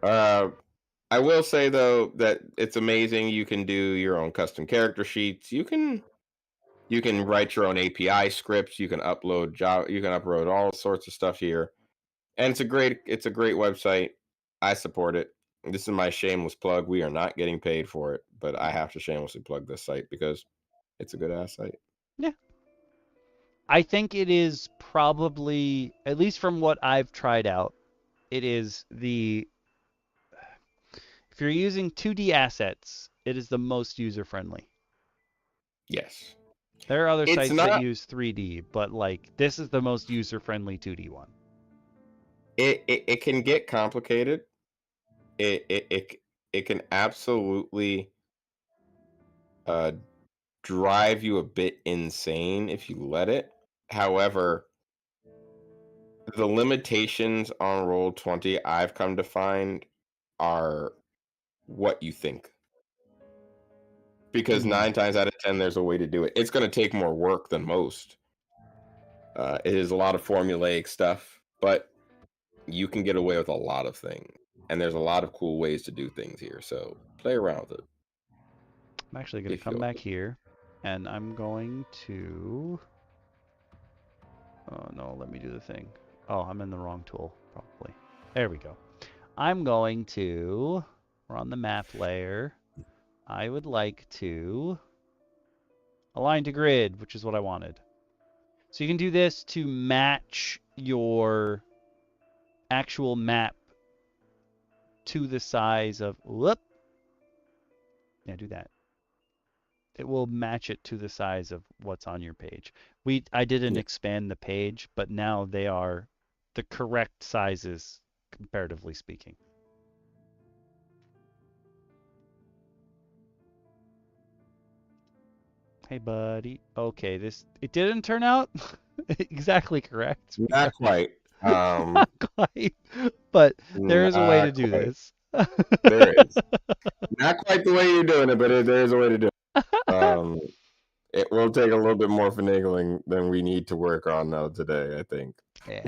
I will say, though, that it's amazing. You can do your own custom character sheets. You can write your own API scripts. You can upload Java. You can upload all sorts of stuff here, and it's a great website. I support it. This is my shameless plug. We are not getting paid for it, but I have to shamelessly plug this site because it's a good ass site. Yeah. I think it is probably, at least from what I've tried out, it is the, if you're using 2D assets, it is the most user-friendly. Yes. There are other It's sites not, that use 3D, but like this is the most user-friendly 2D one. It can get complicated. It can absolutely drive you a bit insane if you let it. However, the limitations on Roll20 I've come to find are what you think. Because 9 times out of 10, there's a way to do it. It's going to take more work than most. It is a lot of formulaic stuff, but you can get away with a lot of things. And there's a lot of cool ways to do things here. So play around with it. I'm actually going to come back here, and I'm going to... Oh, no, let me do the thing. Oh, I'm in the wrong tool, probably. There we go. I'm going to... We're on the map layer. I would like to align to grid, which is what I wanted. So you can do this to match your actual map to the size of... Whoop! Yeah, do that. It will match it to the size of what's on your page. I didn't expand the page, but now they are the correct sizes, comparatively speaking. Hey, buddy. Okay, it didn't turn out exactly correct. Not quite. Not quite. But there is a way to do this. There is. Not quite the way you're doing it, but there is a way to do it. It will take a little bit more finagling than we need to work on now today, I think. Yeah.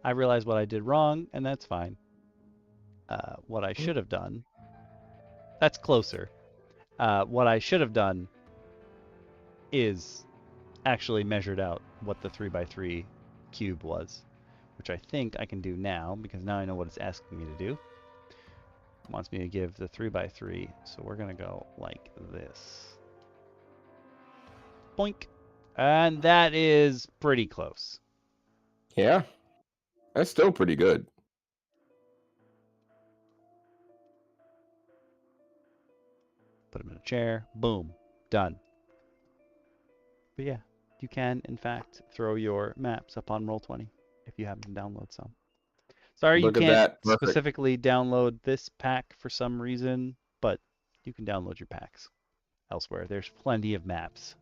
I realized what I did wrong, and that's fine. What I should have done... That's closer. What I should have done is actually measured out what the 3x3 cube was, which I think I can do now, because now I know what it's asking me to do. It wants me to give the 3x3, so we're going to go like this. Boink. And that is pretty close. Yeah. That's still pretty good. Put him in a chair. Boom. Done. But yeah, you can, in fact, throw your maps up on Roll20 if you happen to download some. Sorry, you can't specifically download this pack for some reason, but you can download your packs elsewhere. There's plenty of maps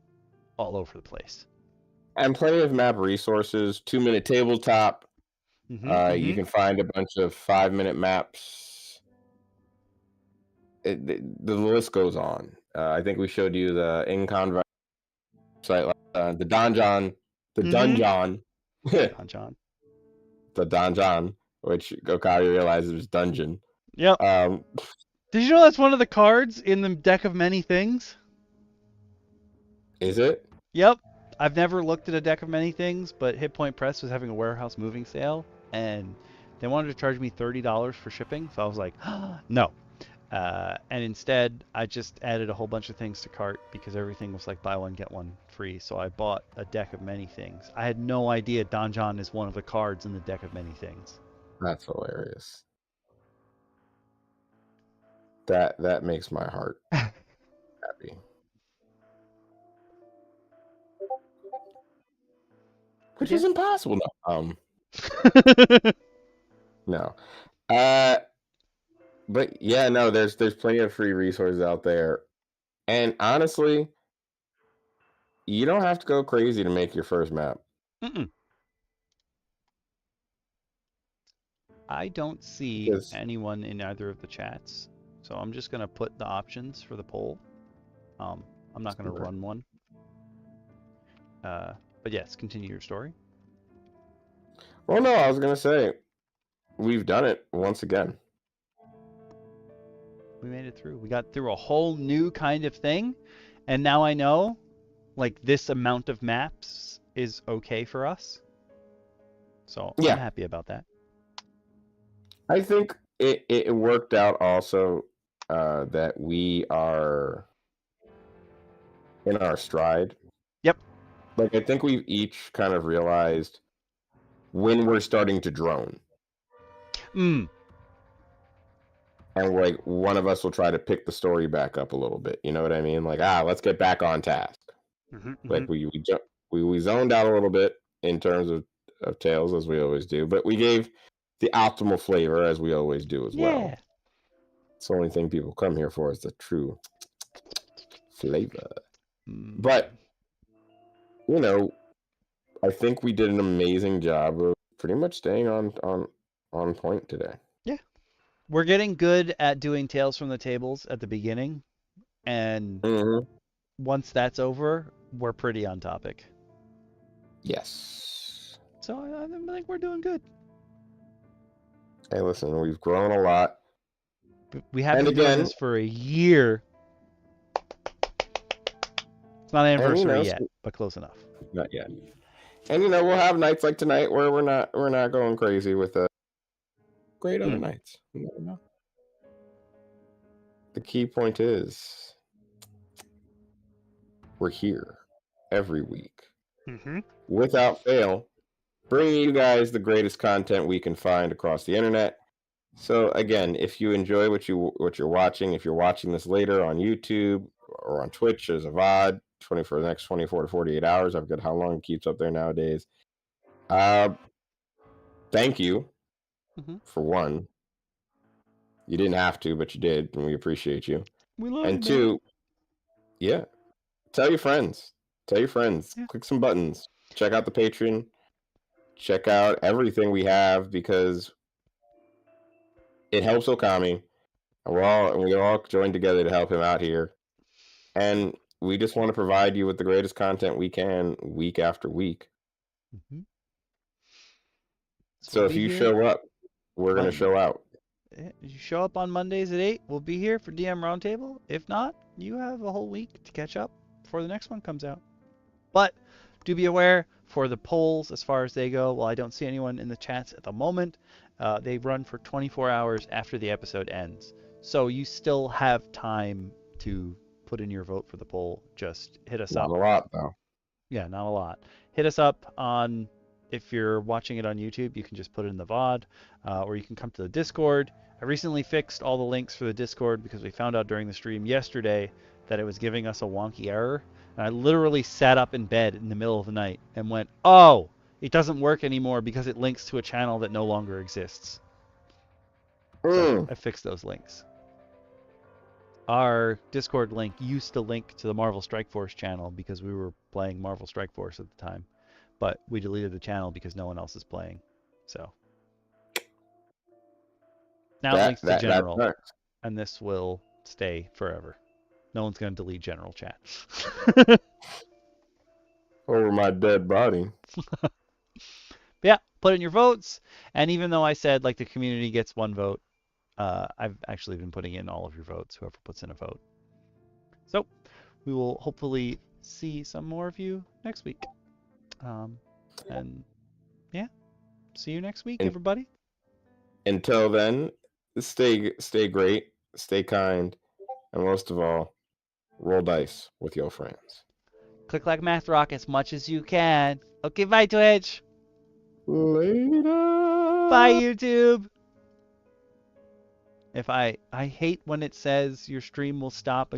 all over the place. And plenty of map resources. 2-minute tabletop. You can find a bunch of 5-minute maps. The list goes on. I think we showed you the Incon site, the Donjon, the Donjon, which Gokai realizes was dungeon. Yep. Did you know that's one of the cards in the deck of many things? Is it? Yep. I've never looked at a deck of many things, but Hit Point Press was having a warehouse moving sale, and they wanted to charge me $30 for shipping, so I was like, no. And instead, I just added a whole bunch of things to cart because everything was like buy one, get one free, so I bought a deck of many things. I had no idea Donjon is one of the cards in the deck of many things. That's hilarious. That makes my heart happy. Which is impossible. No. No. But yeah, no, there's plenty of free resources out there. And honestly, you don't have to go crazy to make your first map. I don't see anyone in either of the chats, so I'm just gonna put the options for the poll. I'm not gonna run one. But yes, continue your story. Well, no, I was gonna say we've done it once again. We made it through. We got through a whole new kind of thing, and now I know, like, this amount of maps is okay for us. So I'm happy about that. I think it worked out also that we are in our stride. Yep. Like, I think we've each kind of realized when we're starting to drone. And like one of us will try to pick the story back up a little bit. You know what I mean? Like, let's get back on task. Like we zoned out a little bit in terms of Tales, as we always do, but we gave the optimal flavor, as we always do as well. It's the only thing people come here for, is the true flavor. But you know, I think we did an amazing job of pretty much staying on point today. Yeah. We're getting good at doing Tales from the Tables at the beginning, and once that's over, we're pretty on topic. Yes. So I think we're doing good. Hey, listen, we've grown a lot. We have been doing this for a year. It's not an anniversary yet, but close enough. Not yet. And we'll have nights like tonight where we're not going crazy with great other nights. You never know. The key point is we're here every week, without fail, bringing you guys the greatest content we can find across the internet. So again, if you enjoy what you're watching, if you're watching this later on YouTube or on Twitch as a VOD, for the next 24 to 48 hours, I forget how long it keeps up there nowadays. Thank you for one. You didn't have to, but you did, and we appreciate you. We love you. And two, tell your friends. Tell your friends. Yeah. Click some buttons. Check out the Patreon. Check out everything we have, because it helps Okami. And we all joined together to help him out here. And we just want to provide you with the greatest content we can week after week. So if you show up, we're going to show out. You show up on Mondays at 8, we'll be here for DM Roundtable. If not, you have a whole week to catch up before the next one comes out. But do be aware, for the polls, as far as they go, while I don't see anyone in the chats at the moment, they run for 24 hours after the episode ends. So you still have time to put in your vote for the poll. Just hit us up. Not a lot, though. Yeah, not a lot. Hit us up on, if you're watching it on YouTube, you can just put it in the VOD, or you can come to the Discord. I recently fixed all the links for the Discord because we found out during the stream yesterday that it was giving us a wonky error. And I literally sat up in bed in the middle of the night and went, oh, it doesn't work anymore because it links to a channel that no longer exists. So I fixed those links. Our Discord link used to link to the Marvel Strike Force channel because we were playing Marvel Strike Force at the time. But we deleted the channel because no one else is playing. So now it links to General, and this will stay forever. No one's going to delete General chat. Over my dead body. Yeah, put in your votes. And even though I said like the community gets one vote, I've actually been putting in all of your votes, whoever puts in a vote. So we will hopefully see some more of you next week. And yeah, see you next week, everybody. Until then, stay great, stay kind, and most of all, roll dice with your friends. Click like math rock as much as you can. Okay, bye Twitch. Later. Bye YouTube. If I hate when it says your stream will stop and you